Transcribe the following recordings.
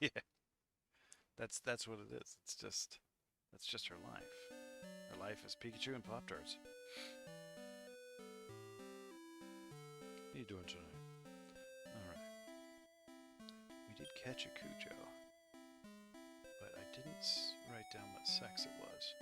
Yeah, that's what it is. That's just her life. Her life is Pikachu and Pop Tarts. How you doing tonight? All right. We did catch a Cujo, but I didn't write down what sex it was.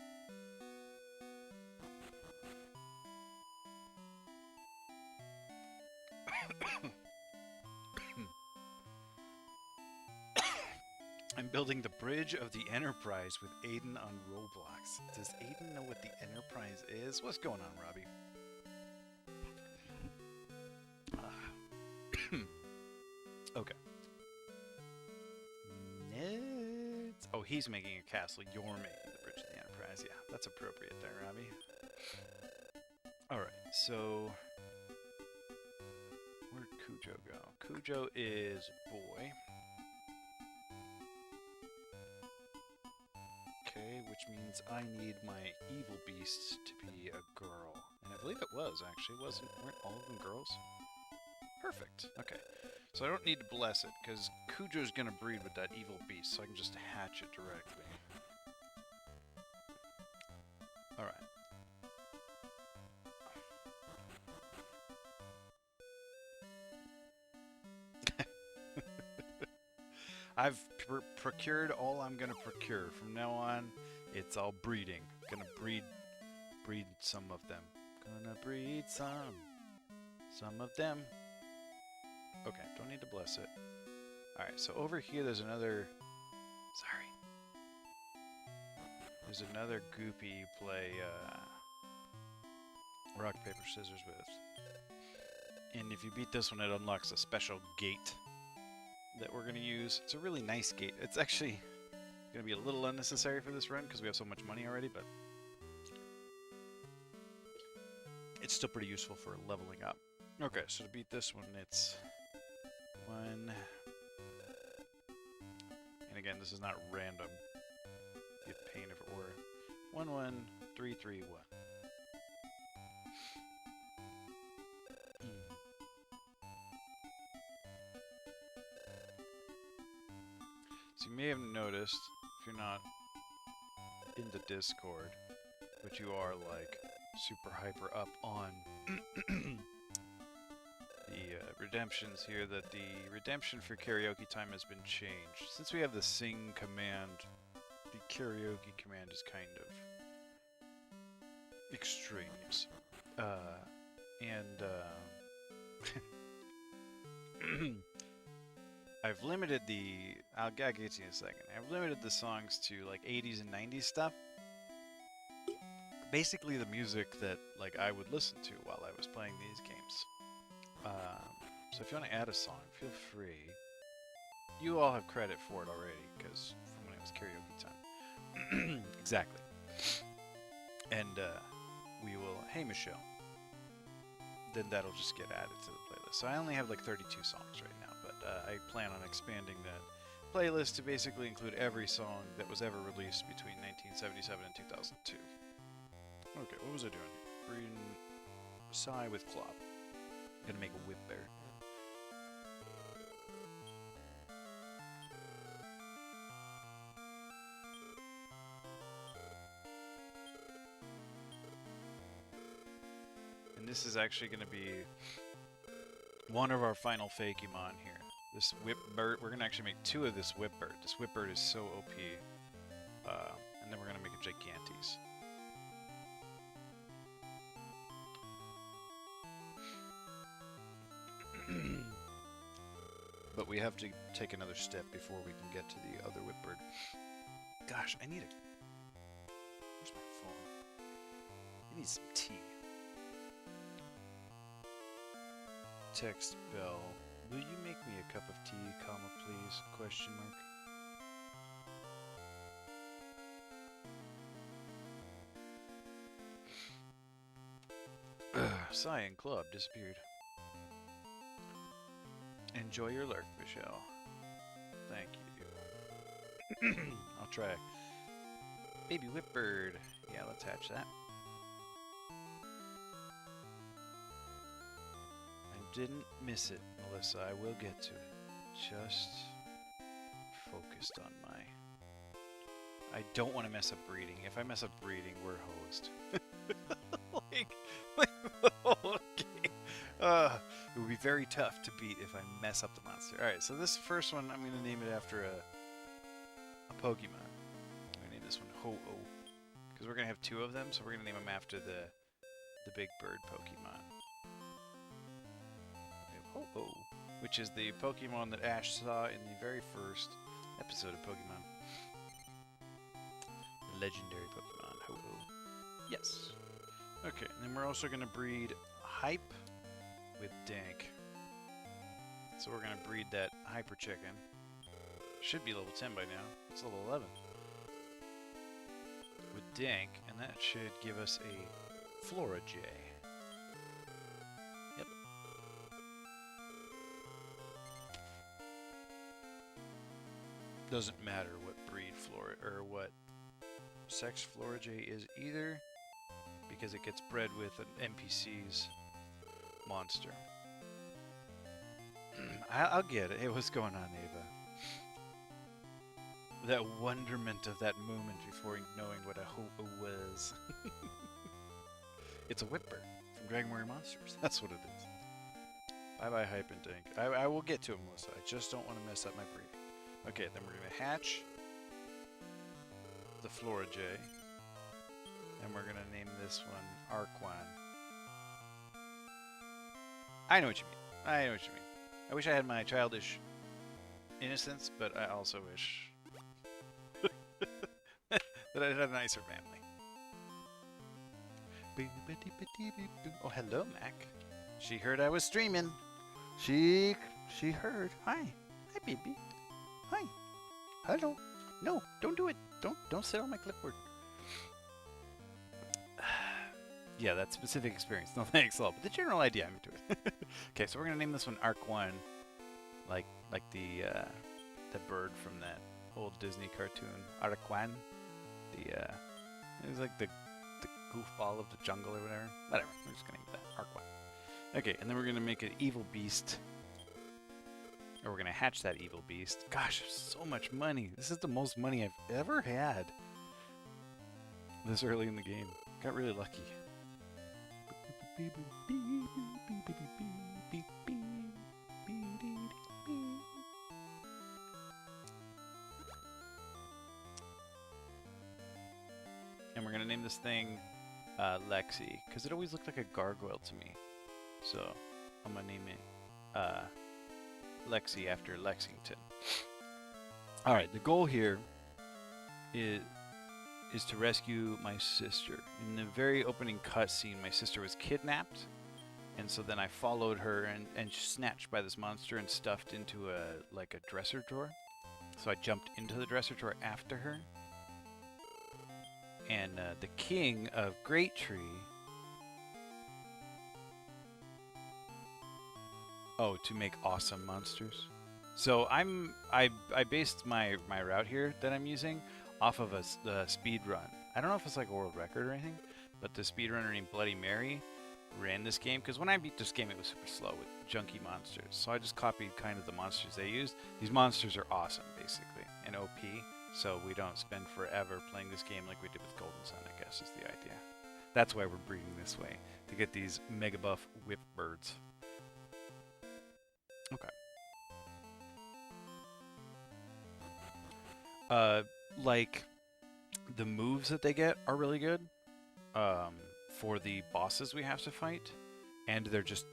I'm building the bridge of the Enterprise with Aiden on Roblox. Does Aiden know what the Enterprise is? What's going on, Robbie? Okay. Neds. Oh, he's making a castle. You're making the bridge of the Enterprise. Yeah, that's appropriate there, Robbie. Alright, so where'd Cujo go? Cujo is boy. Okay, which means I need my evil beast to be a girl. And I believe it was, actually. Weren't all of them girls? Perfect. Okay. So I don't need to bless it, because Cujo's gonna breed with that evil beast, so I can just hatch it directly. Alright. I've procured all I'm gonna procure. From now on, it's all breeding. Gonna breed some of them. Gonna breed some of them. Okay, don't need to bless it. Alright, so over here there's another... Sorry. There's another goopy you play rock, paper, scissors with. And if you beat this one, it unlocks a special gate that we're going to use. It's a really nice gate. It's actually going to be a little unnecessary for this run because we have so much money already, but it's still pretty useful for leveling up. Okay, so to beat this one, it's 1... And again, this is not random. Be a pain if it were. 1, 1, 3, 3, 1. So you may have noticed, if you're not in the Discord, but you are like super hyper up on the redemptions here, that the redemption for karaoke time has been changed. Since we have the sing command, the karaoke command is kind of extraneous. I've limited the... I'll get to you in a second. I've limited the songs to like 80s and 90s stuff. Basically the music that like I would listen to while I was playing these games. So if you want to add a song, feel free. You all have credit for it already, because from when it was karaoke time. Exactly. And we will... Hey, Michelle. Then that'll just get added to the playlist. So I only have like 32 songs right now, but I plan on expanding that playlist to basically include every song that was ever released between 1977 and 2002. Okay, what was I doing? Breeding Psy with Clop. Gonna make a whip bear. And this is actually going to be one of our final Fakemon here. This whip bird, we're going to actually make 2 of this whip bird. This whip bird is so OP. And then we're going to make a Gigantes. But we have to take another step before we can get to the other whip bird. Gosh, I need a... Where's my phone? I need some tea. Text Bell. Will you make me a cup of tea, comma, please? Question mark. Sighing Club disappeared. Enjoy your lurk, Michelle. Thank you. I'll try. Baby Whipbird. Yeah, let's hatch that. I didn't miss it, Melissa. I will get to it. Just focus. focused on my... I don't want to mess up breeding. If I mess up breeding, we're hosed. like the whole game. It would be very tough to beat if I mess up the monster. Alright, so this first one, I'm going to name it after a Pokemon. I'm going to name this one Ho-Oh. Because we're going to have two of them, so we're going to name them after the big bird Pokemon. We have Ho-Oh, which is the Pokemon that Ash saw in the very first episode of Pokemon. The legendary Pokemon, Ho-Oh. Yes. Okay, and then we're also going to breed Hype with Dank. So we're going to breed that Hyper Chicken. Should be level 10 by now. It's level 11. With Dank, and that should give us a Flora J. Yep. Doesn't matter what breed Flora, or what sex Flora J is either, because it gets bred with an NPC's monster. I'll get it. Hey, what's going on, Ava? That wonderment of that moment before knowing what a Ho-Oh was. It's a Whipper from Dragon Warrior Monsters. That's what it is. Bye-bye, Hype and Dink. I will get to it, Melissa. I just don't want to mess up my breeding. Okay, then we're going to hatch the Flora J. And we're going to name this one Arquan. I know what you mean. I know what you mean. I wish I had my childish innocence, but I also wish that I had a nicer family. Oh, hello, Mac. She heard I was streaming. She heard. Hi. Hi, baby. Hi. Hello. No, don't do it. Don't sit on my clipboard. Yeah, that specific experience. No thanks, all. But the general idea, I'm into it. Okay, so we're gonna name this one Arquan, like the bird from that old Disney cartoon, Arquan. It was like the goofball of the jungle or whatever. Whatever. We're just gonna name that Arquan. Okay, and then we're gonna make an evil beast, or we're gonna hatch that evil beast. Gosh, so much money. This is the most money I've ever had this early in the game. Got really lucky. And we're gonna name this thing Lexi, because it always looked like a gargoyle to me. So I'm gonna name it Lexi after Lexington. Alright, the goal here is to rescue my sister. In the very opening cutscene, my sister was kidnapped, and so then I followed her and snatched by this monster and stuffed into a dresser drawer. So I jumped into the dresser drawer after her, and the king of Great Tree. Oh, to make awesome monsters. So I based my route here that I'm using off of the speed run. I don't know if it's like a world record or anything, but the speedrunner named Bloody Mary ran this game, because when I beat this game it was super slow with junky monsters. So I just copied kind of the monsters they used. These monsters are awesome, basically, and OP, so we don't spend forever playing this game like we did with Golden Sun, I guess is the idea. That's why we're breeding this way, to get these mega buff whip birds. Okay. Like, the moves that they get are really good for the bosses we have to fight, and they're just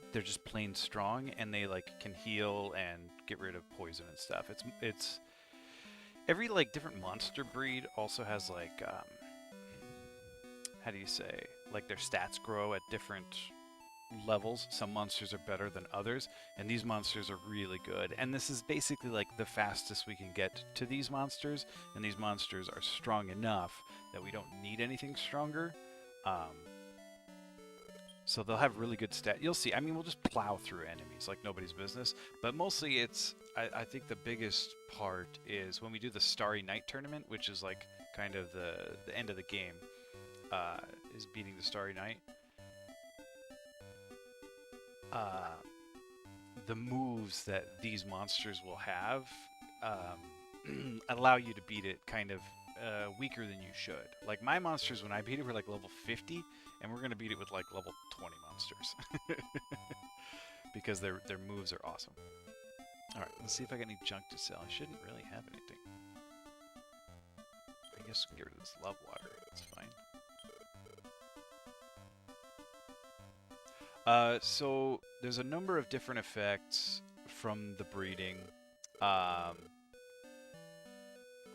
plain strong, and they like can heal and get rid of poison and stuff. It's every like different monster breed also has like how do you say, like their stats grow at different levels. Some monsters are better than others, and these monsters are really good, and this is basically like the fastest we can get to these monsters, and these monsters are strong enough that we don't need anything stronger, so they'll have really good stat. You'll see, I mean, we'll just plow through enemies like nobody's business, but mostly it's I think the biggest part is when we do the Starry Night tournament, which is like kind of the end of the game, is beating the Starry Night. The moves that these monsters will have, allow you to beat it kind of weaker than you should. Like my monsters, when I beat it, were like level 50, and we're gonna beat it with like level 20 monsters because their moves are awesome. All right, let's see if I got any junk to sell. I shouldn't really have anything. I guess we can get rid of this love water. That's fine. So there's a number of different effects from the breeding.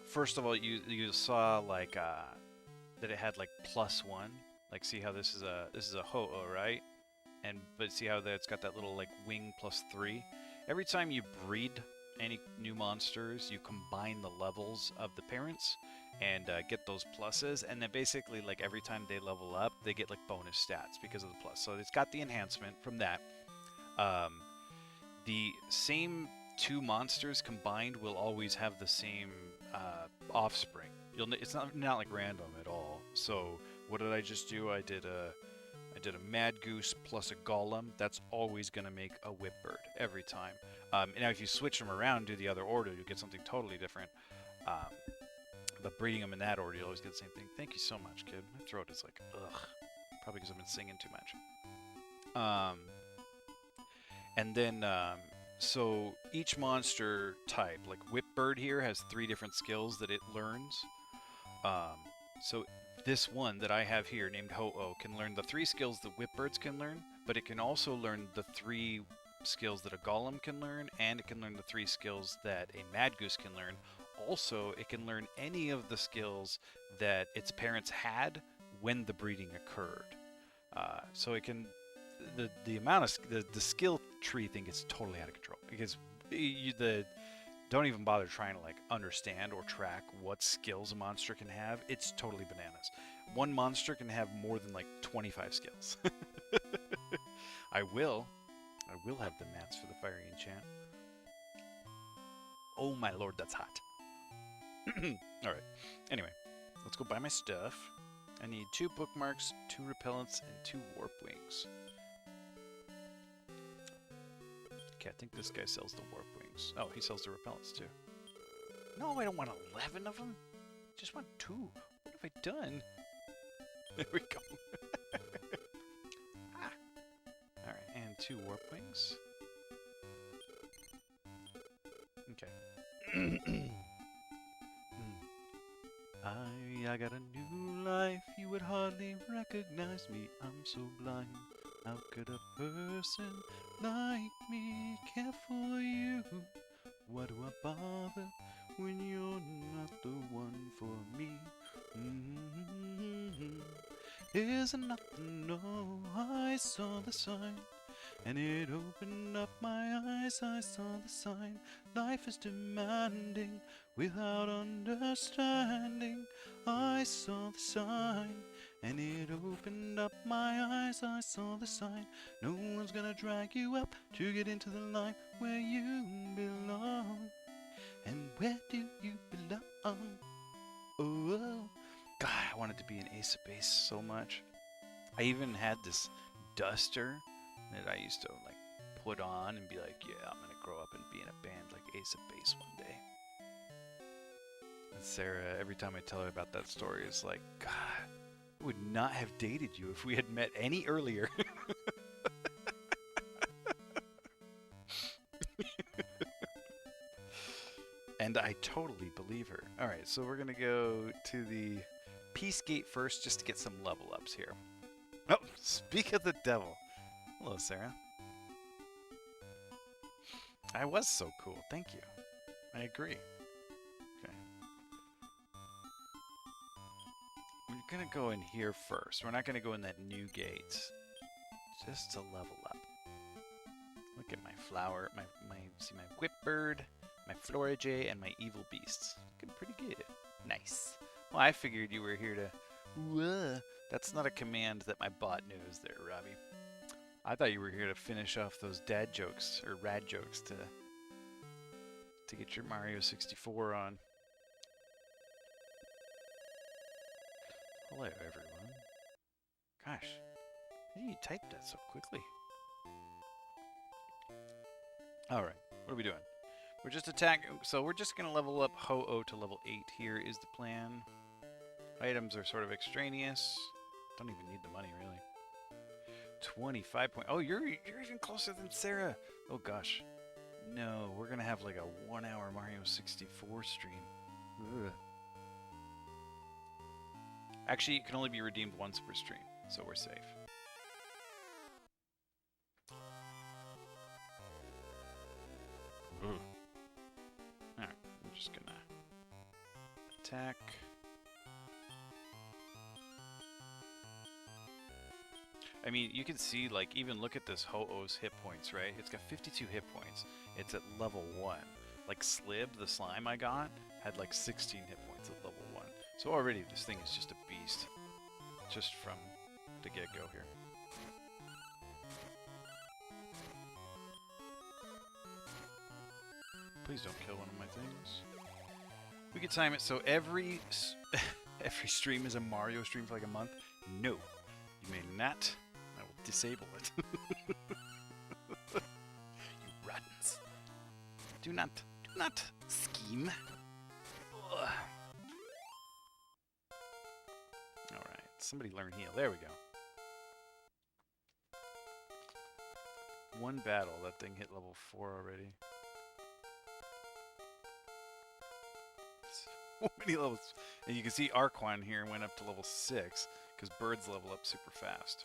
First of all, you saw like that it had like +1. Like see how this is a Ho-Oh, right? But see how it's got that little like wing +3. Every time you breed any new monsters, you combine the levels of the parents and get those pluses, and then basically like every time they level up, they get like bonus stats because of the plus. So it's got the enhancement from that. The same two monsters combined will always have the same offspring. It's not like random at all. So what did I just do? I did a Mad Goose plus a Golem. That's always going to make a Whipbird every time. Now, if you switch them around, do the other order, you'll get something totally different. But breeding them in that order, you'll always get the same thing. Thank you so much, kid. My throat is like, ugh. Probably because I've been singing too much. And then, so each monster type, like Whipbird here, has 3 different skills that it learns. So this one that I have here named Ho-Oh can learn the 3 skills that Whipbirds can learn, but it can also learn the 3 skills that a Golem can learn, and it can learn the 3 skills that a Mad Goose can learn. Also, it can learn any of the skills that its parents had when the breeding occurred. So it can, the amount of the skill tree thing is totally out of control because don't even bother trying to like understand or track what skills a monster can have. It's totally bananas. One monster can have more than like 25 skills. I will have the mats for the fiery enchant. Oh my lord, that's hot. Alright, anyway, let's go buy my stuff. I need 2 bookmarks, 2 repellents, and 2 warp wings. Okay, I think this guy sells the warp wings. Oh, he sells the repellents too. No, I don't want 11 of them. I just want 2. What have I done? There we go. Alright, and 2 warp wings. Okay. I got a new life, you would hardly recognize me, I'm so blind. How could a person like me care for you? Why do I bother when you're not the one for me? Is it nothing? No, I saw the sign, and it opened up my eyes. I saw the sign. Life is demanding without understanding. I saw the sign, and it opened up my eyes. I saw the sign. No one's gonna drag you up to get into the line where you belong. And where do you belong? Oh, God, I wanted to be an Ace of Base so much. I even had this duster that I used to like put on and be like, yeah, I'm gonna grow up and be in a band like Ace of Base one day. And Sarah, every time I tell her about that story, is like, God, I would not have dated you if we had met any earlier. And I totally believe her. Alright, so we're gonna go to the Peace Gate first just to get some level ups here. Oh, speak of the devil. Hello, Sarah. I was so cool. Thank you. I agree. Okay. We're going to go in here first. We're not going to go in that new gate. Just to level up. Look at my flower. See my Whipbird, my Florajay, and my Evil Beasts. Looking pretty good. Nice. Well, I figured you were here to... That's not a command that my bot knows there, Robbie. I thought you were here to finish off those dad jokes, or rad jokes, to get your Mario 64 on. Hello, everyone. Gosh, how do you type that so quickly? Alright, what are we doing? We're just attacking. So we're just going to level up Ho-Oh to level 8 here is the plan. Items are sort of extraneous. Don't even need the money, really. 25 point. Oh, you're even closer than Sarah. Oh, gosh. No, we're going to have like a 1-hour Mario 64 stream. Ugh. Actually, it can only be redeemed once per stream, so we're safe. Alright, I'm just gonna attack. I mean, you can see, like, even look at this Ho-Oh's hit points, right? It's got 52 hit points. It's at level 1. Like, Slib, the slime I got, had like 16 hit points at level 1. So already this thing is just a beast. Just from the get-go here. Please don't kill one of my things. We could time it so every stream is a Mario stream for like a month. No, you may not. I will disable it. You rottens. Do not scheme. Ugh. All right, somebody learn heal. There we go. One battle. That thing hit level 4 already. So many levels. And you can see Arquan here went up to level 6 because birds level up super fast.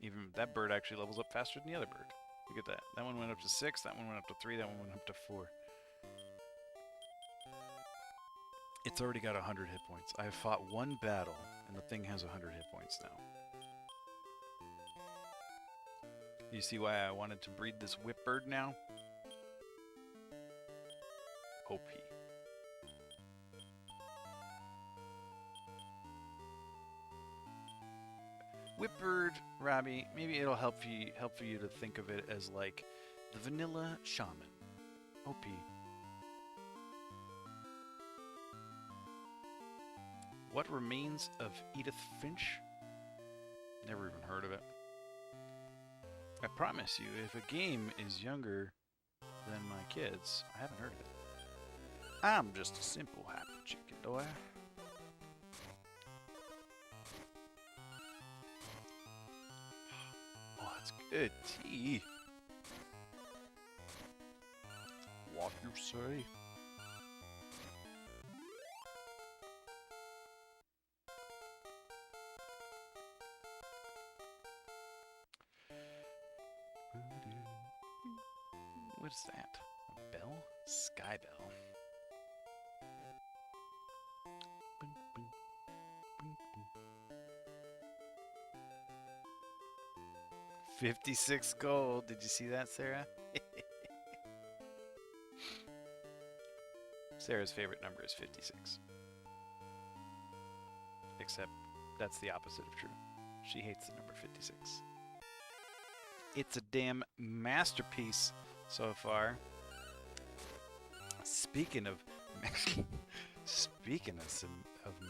Even that bird actually levels up faster than the other bird. Look at that. That one went up to 6, that one went up to 3, that one went up to 4. It's already got 100 hit points. I have fought one battle, and the thing has 100 hit points now. You see why I wanted to breed this whip bird now? OP. Whipbird, Robbie, maybe it'll help for you to think of it as like the vanilla shaman. OP. What remains of Edith Finch? Never even heard of it. I promise you, if a game is younger than my kids, I haven't heard of it. I'm just a simple happy chicken boy. Oh, that's good tea. What you say? What is that? A bell? Sky bell. 56 gold. Did you see that, Sarah? Sarah's favorite number is 56. Except that's the opposite of true. She hates the number 56. It's a damn masterpiece so far. Speaking of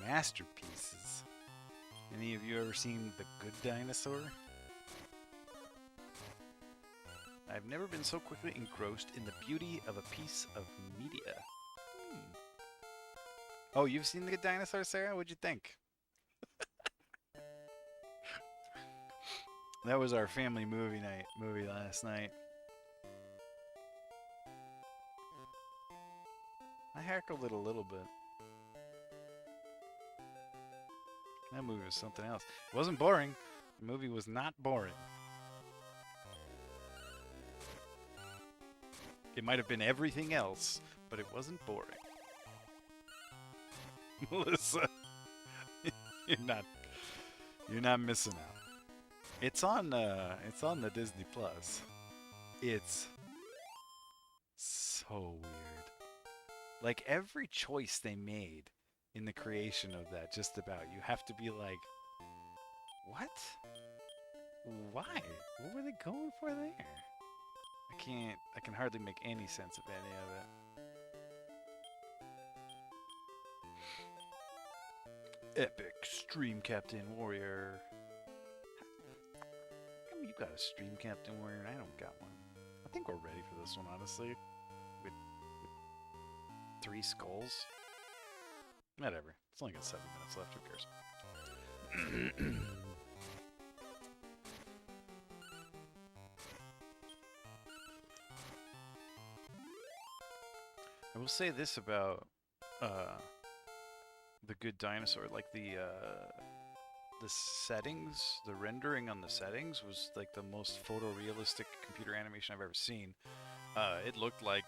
masterpieces, any of you ever seen The Good Dinosaur? I've never been so quickly engrossed in the beauty of a piece of media. Oh, you've seen The Good Dinosaur, Sarah? What'd you think? That was our family movie last night. I heckled it a little bit. That movie was something else. It wasn't boring. The movie was not boring. It might have been everything else, but it wasn't boring. Melissa, you're not missing out. It's on the Disney Plus. It's so weird. Like every choice they made in the creation of that, just about, you have to be like, what? Why? What were they going for there? I can hardly make any sense of any of it. Epic Stream Captain Warrior. How come you got a Stream Captain Warrior and I don't got one? I think we're ready for this one, honestly. 3 skulls? Whatever. It's only got 7 minutes left. Who cares? I will say this about the Good Dinosaur, like the settings, the rendering on the settings was like the most photorealistic computer animation I've ever seen. It looked like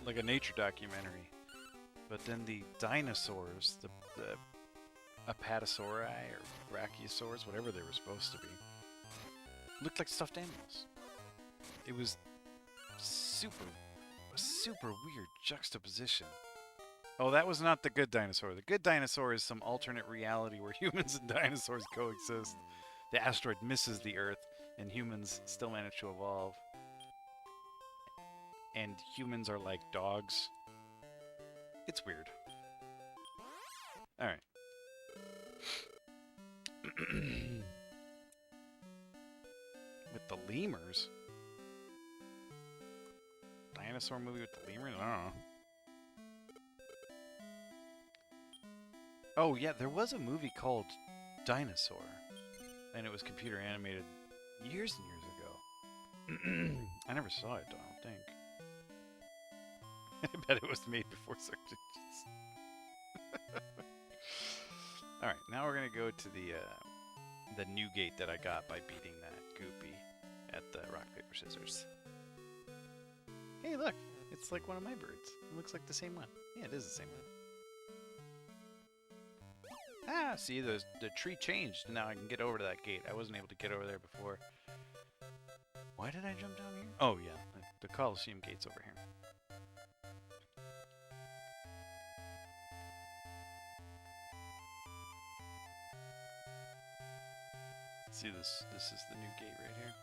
a nature documentary. But then the dinosaurs, the Apatosauri or Brachiosaurs, whatever they were supposed to be, looked like stuffed animals. It was a super weird juxtaposition. Oh, that was not the Good Dinosaur. The Good Dinosaur is some alternate reality where humans and dinosaurs coexist. The asteroid misses the Earth, and humans still manage to evolve. And humans are like dogs. It's weird. Alright. With the lemurs? Dinosaur movie with the lemurs? I don't know. Oh, yeah, there was a movie called Dinosaur. And it was computer animated years and years ago. I never saw it, though, I don't think. I bet it was made before search engines. Alright, now we're going to go to the new gate that I got by beating that Goopy at the rock, paper, scissors. Hey, look! It's like one of my birds. It looks like the same one. Yeah, it is the same one. Ah, see, the tree changed, and now I can get over to that gate. I wasn't able to get over there before. Why did I jump down here? Oh, yeah, the Coliseum gate's over here. See, this is the new gate right here.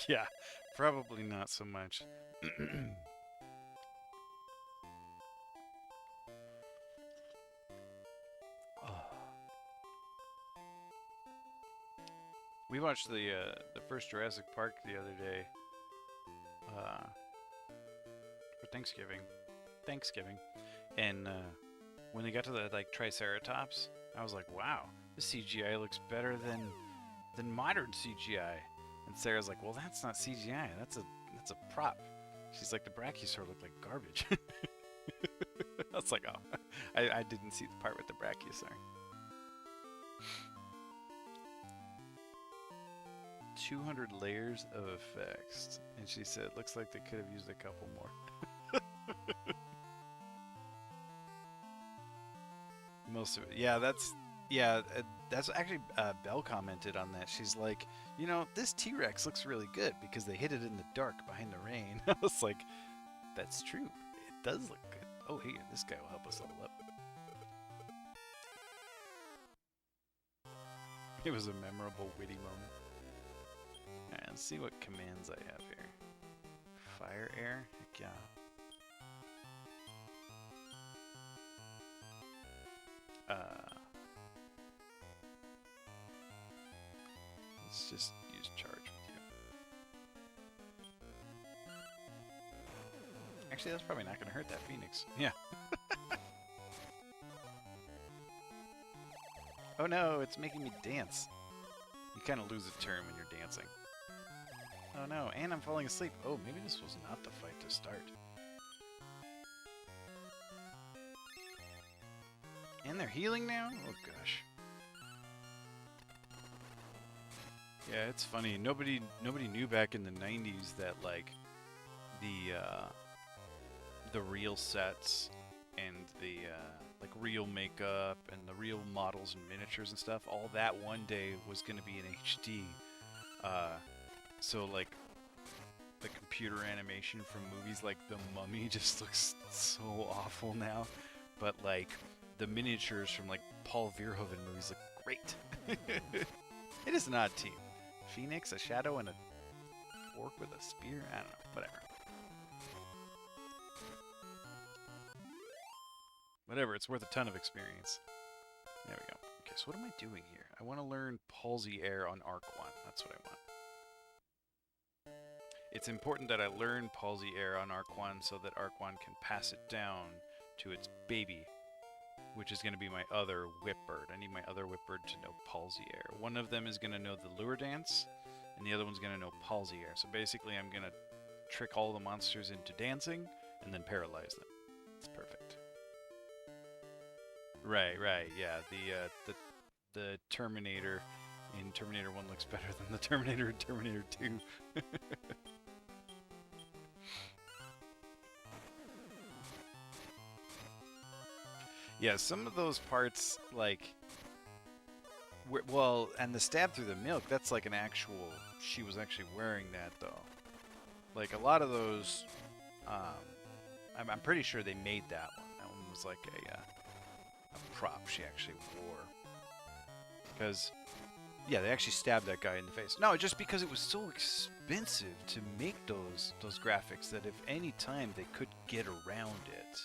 Yeah, probably not so much. We watched the first Jurassic Park the other day for Thanksgiving, and when they got to the like Triceratops, I was like, "Wow, this CGI looks better than modern CGI." And Sarah's like, "Well, that's not CGI. That's a prop." She's like, "The Brachiosaur looked like garbage." I was like, "Oh, I didn't see the part with the Brachiosaur." 200 layers of effects, and she said, "Looks like they could have used a couple more." Most of it, yeah. That's actually Belle commented on that. She's like, "You know, this T-Rex looks really good because they hid it in the dark behind the rain." I was like, "That's true. It does look good." Oh, hey, this guy will help us level up. It was a memorable, witty moment. Alright, let's see what commands I have here. Fire, air? Heck yeah. Let's just use charge with you. Actually, that's probably not going to hurt that Phoenix. Yeah. Oh no, it's making me dance. You kind of lose a turn when you're dancing. Oh no, and I'm falling asleep. Oh, maybe this was not the fight to start. And they're healing now? Oh gosh. Yeah, it's funny. Nobody knew back in the 90s that like the real sets and the like real makeup and the real models and miniatures and stuff, all that one day was going to be in HD. So like the computer animation from movies like The Mummy just looks so awful now, but like the miniatures from like Paul Verhoeven movies look great. It is an odd team. Phoenix, a shadow, and a orc with a spear? I don't know, whatever. Whatever, it's worth a ton of experience. There we go. Okay, so what am I doing here? I want to learn Palsy Air on Arc 1. That's what I want. It's important that I learn Palsy Air on Arc 1 so that Arc 1 can pass it down to its baby, which is going to be my other Whipbird. I need my other Whipbird to know Palsy Air. One of them is going to know the Lure Dance, and the other one's going to know Palsy Air. So basically I'm going to trick all the monsters into dancing and then paralyze them. It's perfect. Right, yeah. The Terminator in Terminator 1 looks better than the Terminator in Terminator 2. Yeah, some of those parts, like, well, and the stab through the milk, that's like an actual, she was actually wearing that, though. Like, a lot of those, I'm pretty sure they made that one. That one was like a prop she actually wore. Because, yeah, they actually stabbed that guy in the face. No, just because it was so expensive to make those graphics that if any time they could get around it,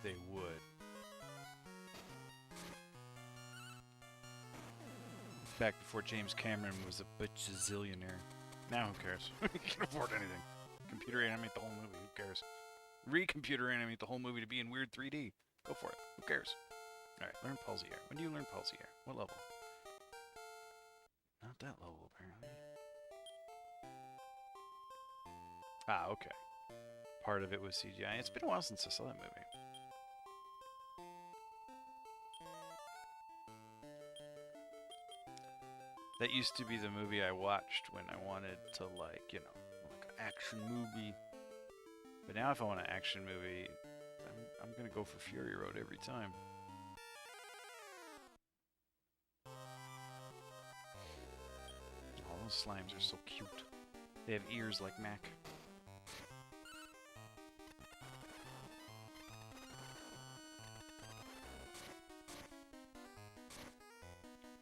they would. Back before James Cameron was a bajillionaire. Now who cares? He can afford anything. Computer animate the whole movie, who cares? Re-computer animate the whole movie to be in weird 3D. Go for it, who cares? Alright, learn Palsy Air. When do you learn Palsy Air? What level? Not that level, apparently. Ah, okay. Part of it was CGI. It's been a while since I saw that movie. That used to be the movie I watched when I wanted to, like, you know, like an action movie. But now if I want an action movie, I'm gonna go for Fury Road every time. All those slimes are so cute. They have ears like Mac.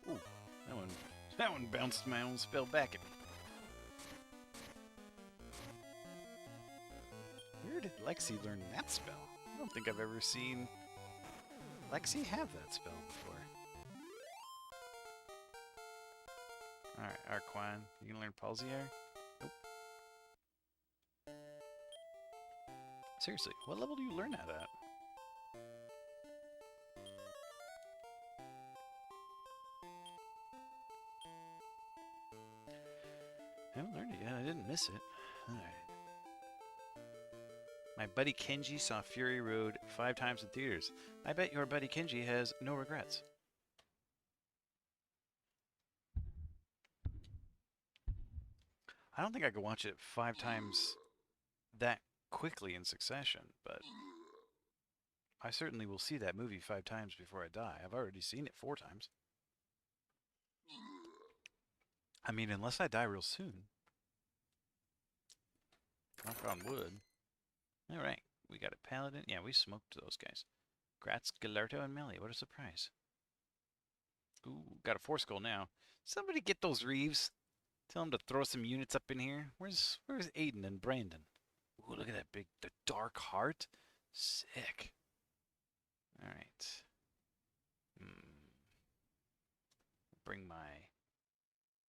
Ooh, that one bounced my own spell back at me. Where did Lexi learn that spell? I don't think I've ever seen Lexi have that spell before. Alright, Arquine, you gonna learn Palsy Air? Nope. Seriously, what level do you learn that at? I haven't learned it yet. I didn't miss it. Alright. My buddy Kenji saw Fury Road 5 times in theaters. I bet your buddy Kenji has no regrets. I don't think I could watch it 5 times that quickly in succession, but I certainly will see that movie 5 times before I die. I've already seen it 4 times. I mean, unless I die real soon. Knock on wood. Alright, we got a paladin. Yeah, we smoked those guys. Gratz, Galerto, and Melly. What a surprise. Ooh, got a 4 skull now. Somebody get those Reeves. Tell them to throw some units up in here. Where's Aiden and Brandon? Ooh, look at that the dark heart. Sick. Alright. Bring my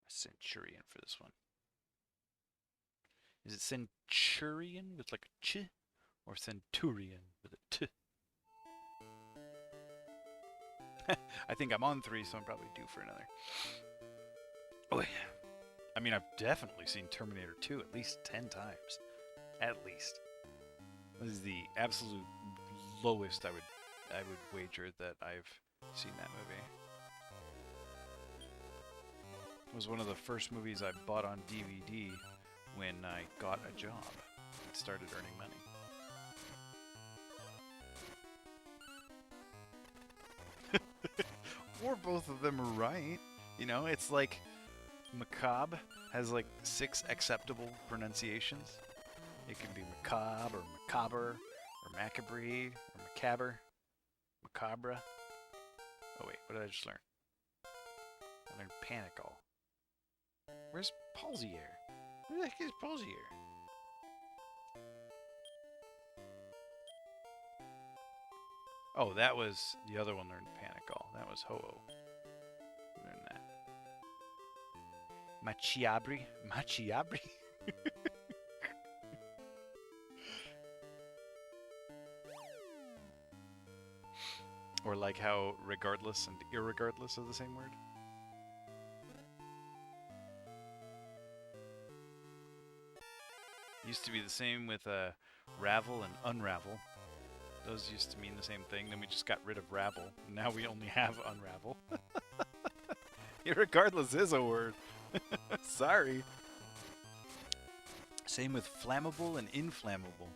Centurion for this one. Is it Centurion with like a ch? Or Centurion with a t? I think I'm on 3, so I'm probably due for another. Oh yeah. I mean, I've definitely seen Terminator 2 at least 10 times. At least. This is the absolute lowest I would wager that I've seen that movie. It was one of the first movies I bought on DVD when I got a job and started earning money. Or both of them are right. You know, it's like macabre has like 6 acceptable pronunciations. It can be macabre or macabre or macabre or macabre. Macabre. Oh wait, what did I just learn? I learned panicle. Where's Palsy Air? Where the heck is Palsy Air? Oh, that was the other one learned Panic All. That was Ho-Oh. Who learned that? Machiabri? Machiabri? Or like how regardless and irregardless are the same word? Used to be the same with ravel and unravel. Those used to mean the same thing. Then we just got rid of ravel. Now we only have unravel. Irregardless is a word. Sorry. Same with flammable and inflammable.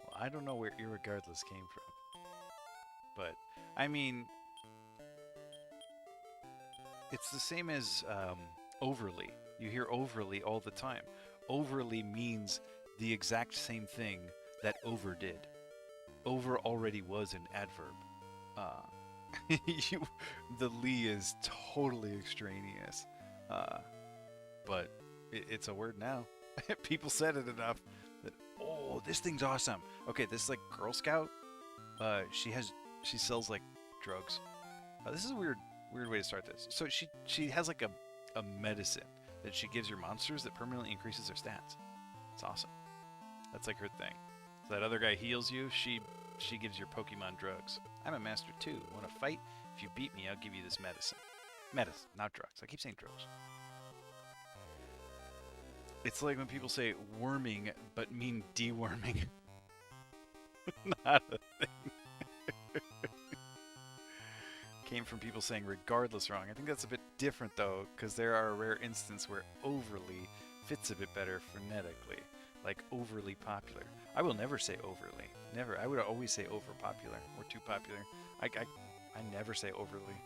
Well, I don't know where irregardless came from. But, I mean, it's the same as overly. You hear overly all the time. Overly means the exact same thing that over did. Over already was an adverb. The Lee is totally extraneous. But it's a word now. People said it enough that, oh, this thing's awesome. Okay, this like Girl Scout. She sells like drugs. This is a weird way to start this. So she has like a medicine that she gives your monsters that permanently increases their stats. It's awesome. That's like her thing. So that other guy heals you. She gives your Pokemon drugs. I'm a master too. Want to fight? If you beat me, I'll give you this medicine. Medicine, not drugs. I keep saying drugs. It's like when people say worming but mean deworming. Not a thing. Came from people saying regardless wrong. I think that's a bit different though, because there are a rare instance where overly fits a bit better phonetically, like overly popular. I will never say overly. Never. I would always say over popular or too popular. I never say overly.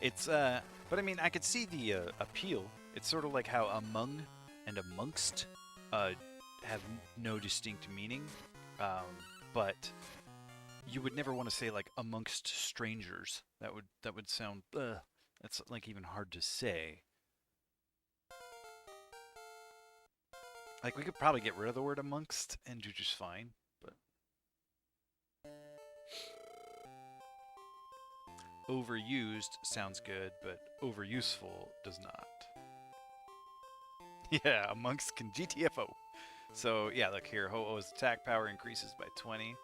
It's but I mean, I could see the appeal. It's sort of like how among and amongst have no distinct meaning, but you would never want to say like amongst strangers. That would sound that's like even hard to say. Like we could probably get rid of the word amongst and do just fine, but overused sounds good, but overuseful does not. Yeah, amongst can GTFO. So yeah, look here, Ho-Oh's attack power increases by 20.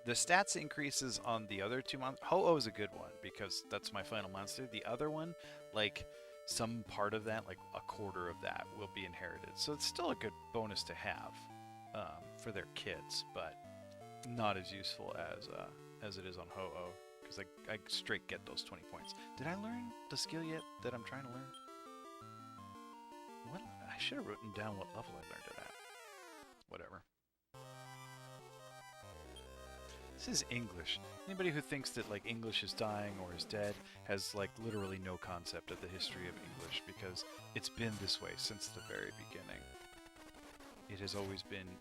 The stats increases on the other two monsters. Ho-Oh is a good one because that's my final monster. The other one, like some part of that, like a quarter of that, will be inherited. So it's still a good bonus to have for their kids, but not as useful as it is on Ho-Oh because I straight get those 20 points. Did I learn the skill yet that I'm trying to learn? What? I should have written down what level I learned it at. Whatever. This is English. Anybody who thinks that like English is dying or is dead has like literally no concept of the history of English because it's been this way since the very beginning. It has always been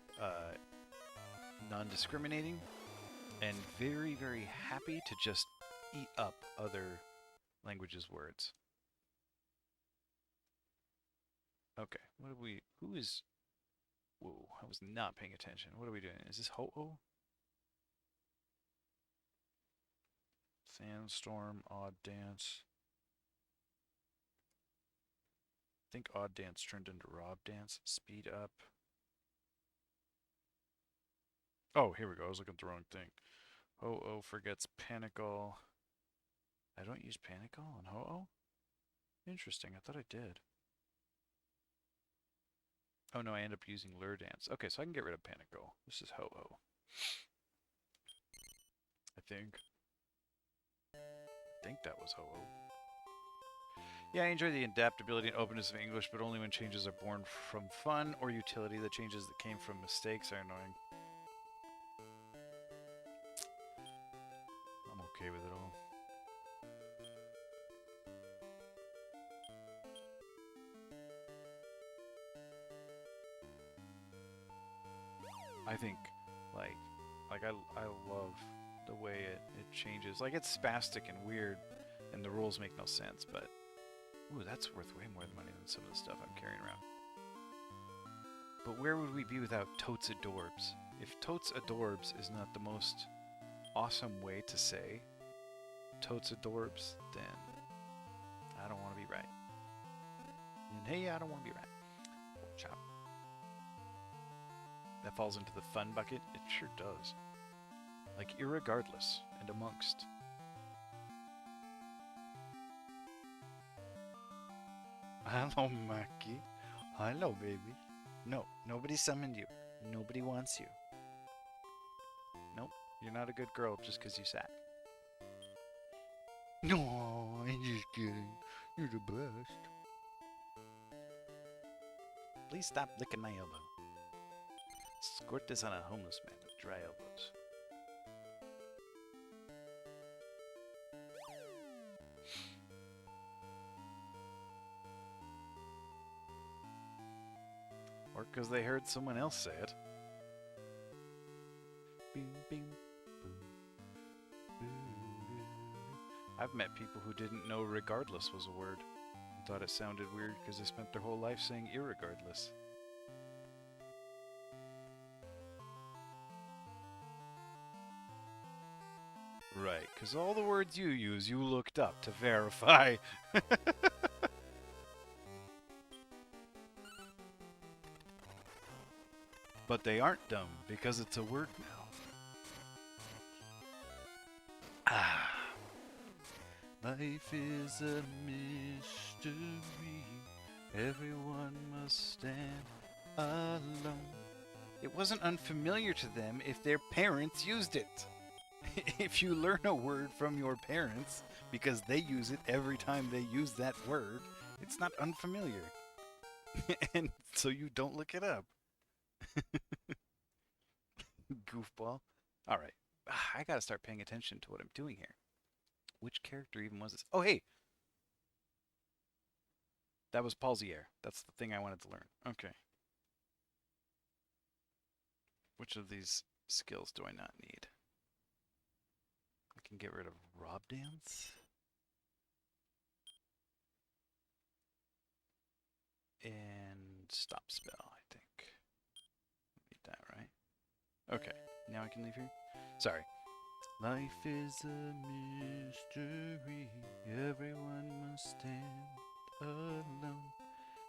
non-discriminating and very, very happy to just eat up other languages' words. Okay, what do we... Who is... Whoa, I was not paying attention. What are we doing? Is this Ho-Oh? Sandstorm, Odd Dance. I think Odd Dance turned into Rob Dance. Speed Up. Oh, here we go. I was looking at the wrong thing. Ho-Oh forgets Panicle. I don't use Panicle on Ho-Oh? Interesting. I thought I did. Oh no, I end up using Lure Dance. Okay, so I can get rid of Panicle. This is Ho-Oh. I think that was Ho-Oh. Yeah, I enjoy the adaptability and openness of English, but only when changes are born from fun or utility. The changes that came from mistakes are annoying. I think, like, I love the way it changes. Like, it's spastic and weird, and the rules make no sense, but ooh, that's worth way more money than some of the stuff I'm carrying around. But where would we be without Totes Adorbs? If Totes Adorbs is not the most awesome way to say Totes Adorbs, then I don't want to be right. And hey, I don't want to be right. Pork chop. That falls into the fun bucket? It sure does. Like, irregardless and amongst. Hello, Mackie. Hello, baby. No, nobody summoned you. Nobody wants you. Nope, you're not a good girl just because you sat. No, I'm just kidding. You're the best. Please stop licking my elbow. Squirt this on a homeless man with dry elbows. Or because they heard someone else say it. Bing, bing, boom, boo, doo, doo. I've met people who didn't know regardless was a word and thought it sounded weird because they spent their whole life saying irregardless. Right, because all the words you use, you looked up to verify. But they aren't dumb, because it's a word now. Ah. Life is a mystery. Everyone must stand alone. It wasn't unfamiliar to them if their parents used it. If you learn a word from your parents, because they use it every time they use that word, it's not unfamiliar. And so you don't look it up. Goofball. Alright. I gotta start paying attention to what I'm doing here. Which character even was this? Oh, hey! That was Palsier. That's the thing I wanted to learn. Okay. Which of these skills do I not need? I can get rid of Rob Dance. And Stop Spell, I think. Need that, right? Okay, now I can leave here? Sorry. Life is a mystery. Everyone must stand alone.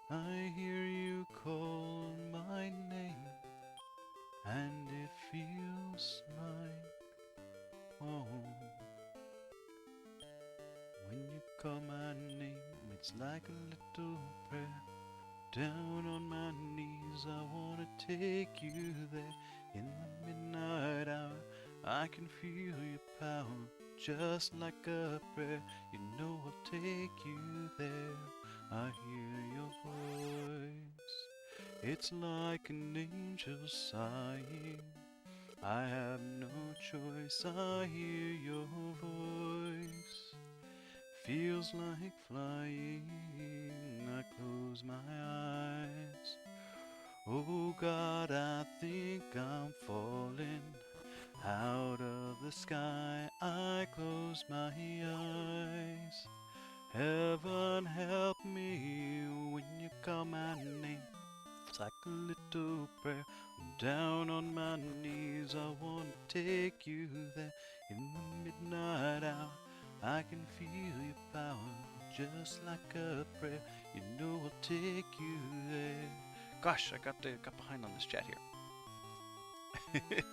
I hear you call my name, and it feels like home. When you call my name, it's like a little prayer. Down on my knees, I wanna take you there. In the midnight hour, I can feel your power, just like a prayer. You know I'll take you there. I hear your voice. It's like an angel sighing. I have no choice. I hear your voice. Feels like flying. I close my eyes. Oh God, I think I'm falling out of the sky. I close my eyes. Heaven help me when you call my name. It's like a little prayer. I'm down on my knees. I want to take you there. In the midnight hour, I can feel your power, just like a prayer. You know I'll take you there. Gosh, I got behind on this chat here.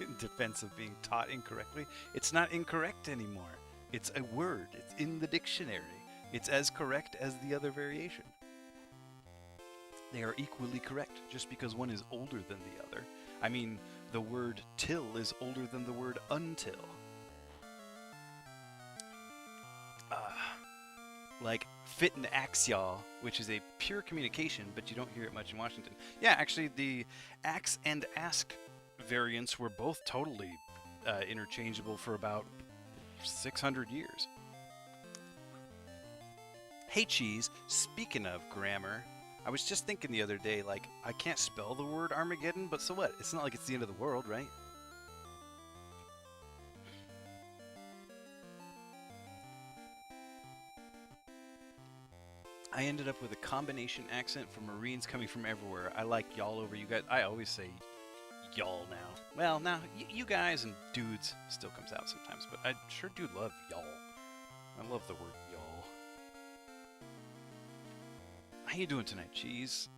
In defense of being taught incorrectly, it's not incorrect anymore. It's a word. It's in the dictionary. It's as correct as the other variation. They are equally correct, just because one is older than the other. I mean, the word till is older than the word until. Like fit and ax y'all, which is a pure communication, but you don't hear it much in Washington. Yeah, actually, the ax and ask variants were both totally interchangeable for about 600 years. Hey, Cheese, speaking of grammar, I was just thinking the other day, like, I can't spell the word Armageddon, but so what? It's not like it's the end of the world, right? I ended up with a combination accent from Marines coming from everywhere. I like y'all over you guys. I always say y'all now. Well, now, you guys and dudes still comes out sometimes, but I sure do love y'all. I love the word y'all. How you doing tonight, Cheese?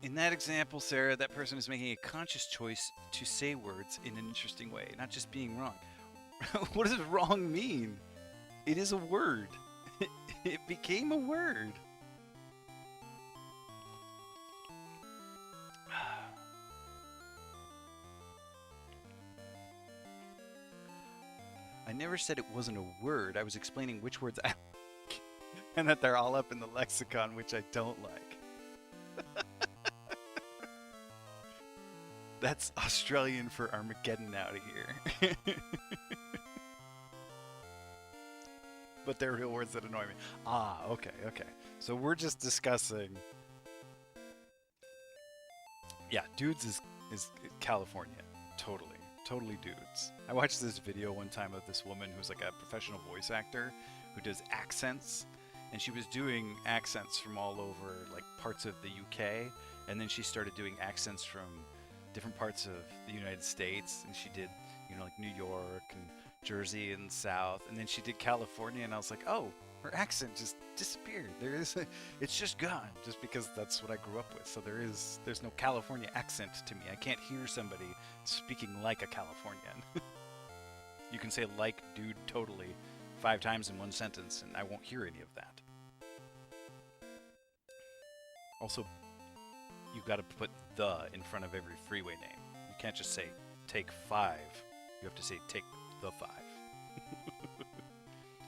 In that example, Sarah, that person is making a conscious choice to say words in an interesting way, not just being wrong. What does wrong mean? It is a word. It became a word. I never said it wasn't a word. I was explaining which words I like, and that they're all up in the lexicon, which I don't like. That's Australian for Armageddon out of here. But they're real words that annoy me. Ah, okay, okay. So we're just discussing... Yeah, dudes is California. Totally. Totally dudes. I watched this video one time of this woman who's like a professional voice actor who does accents, and she was doing accents from all over like parts of the UK, and then she started doing accents from different parts of the United States, and she did, you know, like New York and Jersey and South, and then she did California, and I was like, oh, her accent just disappeared. It's just gone, just because that's what I grew up with. So there's no California accent to me. I can't hear somebody speaking like a Californian. You can say like dude totally 5 times in one sentence, and I won't hear any of that. Also, you've got to put the in front of every freeway name. You can't just say take 5. You have to say take the 5.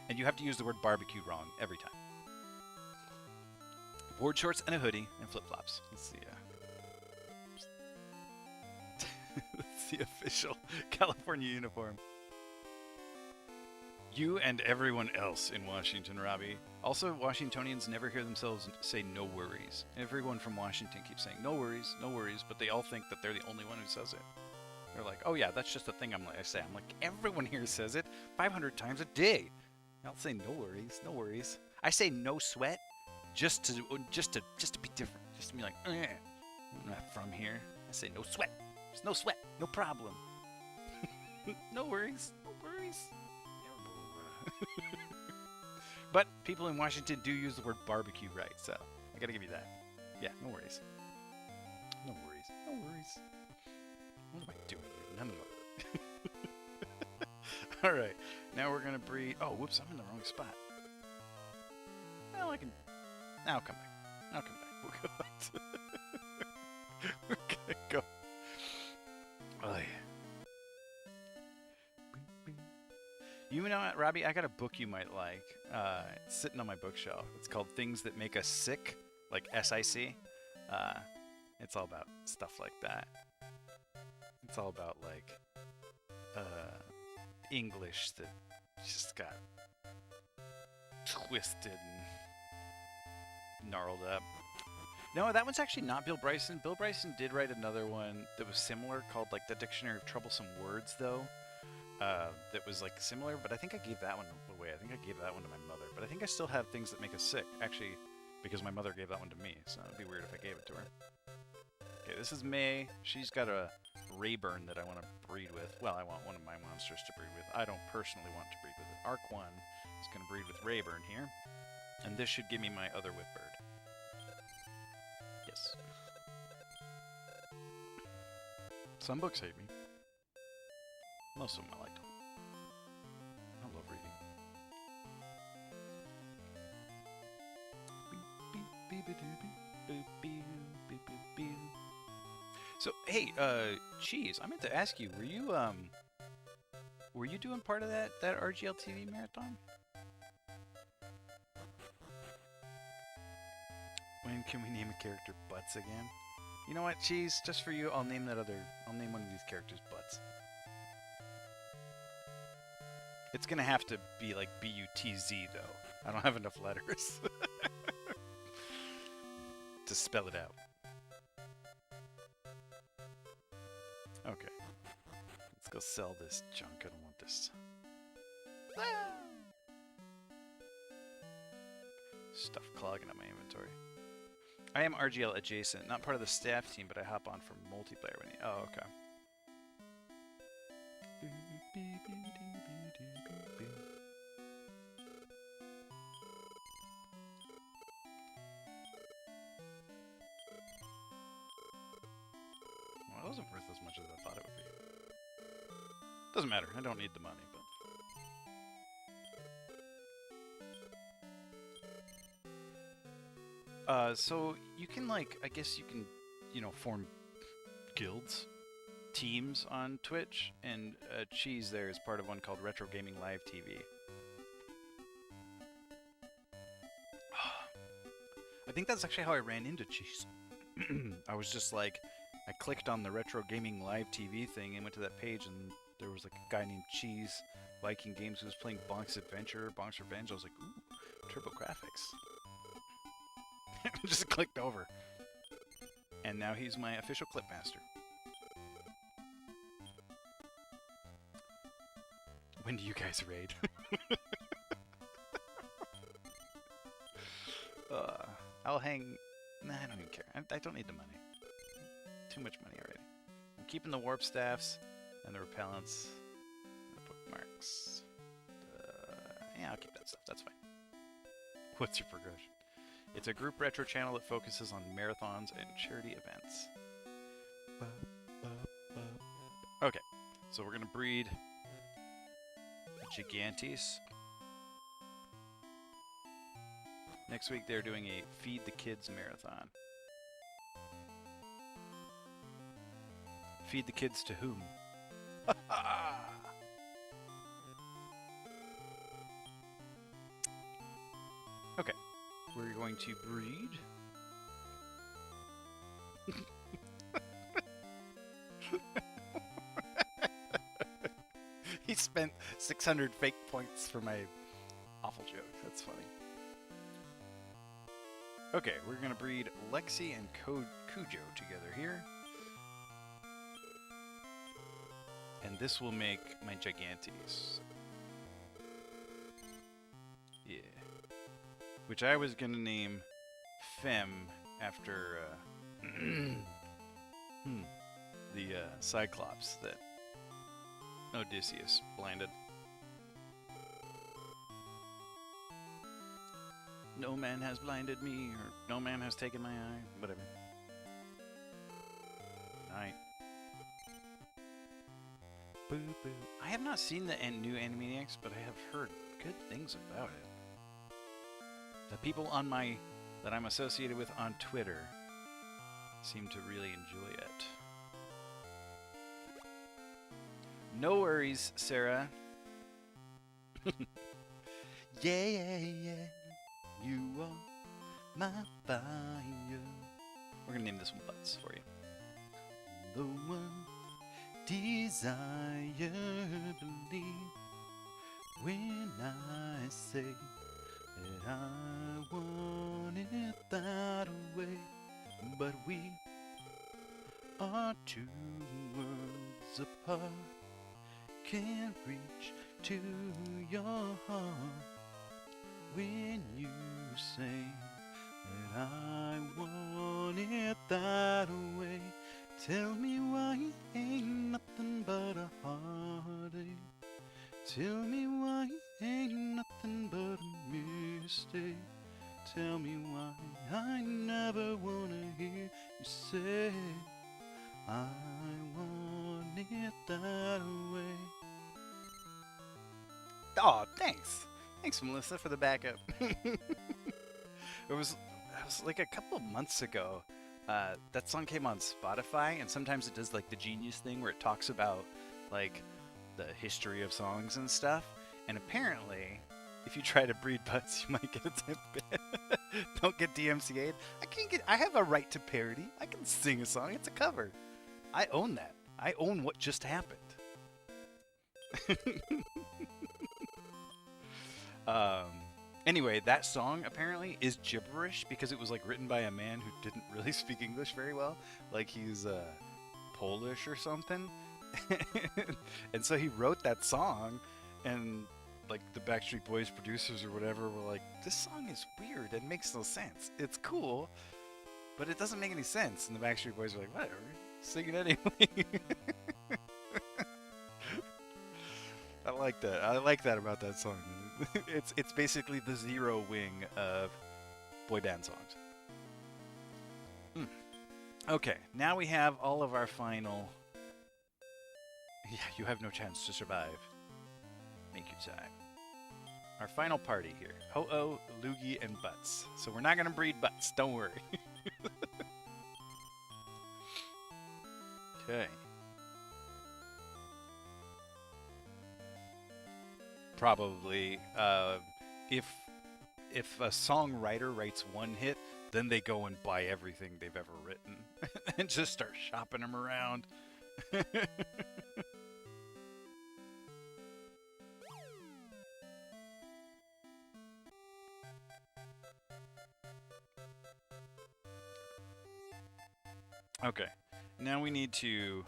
And you have to use the word barbecue wrong every time. Board shorts and a hoodie and flip-flops. Let's see. That's the official California uniform. You and everyone else in Washington, Robbie. Also, Washingtonians never hear themselves say no worries. Everyone from Washington keeps saying no worries, but they all think that they're the only one who says it. They're like, oh yeah, that's just a thing I say. I'm like, everyone here says it 500 times a day. I'll say no worries, no worries. I say no sweat just to be different. Just to be like, I'm not from here. I say no sweat. There's no sweat, no problem. No worries, no worries. But people in Washington do use the word barbecue right, so I gotta give you that. Yeah, no worries. No worries, no worries. What am I doing here? None of it. Alright, now we're gonna breed. Oh, whoops, I'm in the wrong spot. Well, I can. I'll come back. I'll come back. We're gonna go. Oh, yeah. You know what, Robbie? I got a book you might like. It's sitting on my bookshelf. It's called Things That Make Us Sick, like S-I-C. It's all about stuff like that. It's all about, like, English that just got twisted and gnarled up. No, that one's actually not Bill Bryson. Bill Bryson did write another one that was similar called, like, The Dictionary of Troublesome Words, though. That was, like, similar, but I think I gave that one away. I think I gave that one to my mother. But I think I still have Things That Make Us Sick, actually, because my mother gave that one to me, so it'd be weird if I gave it to her. Okay, this is May. She's got a Rayburn that I want to breed with. Well, I want one of my monsters to breed with. I don't personally want to breed with it. Arc 1 is going to breed with Rayburn here. And this should give me my other Whipbird. Yes. Some books hate me. Most of them I liked them. I love reading. So, hey, Cheese, I meant to ask you, were you doing part of that RGL TV marathon? When can we name a character Butts again? You know what, Cheese? Just for you, I'll name one of these characters Butts. It's gonna have to be like B-U-T-Z, though. I don't have enough letters to spell it out. Okay. Let's go sell this junk. I don't want this. Stuff clogging up my inventory. I am RGL adjacent, not part of the staff team, but I hop on for multiplayer when you... Oh, okay. Well, it wasn't worth as much as I thought it would be. Doesn't matter. I don't need the money, but... So you can, like, I guess you can, you know, form guilds, teams on Twitch, and Cheese there is part of one called Retro Gaming Live TV. I think that's actually how I ran into Cheese. I was just like, I clicked on the Retro Gaming Live TV thing and went to that page, and there was like a guy named Cheese Viking Games who was playing Bonk's Adventure, Bonk's Revenge. I was like, ooh, Turbo Graphics. Just clicked over. And now he's my official clip master. When do you guys raid? I'll hang... Nah, I don't even care. I don't need the money. Too much money already. I'm keeping the warp staffs and the repellents and the bookmarks. Yeah, I'll keep that stuff. That's fine. What's your progression? It's a group retro channel that focuses on marathons and charity events. Okay, so we're gonna breed Gigantes. Next week they're doing a Feed the Kids marathon. Feed the kids to whom? Okay. We're going to breed. He spent 600 fake points for my awful joke. That's funny. Okay, we're going to breed Lexi and Cujo together here. And this will make my Gigantes. Yeah. Which I was going to name Fem after the Cyclops that Odysseus blinded. No man has blinded me, or no man has taken my eye, whatever. Night. Boo boo. I have not seen the new Animaniacs, but I have heard good things about it. The people on that I'm associated with on Twitter seem to really enjoy it. No worries, Sarah. Yeah, you are my fire. We're gonna name this one Butts for you. The one desire, believe when I say that I want it that way, but we are two worlds apart. Can't reach to your heart when you say that I want it that way. Tell me why it ain't nothing but a heartache. Tell me why it ain't nothing but a mistake. Tell me why I never wanna hear you say I want it that way. Aw, thanks. Thanks, Melissa, for the backup. It was like a couple of months ago. That song came on Spotify, and sometimes it does like the Genius thing where it talks about like the history of songs and stuff. And apparently, if you try to breed butts, you might get a tip. Don't get DMCA'd. I have a right to parody. I can sing a song. It's a cover. I own that. I own what just happened. Anyway, that song apparently is gibberish because it was like written by a man who didn't really speak English very well. Like he's Polish or something. And so he wrote that song, and like the Backstreet Boys producers or whatever were like, this song is weird. It makes no sense. It's cool, but it doesn't make any sense. And the Backstreet Boys were like, whatever, sing it anyway. I like that. I like that about that song. It's basically the zero wing of boy band songs. Okay, now we have all of our final. Yeah, you have no chance to survive. Make your time. Our final party here: Ho-Oh, Loogie, and Butts. So we're not gonna breed Butts. Don't worry. Okay. Probably, if a songwriter writes one hit, then they go and buy everything they've ever written and just start shopping them around. Okay, now we need to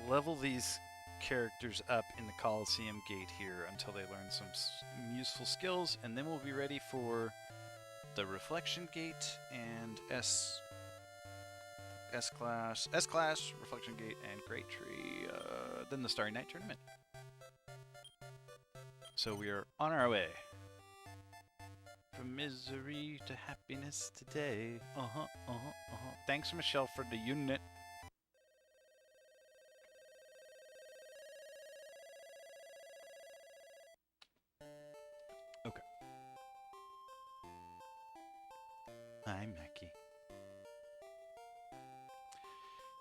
level these characters up in the Coliseum gate here until they learn some useful skills, and then we'll be ready for the Reflection Gate and S class, Reflection Gate, and Great Tree, then the Starry Night Tournament. So we are on our way. From misery to happiness today. Thanks, Michelle, for the unit. Okay. Hi, Mackie.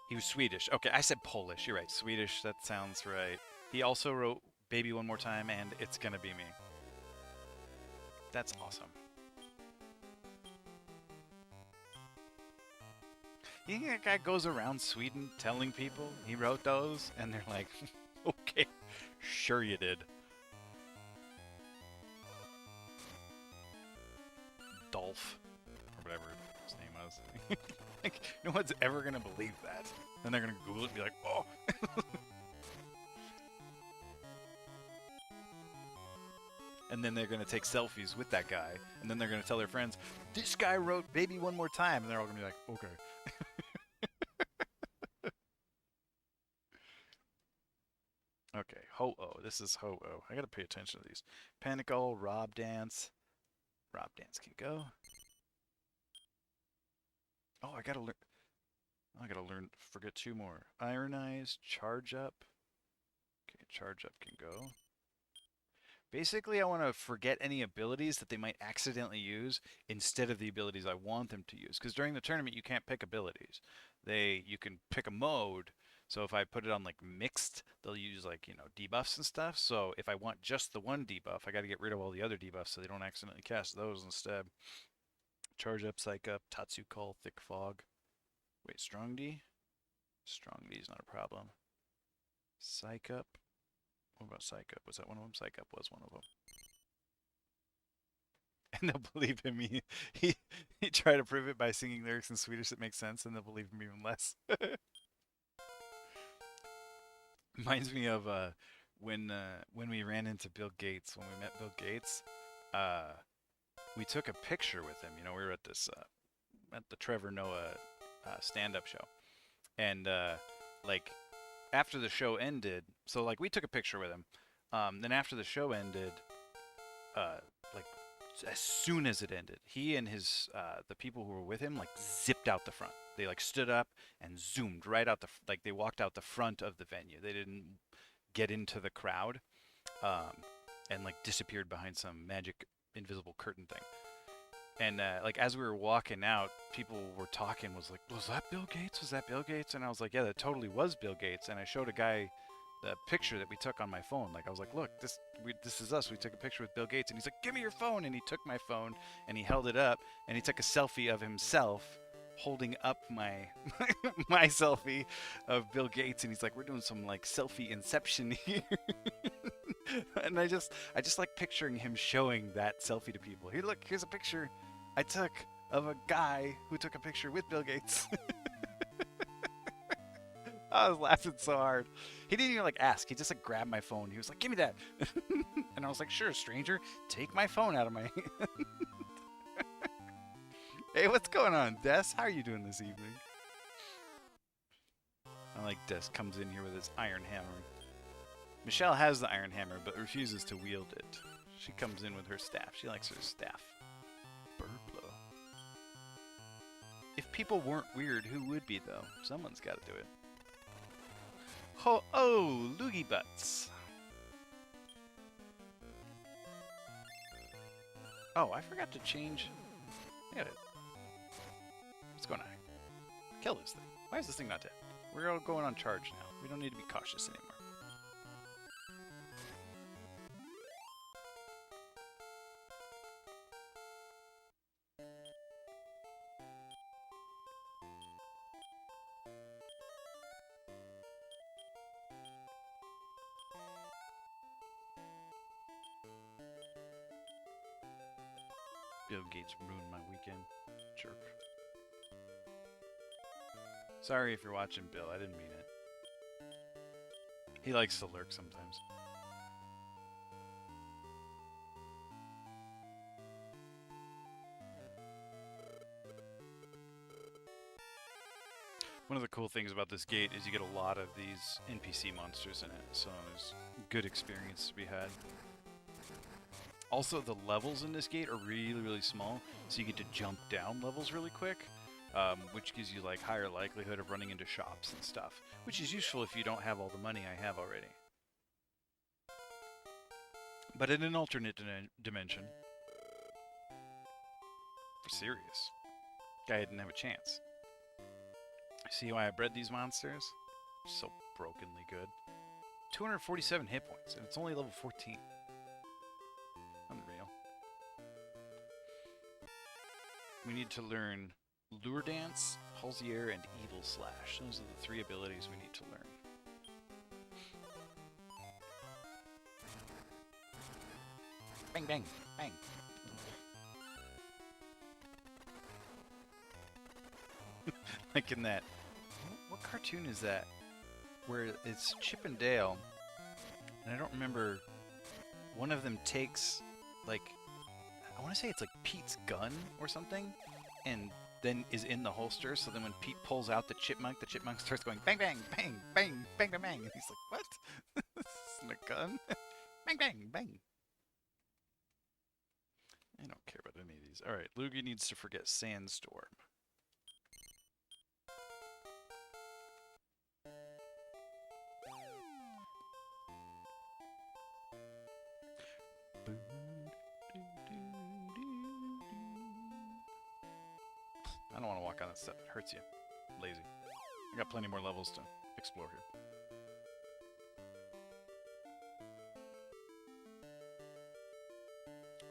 He was Swedish. Okay, I said Polish. You're right. Swedish, that sounds right. He also wrote Baby One More Time and It's Gonna Be Me. That's awesome. You think that guy goes around Sweden telling people he wrote those? And they're like, okay, sure you did. Dolph, or whatever his name was. Like, no one's ever going to believe that. Then they're going to Google it and be like, oh. And then they're going to take selfies with that guy. And then they're going to tell their friends, this guy wrote Baby One More Time. And they're all going to be like, okay. Okay, Ho-Oh. This is Ho-Oh. I gotta pay attention to these. Panicle, Rob Dance. Rob Dance can go. Oh, I gotta learn, forget two more. Iron Eyes, Charge Up. Okay, Charge Up can go. Basically, I want to forget any abilities that they might accidentally use instead of the abilities I want them to use. Because during the tournament, you can't pick abilities. You can pick a mode. So if I put it on like mixed, they'll use like, you know, debuffs and stuff. So if I want just the one debuff, I got to get rid of all the other debuffs so they don't accidentally cast those instead. Charge Up, Psych Up, Tatsu Call, Thick Fog. Wait, Strong D? Strong D is not a problem. Psych Up. What about Psych Up? Was that one of them? Psych Up was one of them. And they'll believe him. He tried to prove it by singing lyrics in Swedish that make sense, and they'll believe him even less. Reminds me of when we ran into Bill Gates, when we met Bill Gates. We took a picture with him. You know, we were at this at the Trevor Noah stand-up show, and like after the show ended, so like we took a picture with him. Then after the show ended, like as soon as it ended, he and his the people who were with him like zipped out the front. They like stood up and zoomed right out like they walked out the front of the venue. They didn't get into the crowd, and like disappeared behind some magic invisible curtain thing. And like as we were walking out, people were talking. Was like, was that Bill Gates? Was that Bill Gates? And I was like, yeah, that totally was Bill Gates. And I showed a guy the picture that we took on my phone. Like I was like, look, this is us. We took a picture with Bill Gates. And he's like, give me your phone. And he took my phone and he held it up and he took a selfie of himself holding up my my selfie of Bill Gates. And he's like, we're doing some like selfie inception here. And I just like picturing him showing that selfie to people. Here, look, here's a picture I took of a guy who took a picture with Bill Gates. I was laughing so hard. He didn't even like ask. He just like grabbed my phone. He was like, "Give me that," and I was like, "Sure, stranger. Take my phone out of my." Hey, what's going on, Des? How are you doing this evening? I like Des comes in here with his iron hammer. Michelle has the iron hammer, but refuses to wield it. She comes in with her staff. She likes her staff. Bird blow. If people weren't weird, who would be, though? Someone's got to do it. Oh, loogie butts. Oh, I forgot to change. Look at it. What's going on? Kill this thing. Why is this thing not dead? We're all going on charge now. We don't need to be cautious anymore. Bill Gates ruined my weekend. Jerk. Sorry if you're watching, Bill. I didn't mean it. He likes to lurk sometimes. One of the cool things about this gate is you get a lot of these NPC monsters in it, so there's good experience to be had. Also, the levels in this gate are really, really small, so you get to jump down levels really quick, which gives you like higher likelihood of running into shops and stuff, which is useful if you don't have all the money I have already. But in an alternate dimension, serious, guy didn't have a chance. See why I bred these monsters? So brokenly good. 247 hit points, and it's only level 14. Unreal. We need to learn Lure Dance, Palsier, and Evil Slash. Those are the 3 abilities we need to learn. Bang, bang, bang. Like in that. What cartoon is that? Where it's Chip and Dale, and I don't remember. One of them takes, like, I want to say it's like Pete's gun or something, and then is in the holster. So then when Pete pulls out the chipmunk starts going bang, bang, bang, bang, bang, bang, bang. And he's like, what? This isn't a gun? Bang, bang, bang. I don't care about any of these. All right, Luigi needs to forget Sandstorm. I don't want to walk on that stuff. It hurts you. I'm lazy. I got plenty more levels to explore here.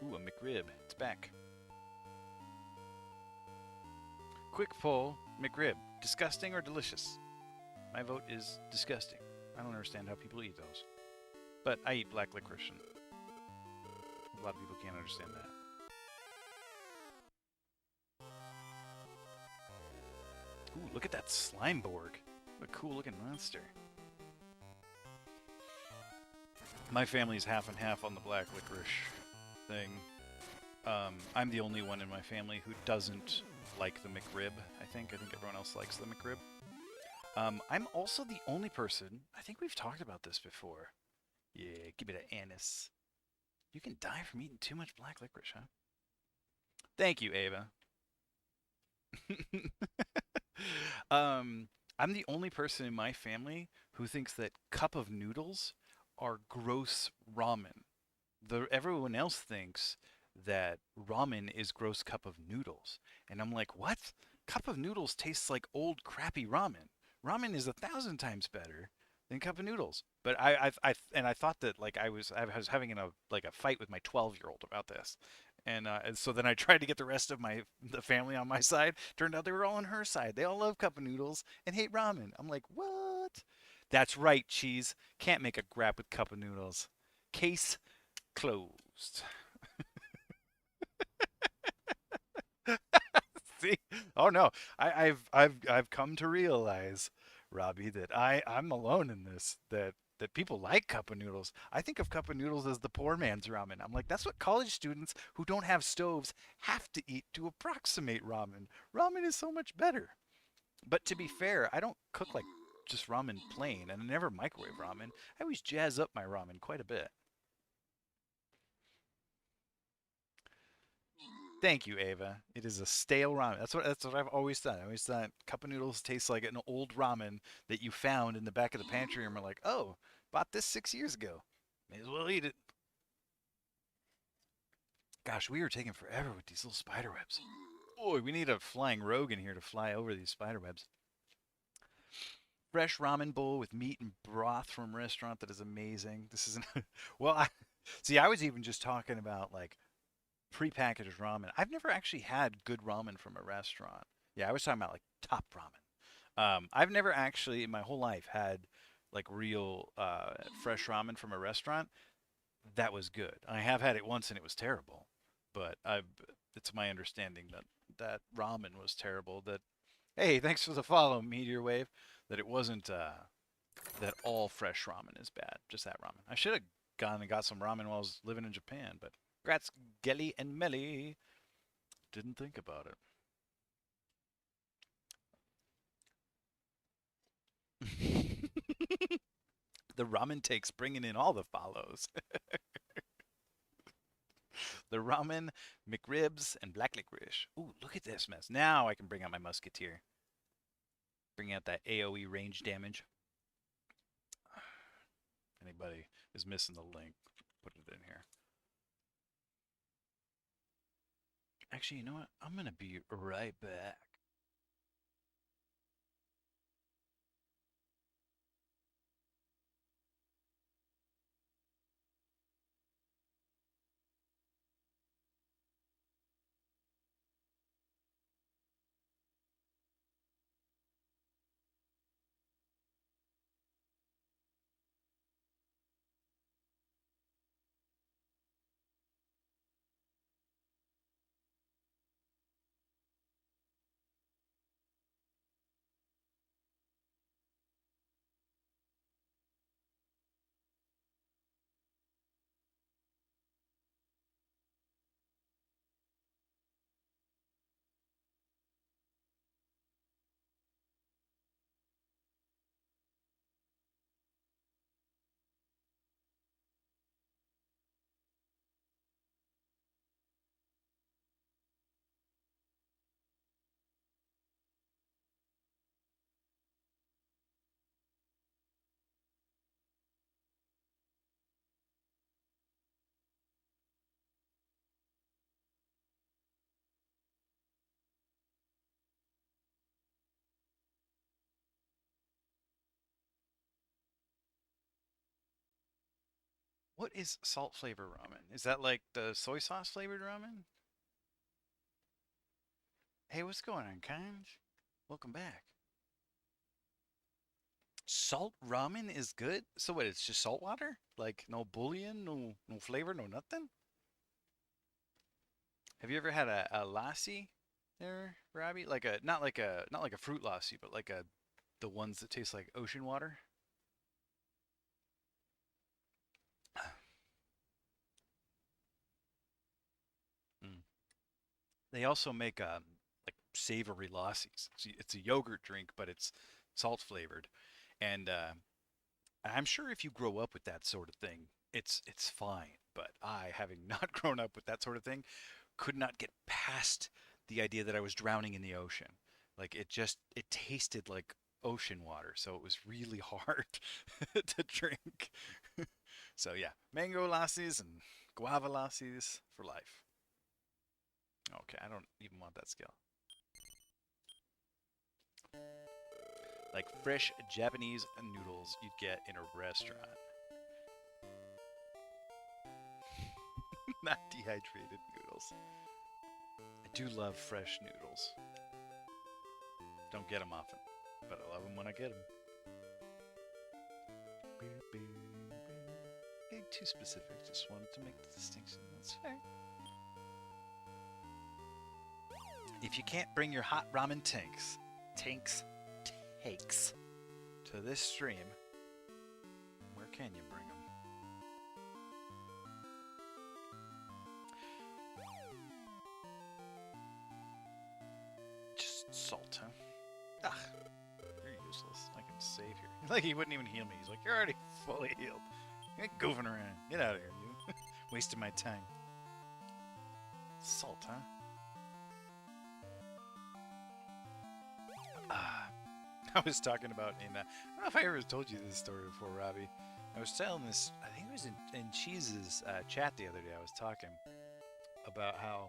Ooh, a McRib. It's back. Quick poll. McRib. Disgusting or delicious? My vote is disgusting. I don't understand how people eat those. But I eat black licorice, and a lot of people can't understand that. Ooh, look at that Slimeborg. What a cool looking monster. My family's half and half on the black licorice thing. I'm the only one in my family who doesn't like the McRib, I think. I think everyone else likes the McRib. I'm also the only person, I think we've talked about this before. Yeah, give me the anise. You can die from eating too much black licorice, huh? Thank you, Ava. I'm the only person in my family who thinks that cup of noodles are gross ramen. Everyone else thinks that ramen is gross cup of noodles. And I'm like, what? Cup of noodles tastes like old crappy ramen. Ramen is 1,000 times better than cup of noodles. But I thought that like I was having a fight with my 12-year-old about this. And so then I tried to get the rest of the family on my side. Turned out they were all on her side. They all love cup of noodles and hate ramen. I'm like, what? That's right, cheese. Can't make a grab with cup of noodles. Case closed. See? Oh no. I've come to realize, Robbie, that I'm alone in this. That people like cup of noodles. I think of cup of noodles as the poor man's ramen. I'm like, that's what college students who don't have stoves have to eat to approximate ramen. Ramen is so much better. But to be fair, I don't cook like just ramen plain, and I never microwave ramen. I always jazz up my ramen quite a bit. Thank you, Ava. It is a stale ramen. That's what I've always done. I always thought cup of noodles tastes like an old ramen that you found in the back of the pantry and were like, oh, bought this 6 years ago. May as well eat it. Gosh, we are taking forever with these little spider webs. Boy, we need a flying rogue in here to fly over these spider webs. Fresh ramen bowl with meat and broth from a restaurant that is amazing. This isn't well. See. I was even just talking about like prepackaged ramen. I've never actually had good ramen from a restaurant. Yeah, I was talking about like top ramen. I've never actually in my whole life had like real fresh ramen from a restaurant that was good. I have had it once and it was terrible, but it's my understanding that that ramen was terrible. That hey, thanks for the follow, Meteor Wave. That it wasn't that all fresh ramen is bad. Just that ramen. I should have gone and got some ramen while I was living in Japan, but congrats, Gelly and Melly. Didn't think about it. The ramen takes bringing in all the follows. The ramen, McRibs, and black licorice. Ooh, look at this mess. Now I can bring out my musketeer. Bring out that AoE range damage. Anybody is missing the link, put it in here. Actually, you know what? I'm going to be right back. What is salt flavor ramen? Is that like the soy sauce flavored ramen? Hey, what's going on, Kind? Welcome back. Salt ramen is good? So what, it's just salt water? Like no bouillon, no flavor, no nothing? Have you ever had a lassi there, Robbie? Like a not like a fruit lassi, but like a the ones that taste like ocean water? Mm. They also make like savory lassis. It's a yogurt drink, but it's salt flavored. And I'm sure if you grow up with that sort of thing, it's fine. But I, having not grown up with that sort of thing, could not get past the idea that I was drowning in the ocean. Like it tasted like ocean water, so it was really hard to drink. So yeah, mango lassis and guava lassis for life. Okay, I don't even want that skill. Like fresh Japanese noodles you'd get in a restaurant. Not dehydrated noodles. I do love fresh noodles. Don't get them often, but I love them when I get them. too specific. Just wanted to make the distinction. That's fair. If you can't bring your hot ramen takes to this stream, where can you bring them? Just salt, huh? Ugh, you're useless. I can save here. Like, he wouldn't even heal me. He's like, you're already fully healed. You're goofing around. Get out of here, you. Wasting my time. Salt, huh? I was talking about in, I don't know if I ever told you this story before, Robbie. I was telling this, I think it was in Cheese's chat the other day. I was talking about how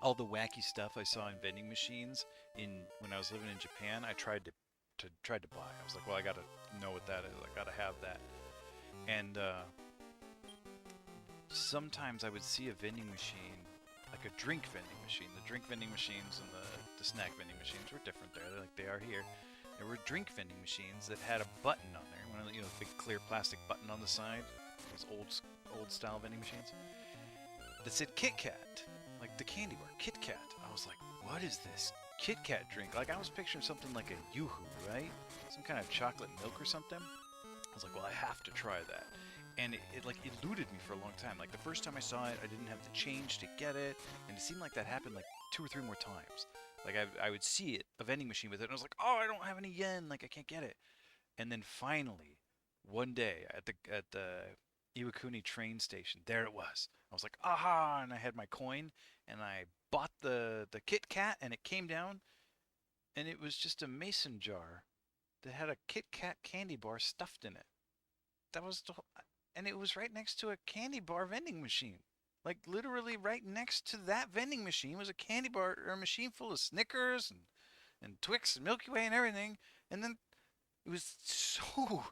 all the wacky stuff I saw in vending machines when I was living in Japan, I tried to buy. I was like, well, I gotta know what that is. I gotta have that. And sometimes I would see a vending machine, like a drink vending machine. The drink vending machines and the snack vending machines were different there, like they are here. There were drink vending machines that had a button on there, one of the, big clear plastic button on the side, those old style vending machines, that said Kit Kat, like the candy bar, Kit Kat. I was like, what is this Kit Kat drink? Like, I was picturing something like a Yoo-hoo, right? Some kind of chocolate milk or something. I was like, well, I have to try that. And it like eluded me for a long time. Like, the first time I saw it, I didn't have the change to get it, and it seemed like that happened like 2 or 3 more times. Like, I would see it, a vending machine with it, and I was like, oh, I don't have any yen, like, I can't get it. And then finally, one day, at the Iwakuni train station, there it was. I was like, aha, and I had my coin, and I bought the Kit Kat, and it came down, and it was just a mason jar that had a Kit Kat candy bar stuffed in it. That was and it was right next to a candy bar vending machine. Like, literally right next to that vending machine was a candy bar, or a machine full of Snickers and Twix and Milky Way and everything. And then it was so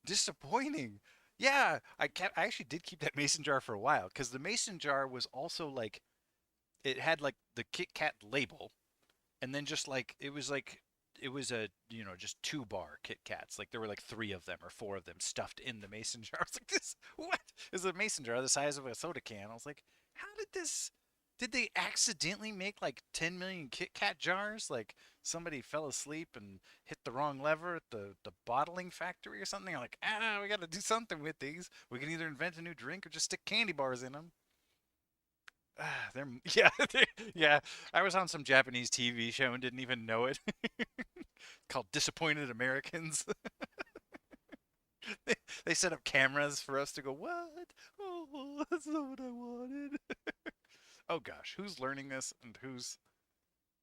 disappointing. Yeah, I actually did keep that mason jar for a while, because the mason jar was also like, it had like the Kit Kat label, and then just like, it was a, just 2 bar Kit Kats. Like, there were like 3 of them or 4 of them stuffed in the mason jar. I was like, this, what? It was a mason jar the size of a soda can. I was like, how did they accidentally make like 10 million Kit Kat jars? Like, somebody fell asleep and hit the wrong lever at the bottling factory or something. I'm like, we got to do something with these. We can either invent a new drink or just stick candy bars in them. Yeah. I was on some Japanese TV show and didn't even know it. Called Disappointed Americans. They set up cameras for us to go, what? Oh, that's not what I wanted. Oh gosh, who's learning this and who's...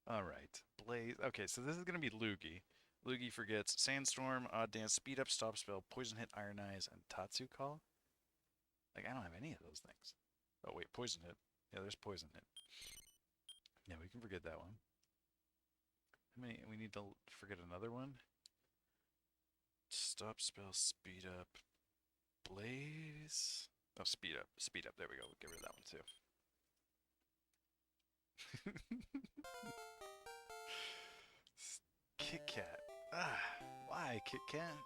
Alright, Blaze. Okay, so this is going to be Luigi. Luigi forgets Sandstorm, Odd Dance, Speed Up, Stop Spell, Poison Hit, Iron Eyes, and Tatsu Call. Like, I don't have any of those things. Oh wait, Poison Hit. Yeah, there's Poison Hit. Yeah, we can forget that one. How many? We need to forget another one. Stop Spell, Speed Up, Blaze. Oh, Speed Up. Speed Up. There we go. We'll get rid of that one too. Kit Kat. Why Kit Kat?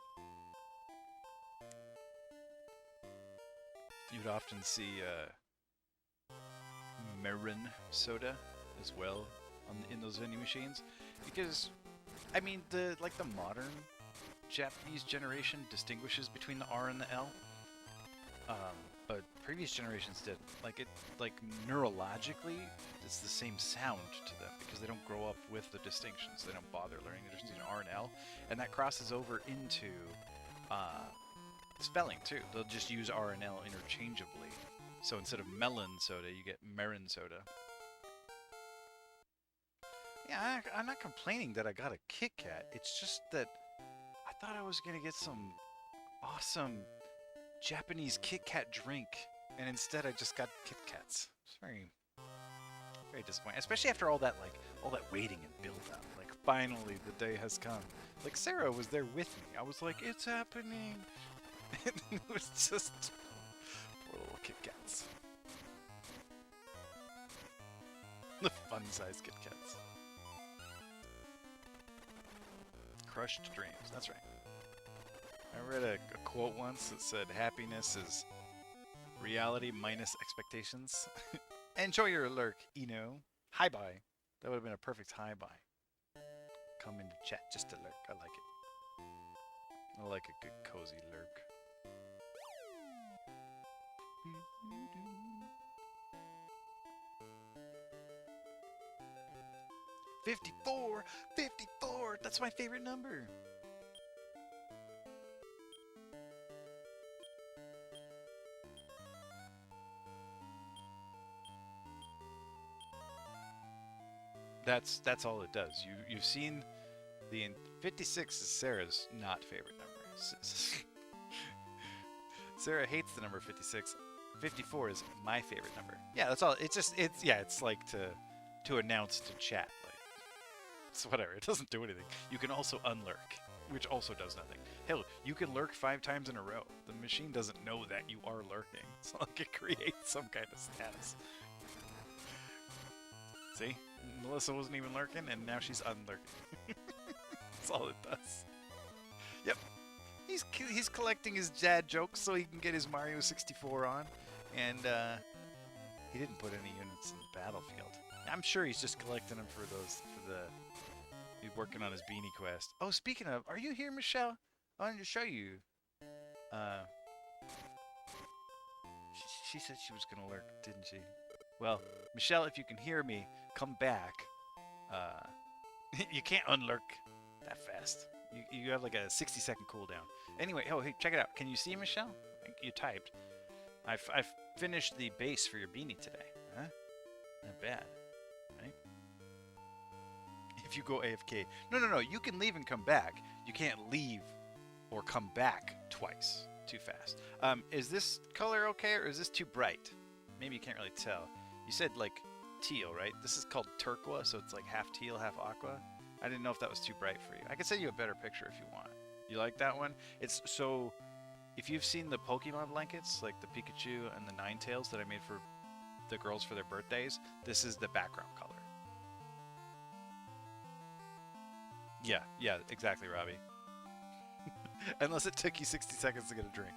You'd often see Marin soda as well in those vending machines, because I mean the modern Japanese generation distinguishes between the R and the L, but previous generations didn't. Like neurologically, it's the same sound to them because they don't grow up with the distinctions. They don't bother learning the difference between R and L, and that crosses over into spelling too. They'll just use R and L interchangeably. So instead of melon soda, you get Marin soda. Yeah, I'm not complaining that I got a Kit Kat. It's just that I thought I was going to get some awesome Japanese Kit Kat drink, and instead I just got Kit Kats. It's very, very disappointing, especially after all that waiting and build up. Like, finally the day has come. Like, Sarah was there with me. I was like, it's happening. And it was just poor little Kit Kats. The fun-sized Kit Kats. Crushed dreams, that's right. I read a quote once that said, "Happiness is reality minus expectations." Enjoy your lurk, Eno. Hi bye. That would have been a perfect hi bye. Come into chat just to lurk. I like it. I like a good cozy lurk. 54! 54! That's my favorite number! That's all it does. You've seen the 56 is Sarah's not favorite number. Sarah hates the number 56. 54 is my favorite number. Yeah, that's all. It's like to announce to chat. Like, it's whatever. It doesn't do anything. You can also unlurk, which also does nothing. Hell, you can lurk 5 times in a row. The machine doesn't know that you are lurking. It's not like it creates some kind of status. See? Melissa wasn't even lurking, and now she's unlurking. That's all it does. Yep. He's collecting his dad jokes so he can get his Mario 64 on, and he didn't put any units in the battlefield. I'm sure he's just collecting them for he's working on his beanie quest. Oh, speaking of, are you here, Michelle? I wanted to show you. She said she was gonna lurk, didn't she? Well, Michelle, if you can hear me, come back. You can't unlurk that fast. You have like a 60-second cooldown. Anyway, oh, hey, check it out. Can you see, Michelle? You typed. I've finished the base for your beanie today. Huh? Not bad, right? If you go AFK. No. You can leave and come back. You can't leave or come back twice. Too fast. Is this color okay, or is this too bright? Maybe you can't really tell. You said, like, teal, right? This is called turquoise, so it's like half teal, half aqua. I didn't know if that was too bright for you. I can send you a better picture if you want. You like that one? It's so... If you've seen the Pokemon blankets, like the Pikachu and the Ninetales that I made for the girls for their birthdays, this is the background color. Yeah, exactly, Robbie. Unless it took you 60 seconds to get a drink.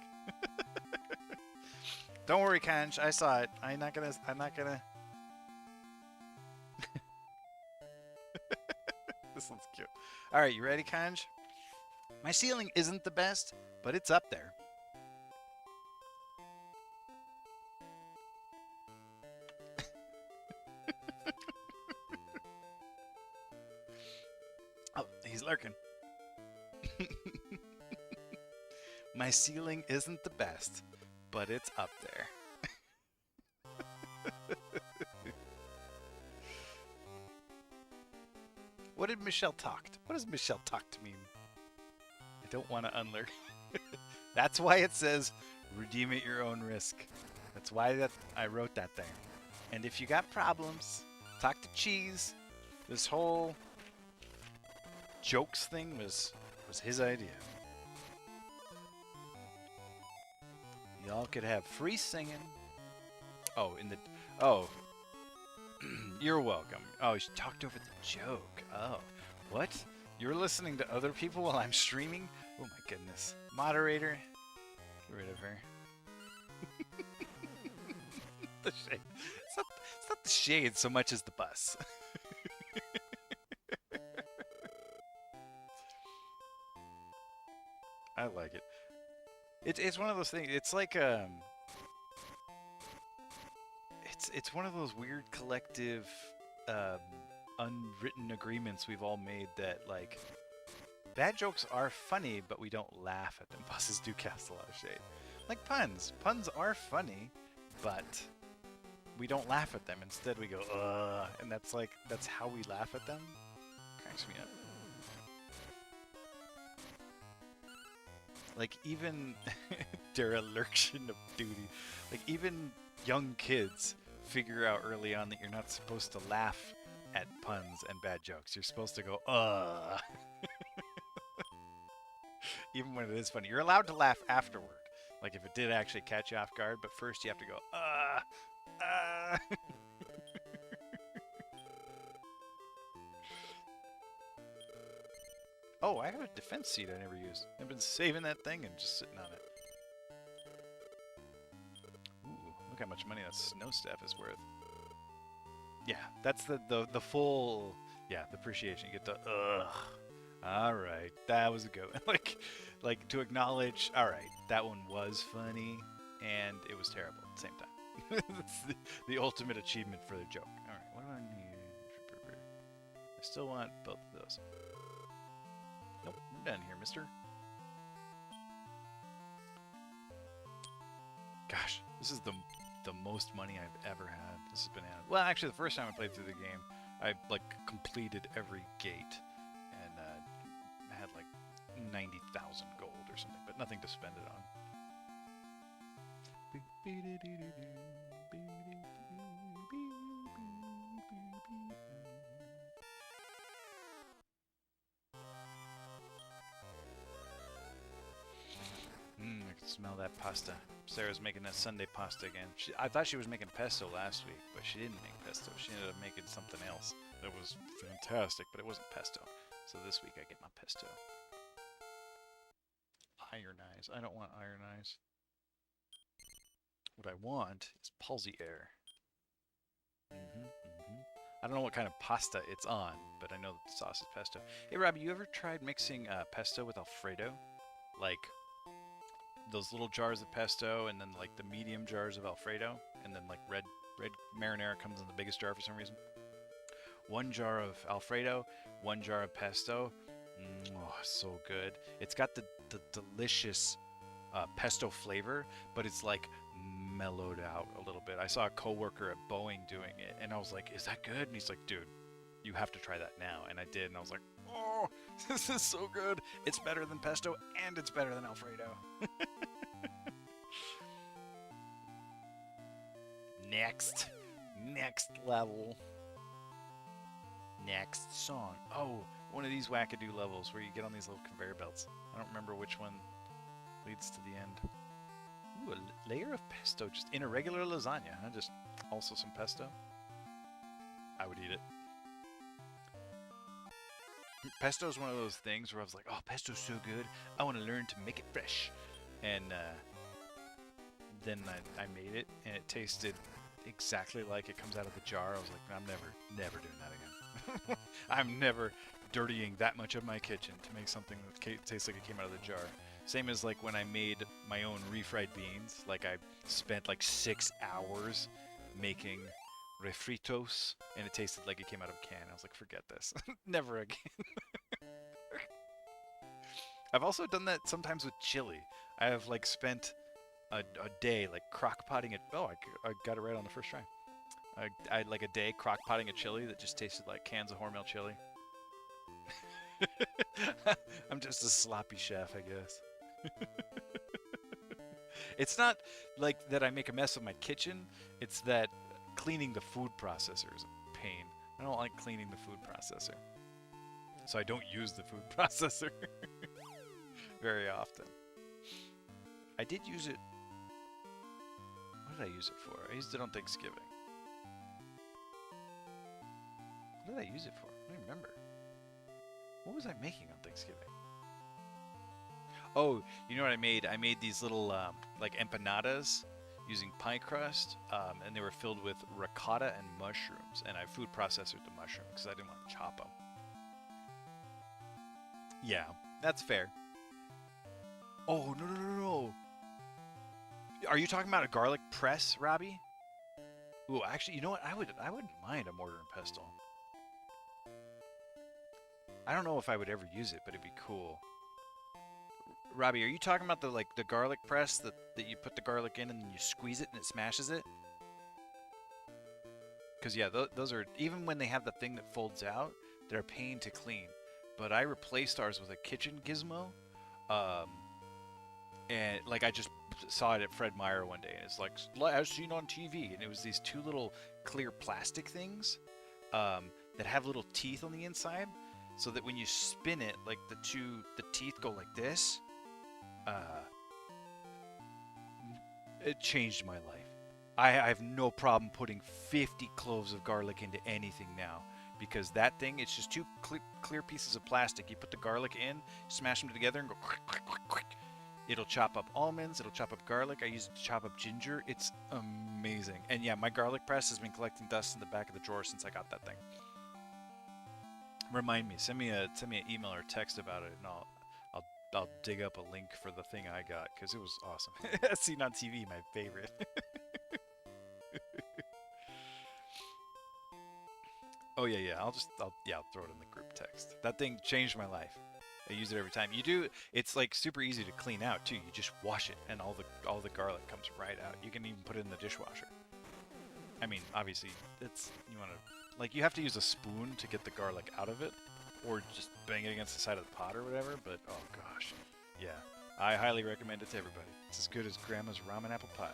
Don't worry, Kanj. I saw it. I'm not gonna... This one's cute. Alright, you ready, Kanj? My ceiling isn't the best, but it's up there. Oh, he's lurking. My ceiling isn't the best, but it's up there. What did Michelle talk? What does Michelle talk to mean? I don't want to unlurk. That's why it says redeem at your own risk. That's why I wrote that there. And if you got problems, talk to Cheese. This whole jokes thing was his idea. Y'all could have free singing. You're welcome. Oh, she talked over the joke. Oh, what? You're listening to other people while I'm streaming? Oh my goodness. Moderator, get rid of her. The shade. It's not the shade so much as the bus. I like it. It's one of those things. It's like it's one of those weird collective unwritten agreements we've all made that, like, bad jokes are funny, but we don't laugh at them. Buses do cast a lot of shade. Like puns. Puns are funny, but we don't laugh at them. Instead, we go, ugh, and that's how we laugh at them. Cracks me up. Like, even dereliction of duty. Like, even young kids figure out early on that you're not supposed to laugh at puns and bad jokes. You're supposed to go, ugh. Even when it is funny. You're allowed to laugh afterward. Like, if it did actually catch you off guard, but first you have to go, Oh, I have a defense seed I never used. I've been saving that thing and just sitting on it. Ooh, look how much money that snow staff is worth. Yeah, that's the full, yeah, the appreciation. You get the, ugh. All right, that was a good one. like to acknowledge, all right, that one was funny and it was terrible at the same time. That's the ultimate achievement for the joke. All right, what do I need? I still want both of those. Nope, we're done here, mister. Gosh, this is the most money I've ever had. This has been well, actually, the first time I played through the game, I like completed every gate and had like 90,000 gold or something, but nothing to spend it on. I can smell that pasta. Sarah's making that Sunday pasta again. I thought she was making pesto last week, but she didn't make pesto. She ended up making something else that was fantastic, but it wasn't pesto. So this week I get my pesto. Iron eyes. I don't want iron eyes. What I want is palsy air. I don't know what kind of pasta it's on, but I know that the sauce is pesto. Hey, Robbie, you ever tried mixing pesto with Alfredo? Like those little jars of pesto and then like the medium jars of Alfredo, and then like red marinara comes in the biggest jar for some reason. One jar of Alfredo, one jar of pesto. Oh, so good. It's got the delicious pesto flavor, but it's like mellowed out a little bit. I saw a coworker at Boeing doing it, and I was like, "Is that good?" And he's like, "Dude, you have to try that now." And I did, and I was like, "Oh, this is so good. It's better than pesto, and it's better than Alfredo." Next level. Next song. Oh, one of these wackadoo levels where you get on these little conveyor belts. I don't remember which one leads to the end. Ooh, a layer of pesto just in a regular lasagna, huh? Just also some pesto. I would eat it. Pesto is one of those things where I was like, oh, pesto's so good. I want to learn to make it fresh. And then I made it, and it tasted exactly like it comes out of the jar. I was like, I'm never doing that again. I'm never dirtying that much of my kitchen to make something that tastes like it came out of the jar. Same as like when I made my own refried beans. Like I spent like 6 hours making refritos, and it tasted like it came out of a can. I was like, forget this. Never again. I've also done that sometimes with chili. I have like spent a day like crock potting it. Oh, I got it right on the first try. I had like a day crock potting a chili that just tasted like cans of Hormel chili. I'm just a sloppy chef, I guess. It's not like that I make a mess of my kitchen. It's that cleaning the food processor is a pain. I don't like cleaning the food processor. So I don't use the food processor very often. I did use it. What did I use it for? I used it on Thanksgiving. What did I use it for? I don't remember. What was I making on Thanksgiving? Oh, you know what I made? I made these little like empanadas using pie crust, and they were filled with ricotta and mushrooms. And I food processed the mushrooms because I didn't want to chop them. Yeah, that's fair. Oh, no. Are you talking about a garlic press, Robbie? Ooh, actually, you know what? I wouldn't mind a mortar and pestle. I don't know if I would ever use it, but it'd be cool. Robbie, are you talking about the garlic press that you put the garlic in and then you squeeze it and it smashes it? Because yeah, those are, even when they have the thing that folds out, they're a pain to clean. But I replaced ours with a kitchen gizmo, and like I just saw it at Fred Meyer one day, and it's like as seen on TV, and it was these two little clear plastic things that have little teeth on the inside, so that when you spin it, like the teeth go like this. It changed my life. I have no problem putting 50 cloves of garlic into anything now. because that thing, it's just two clear pieces of plastic. You put the garlic in, smash them together, and go quick, quick, quick, quick. It'll chop up almonds. It'll chop up garlic. I use it to chop up ginger. It's amazing. And yeah, my garlic press has been collecting dust in the back of the drawer since I got that thing. Remind me. Send me an email or text about it, and I'll dig up a link for the thing I got because it was awesome. Seen on TV, my favorite. Oh yeah. I'll throw it in the group text. That thing changed my life. I use it every time. You do. It's like super easy to clean out too. You just wash it, and all the garlic comes right out. You can even put it in the dishwasher. I mean, obviously, you want to you have to use a spoon to get the garlic out of it, or just bang it against the side of the pot or whatever. But oh gosh, yeah, I highly recommend it to everybody. It's as good as Grandma's ramen apple pie.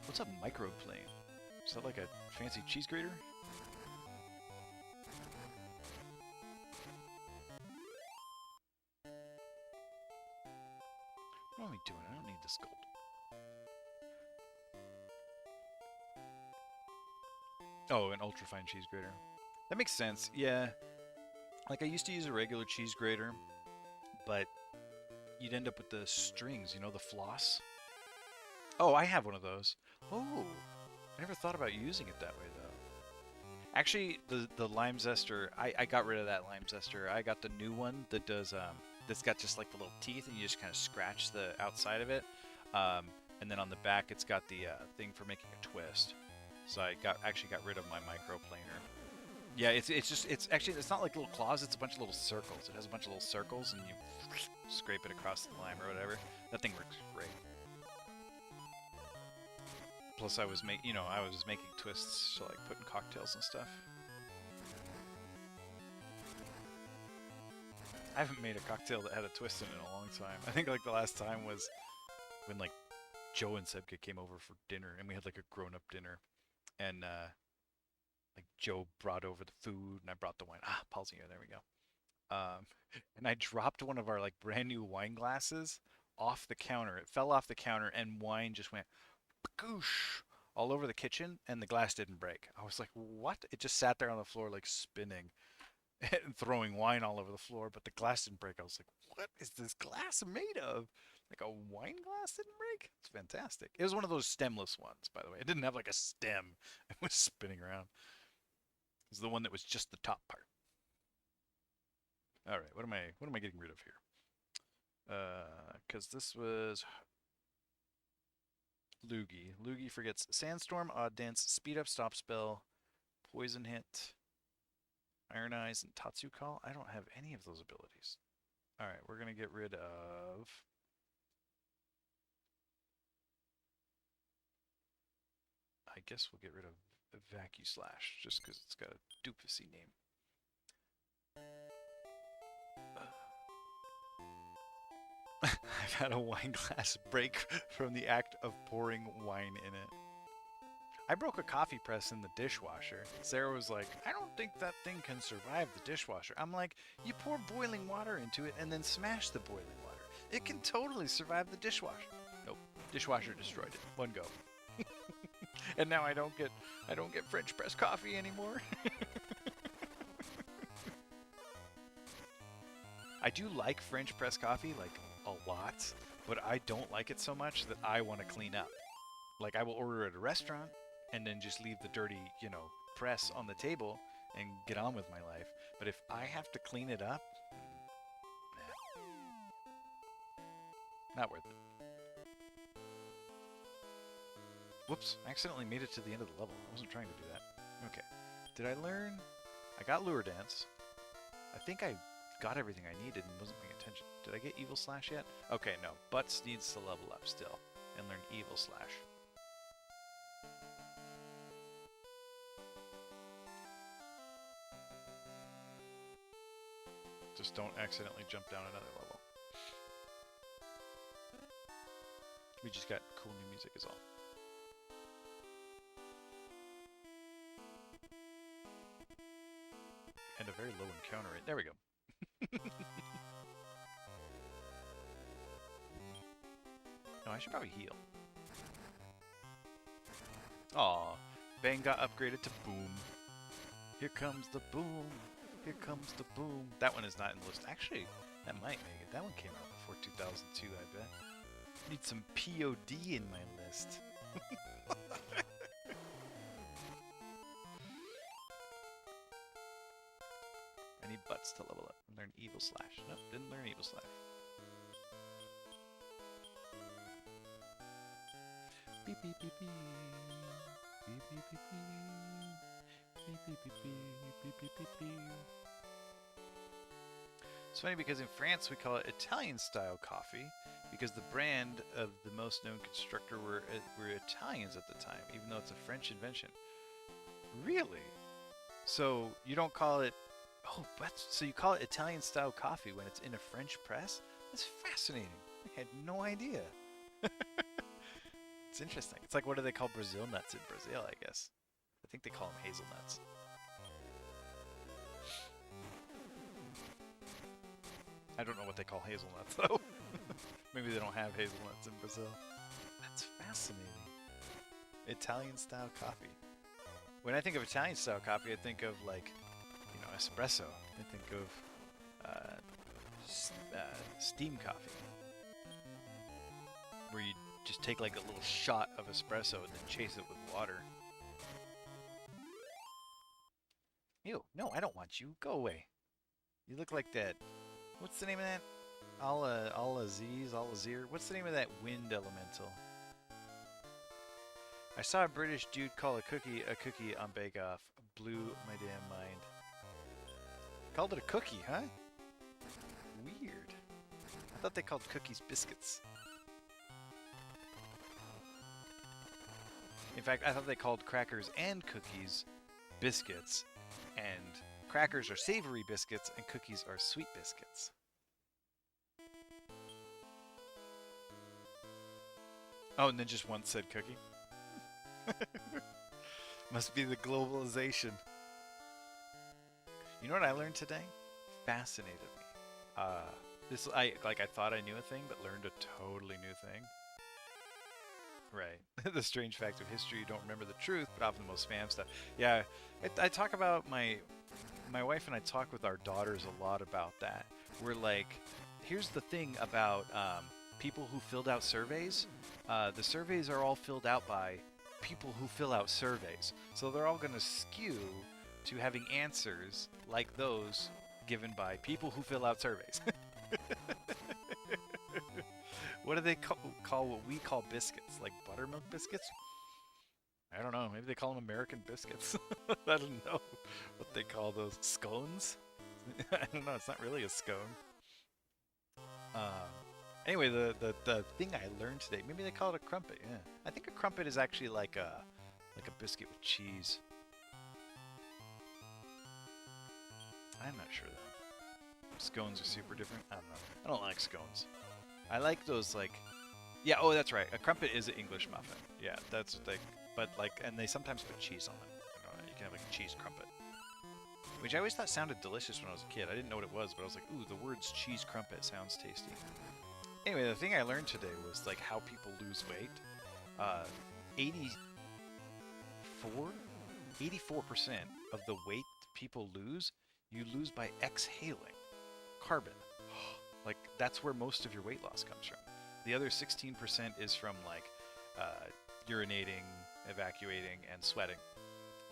What's a microplane? Is that like a fancy cheese grater? What am I doing? I don't need this gold. Oh, an ultra-fine cheese grater. That makes sense, yeah. Like, I used to use a regular cheese grater, but you'd end up with the strings, you know, the floss? Oh, I have one of those. Oh, I never thought about using it that way, though. Actually, the lime zester, I got rid of that lime zester. I got the new one that does, that's got just like the little teeth, and you just kind of scratch the outside of it. And then on the back, it's got the thing for making a twist. So I actually got rid of my microplaner. Yeah, it's not like little claws. It's a bunch of little circles. It has a bunch of little circles, and you scrape it across the lime or whatever. That thing works great. Plus, I was making twists to like put in cocktails and stuff. I haven't made a cocktail that had a twist in it in a long time. I think like the last time was when like Joe and Sebka came over for dinner, and we had like a grown-up dinner, and like Joe brought over the food, and I brought the wine. Paul's here. There we go. And I dropped one of our like brand new wine glasses off the counter. It fell off the counter, and wine just went goosh all over the kitchen, and the glass didn't break. I was like, what? It just sat there on the floor like spinning and throwing wine all over the floor, but the glass didn't break. I was like, what is this glass made of? Like a wine glass didn't break? It's fantastic. It was one of those stemless ones, by the way. It didn't have like a stem. It was spinning around. It was the one that was just the top part. All right, what am I getting rid of here? Because this was Loogie. Loogie forgets Sandstorm, Odd Dance, Speed Up, Stop Spell, Poison Hit, Iron Eyes, and Tatsu Call. I don't have any of those abilities. All right, we're gonna get rid of. I guess we'll get rid of Vacuum Slash just because it's got a doofusy name. I've had a wine glass break from the act of pouring wine in it. I broke a coffee press in the dishwasher. Sarah was like, I don't think that thing can survive the dishwasher. I'm like, you pour boiling water into it and then smash the boiling water. It can totally survive the dishwasher. Nope, dishwasher destroyed it. One go. And now I don't get French press coffee anymore. I do like French press coffee, like a lot, but I don't like it so much that I want to clean up. Like I will order at a restaurant and then just leave the dirty, press on the table and get on with my life. But if I have to clean it up, nah. Not worth it. Whoops, I accidentally made it to the end of the level. I wasn't trying to do that. Okay. Did I learn? I got Lure Dance. I think I got everything I needed and wasn't paying attention. Did I get Evil Slash yet? Okay, no. Butts needs to level up still and learn Evil Slash. Just don't accidentally jump down another level. We just got cool new music is all. And a very low encounter rate. There we go. No, I should probably heal. Aw, Bang got upgraded to boom. Here comes the boom. Here comes the boom. That one is not in the list. Actually, that might make it. That one came out before 2002, I bet. Need some POD in my list. I need butts to level up and learn Evil Slash. Nope, didn't learn Evil Slash. Beep beep beep beep. Beep beep beep beep. Beep beep beep beep. Beep beep beep beep. It's funny because in France we call it Italian style coffee because the brand of the most known constructor were Italians at the time, even though it's a French invention. Really? So you don't call it, oh, so you call it Italian style coffee when it's in a French press? That's fascinating. I had no idea. It's interesting. It's like, what do they call Brazil nuts in Brazil, I guess? I think they call them hazelnuts. I don't know what they call hazelnuts, though. Maybe they don't have hazelnuts in Brazil. That's fascinating. Italian-style coffee. When I think of Italian-style coffee, I think of, like, you know, espresso. I think of steam coffee. Where you just take, like, a little shot of espresso and then chase it with water. Ew, no, I don't want you. Go away. You look like that. What's the name of that? Al-Azir? What's the name of that wind elemental? I saw a British dude call a cookie on Bake Off. Blew my damn mind. Called it a cookie, huh? Weird. I thought they called cookies biscuits. In fact, I thought they called crackers and cookies biscuits, and crackers are savory biscuits and cookies are sweet biscuits. Oh, and then just once said cookie? Must be the globalization. You know what I learned today? Fascinated me. I thought I knew a thing, but learned a totally new thing. Right. The strange fact of history, you don't remember the truth, but often the most spam stuff. Yeah, I talk about my wife and I talk with our daughters a lot about that. We're like, here's the thing about people who filled out surveys. The surveys are all filled out by people who fill out surveys. So they're all going to skew to having answers like those given by people who fill out surveys. What do they call what we call biscuits? Like buttermilk biscuits? I don't know. Maybe they call them American biscuits. I don't know what they call those. Scones? I don't know. It's not really a scone. Anyway, the thing I learned today, maybe they call it a crumpet. Yeah, I think a crumpet is actually like a biscuit with cheese. I'm not sure though. Scones are super different. I don't know. I don't like scones. I like those like, yeah. Oh, that's right. A crumpet is an English muffin. Yeah, that's what they. But like, and they sometimes put cheese on them. You can have like a cheese crumpet, which I always thought sounded delicious when I was a kid. I didn't know what it was, but I was like, ooh, the words cheese crumpet sounds tasty. Anyway, the thing I learned today was like how people lose weight. 84% of the weight people lose, you lose by exhaling carbon. Like that's where most of your weight loss comes from. The other 16% is from like urinating, evacuating, and sweating.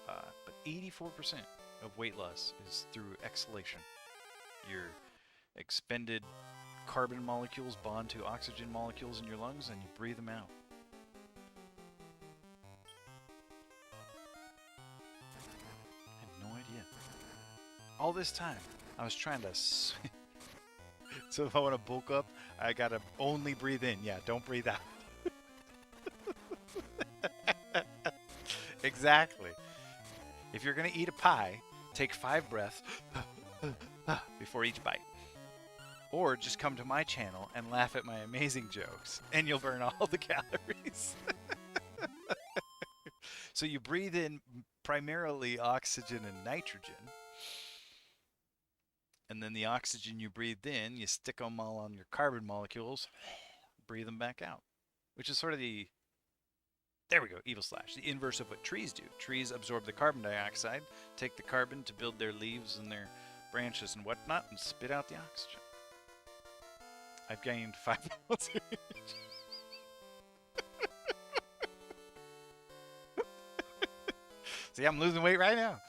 But 84% of weight loss is through exhalation. Your expended carbon molecules bond to oxygen molecules in your lungs and you breathe them out. I have no idea. All this time, I was trying to... So if I want to bulk up, I gotta only breathe in. Yeah, don't breathe out. Exactly. If you're gonna eat a pie, take 5 breaths before each bite. Or just come to my channel and laugh at my amazing jokes, and you'll burn all the calories. So you breathe in primarily oxygen and nitrogen. And then the oxygen you breathed in, you stick them all on your carbon molecules, breathe them back out. Which is sort of the There we go, evil slash. The inverse of what trees do. Trees absorb the carbon dioxide, take the carbon to build their leaves and their branches and whatnot, and spit out the oxygen. I've gained 5 pounds. See, I'm losing weight right now.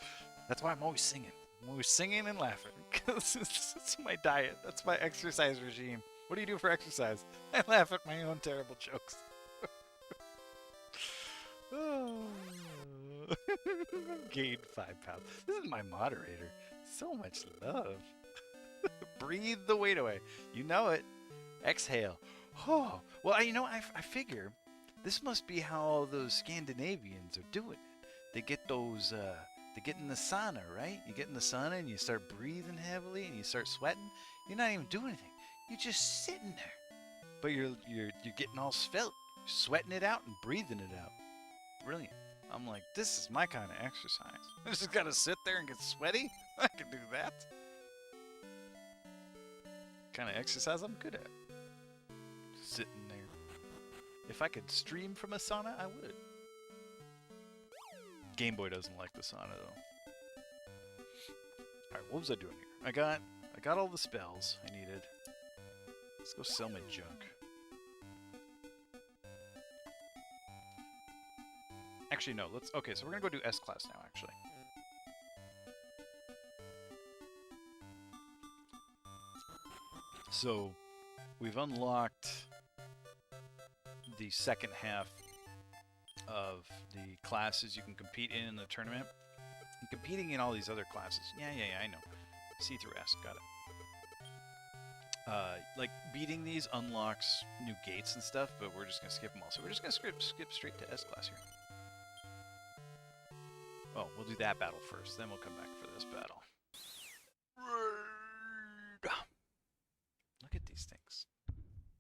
That's why I'm always singing. I'm always singing and laughing. Because it's my diet. That's my exercise regime. What do you do for exercise? I laugh at my own terrible jokes. Gained 5 pounds. This is my moderator. So much love. Breathe the weight away. You know it. Exhale. Oh, well, I figure this must be how those Scandinavians are doing it. They get those, they get in the sauna, right? You get in the sauna and you start breathing heavily and you start sweating. You're not even doing anything. You're just sitting there. But you're getting all svelte, sweating it out and breathing it out. Brilliant. I'm like, this is my kind of exercise. I just gotta sit there and get sweaty. I can do that. Kind of exercise I'm good at. Sitting there. If I could stream from a sauna, I would. Game Boy doesn't like the sauna though. Alright, what was I doing here? I got all the spells I needed. Let's go sell my junk. Actually, no, okay, so we're gonna go do S-Class now, actually. So, we've unlocked the second half of the classes you can compete in the tournament. And competing in all these other classes. Yeah, I know. See-through S, got it. Like, beating these unlocks new gates and stuff, but we're just gonna skip them all. So we're just gonna skip straight to S-Class here. Oh, we'll do that battle first, then we'll come back for this battle. Look at these things.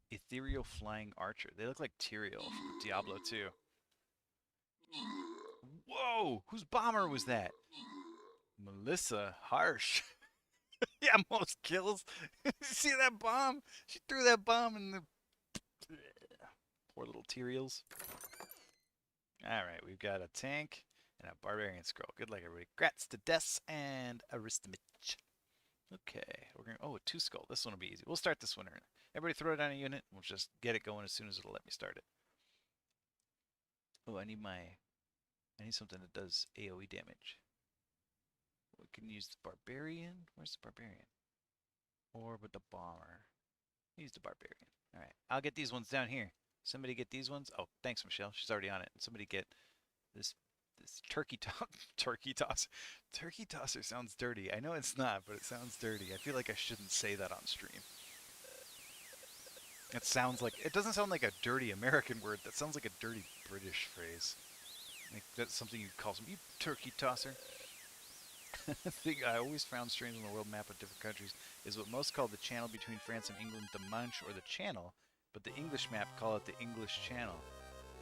Ethereal Flying Archer. They look like Tyrael from Diablo 2. Whoa! Whose bomber was that? Melissa Harsh. Yeah, most kills. See that bomb? She threw that bomb in the... Poor little Tyraels. Alright, we've got a tank and a barbarian scroll. Good luck, everybody. Grats to Des and Aristomich. Okay, we're gonna... Oh, a 2 skull. This one will be easy. We'll start this one. Everybody throw it on a unit. We'll just get it going as soon as it'll let me start it. Oh, I need something that does AoE damage. We can use the barbarian. Where's the barbarian? Or with the bomber. Use the barbarian. Alright, I'll get these ones down here. Somebody get these ones. Oh, thanks, Michelle. She's already on it. Somebody get this turkey tosser. Turkey tosser sounds dirty. I know it's not, but it sounds dirty. I feel like I shouldn't say that on stream. It sounds like... It doesn't sound like a dirty American word. That sounds like a dirty British phrase. Like that's something you'd call some... You turkey tosser. The thing I always found strange on the world map of different countries is what most call the channel between France and England the Manche or the Channel, but the English map call it the English Channel.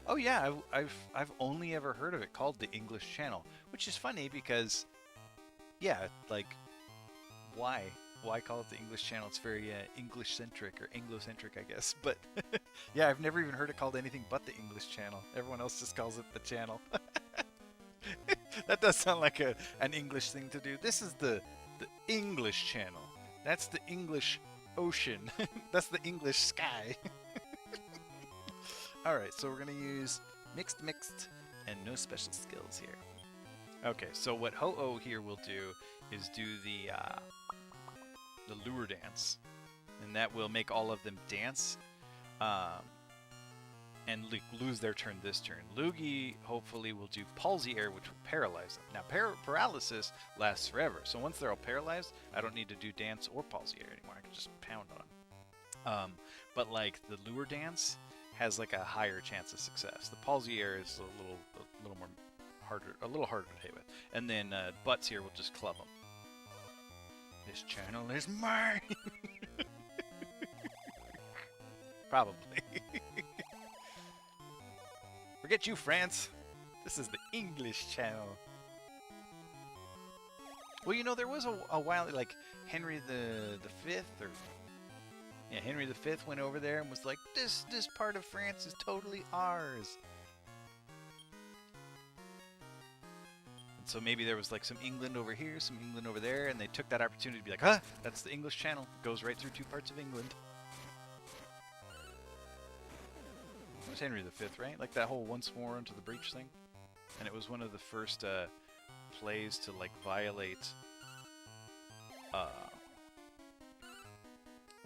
Oh yeah, I've only ever heard of it called the English Channel, which is funny because, yeah, like, why call it the English Channel? It's very English-centric or Anglo-centric, I guess. But yeah, I've never even heard it called anything but the English Channel. Everyone else just calls it the Channel. That does sound like an English thing to do. This is the English Channel. That's the English Ocean. That's the English sky. Alright, so we're going to use mixed, and no special skills here. Okay, so what Ho-Oh here will do is do the lure dance. And that will make all of them dance. And lose their turn this turn. Luigi hopefully will do Palsy Air, which will paralyze them. Now, paralysis lasts forever, so once they're all paralyzed, I don't need to do Dance or Palsy Air anymore. I can just pound on them. But like the Lure Dance has like a higher chance of success. The Palsy Air is a little harder to hit with. And then Butts here will just club them. This channel is mine. Probably. Forget you, France. This is the English Channel. Well, you know, there was a while, like, Henry the Fifth, or... Yeah, Henry V went over there and was like, this part of France is totally ours. So maybe there was like some England over here, some England over there, and they took that opportunity to be like, huh, that's the English Channel. It goes right through two parts of England. It was Henry V, right? Like that whole once more onto the breach thing. And it was one of the first plays to like violate what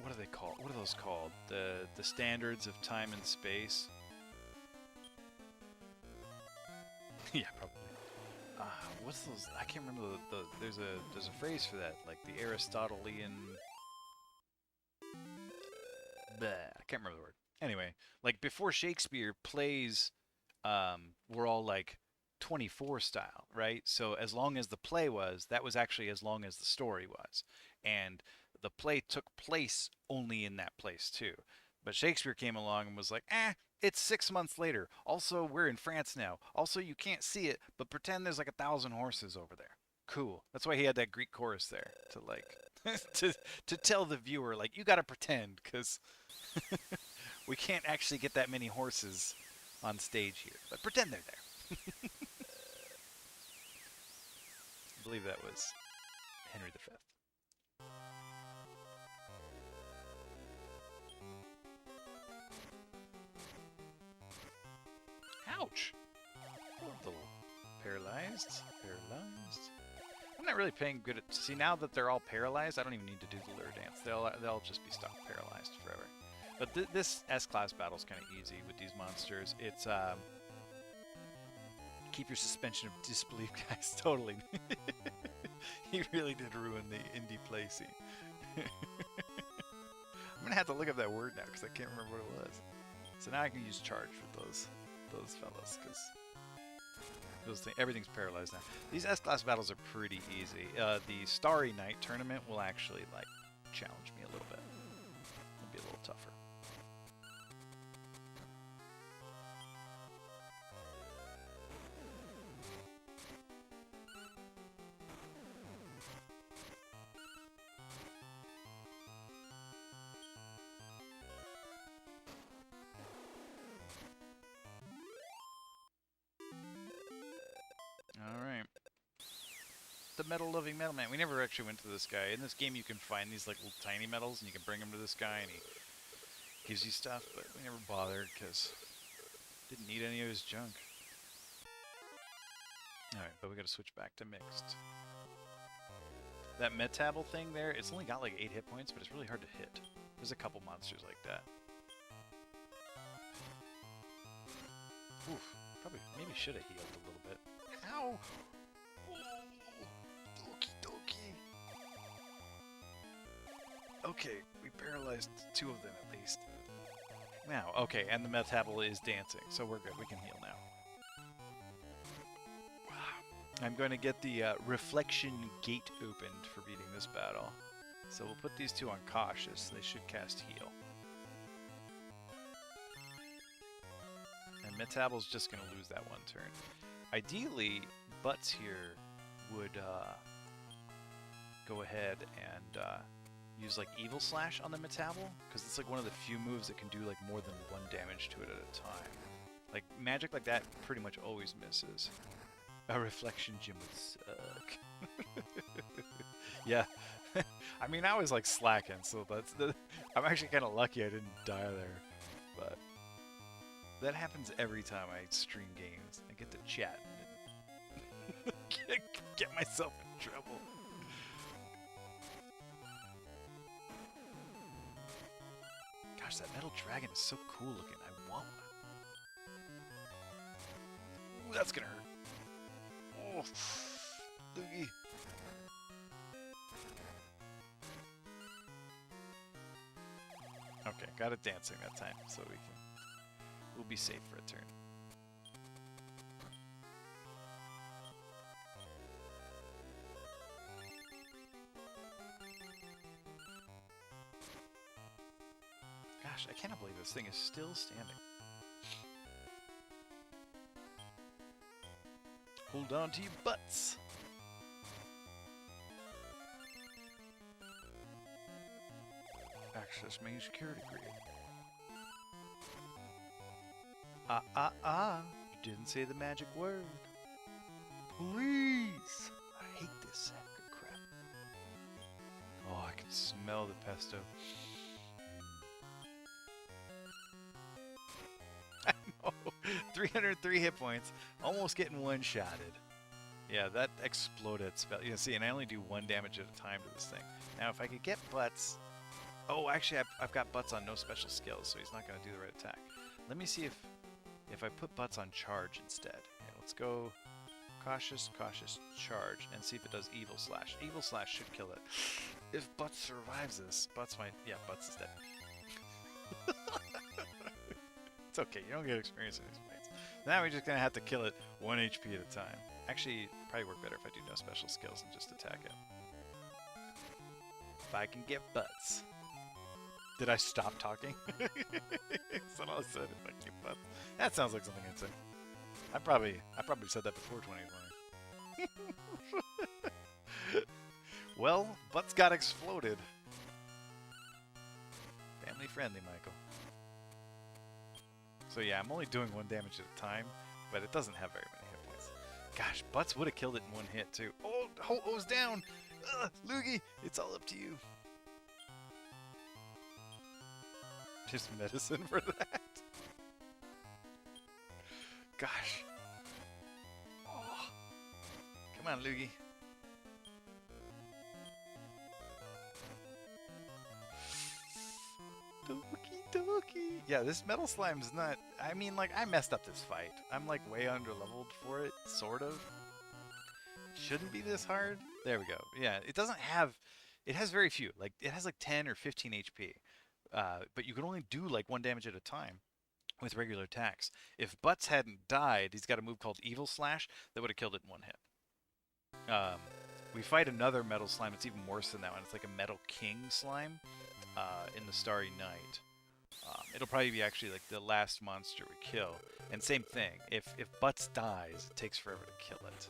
are they called? What are those called? The standards of time and space. Yeah, probably. What's those? I can't remember there's a phrase for that, like the Aristotelian. I can't remember the word. Anyway, like before Shakespeare, plays were all like 24 style, right? So as long as the play was, that was actually as long as the story was, and the play took place only in that place too. But Shakespeare came along and was like, it's 6 months later. Also, we're in France now. Also, you can't see it, but pretend there's like 1,000 horses over there. Cool. That's why he had that Greek chorus there to like to tell the viewer like you got to pretend because we can't actually get that many horses on stage here, but pretend they're there. I believe that was Henry V. Ouch! A little paralyzed. I'm not really paying good at. See, now that they're all paralyzed, I don't even need to do the lure dance. They'll just be stuck paralyzed forever. But this S-class battle is kind of easy with these monsters. It's keep your suspension of disbelief, guys. Totally. He really did ruin the indie play scene. I'm gonna have to look up that word now because I can't remember what it was. So now I can use charge for those fellas because everything's paralyzed now. These S-class battles are pretty easy. The Starry Night tournament will actually like challenge me a little bit. It'll be a little tougher. Alright. The metal-loving metal man. We never actually went to this guy. In this game you can find these like little tiny metals and you can bring them to this guy and he gives you stuff, but we never bothered because didn't need any of his junk. Alright, but we gotta switch back to mixed. That Metabel thing there, it's only got like 8 hit points, but it's really hard to hit. There's a couple monsters like that. Oof. Probably, maybe should have healed a little bit. Ow! Oh, okie dokie. Okay, we paralyzed 2 of them at least. Now, okay, and the Metabel is dancing, so we're good. We can heal now. I'm going to get the Reflection Gate opened for beating this battle. So we'll put these 2 on cautious. They should cast heal. And Metabel's just going to lose that 1 turn. Ideally, Butts here would go ahead and use like Evil Slash on the Metabel, because it's like one of the few moves that can do like more than 1 damage to it at a time. Like magic like that pretty much always misses. A Reflection Gym would suck. Yeah. I mean, I was like slacking, so I'm actually kind of lucky I didn't die there. But that happens every time I stream games. I get to chat and get myself in trouble. Gosh, that metal dragon is so cool looking. I want one. Ooh, that's gonna hurt. Oh, Loogie. Okay, got it dancing that time, so we'll be safe for a turn. Gosh, I cannot believe this thing is still standing. Hold on to your butts. Access main security grid. You didn't say the magic word. Please! I hate this sack of crap. Oh, I can smell the pesto. I know. 303 hit points. Almost getting one-shotted. Yeah, that exploded spell. You can see, and I only do 1 damage at a time to this thing. Now, if I could get butts... Oh, actually, I've got butts on no special skills, so he's not going to do the right attack. Let me see if I put butts on charge instead. Yeah, let's go cautious, cautious, charge, and see if it does evil slash. Evil slash should kill it. If butts survives this, butts might... Yeah, butts is dead. It's okay, you don't get experience in these fights. Now we're just going to have to kill it 1 HP at a time. Actually, it'd probably work better if I do no special skills and just attack it. If I can get butts. Did I stop talking? That's all I said, if I can get butts. That sounds like something I'd say. I probably said that before 2020. Well, butts got exploded. Family friendly, Michael. So yeah, I'm only doing 1 damage at a time, but it doesn't have very many hit points. Gosh, butts would have killed it in 1 hit too. Oh, Ho-Oh's down! Loogie, it's all up to you. Just medicine for that? Gosh. Oh. Come on, Loogie. Doki doki. Yeah, this metal slime's not... I mean, like, I messed up this fight. I'm, like, way under-leveled for it, sort of. Shouldn't be this hard. There we go. Yeah, it doesn't have... It has very few. Like, it has, like, 10 or 15 HP. But you can only do, like, 1 damage at a time with regular attacks. If Butts hadn't died, he's got a move called Evil Slash that would have killed it in 1 hit. We fight another metal slime. It's even worse than that one. It's like a metal king slime in the Starry Night. It'll probably be actually like the last monster we kill. And same thing. If Butts dies, it takes forever to kill it.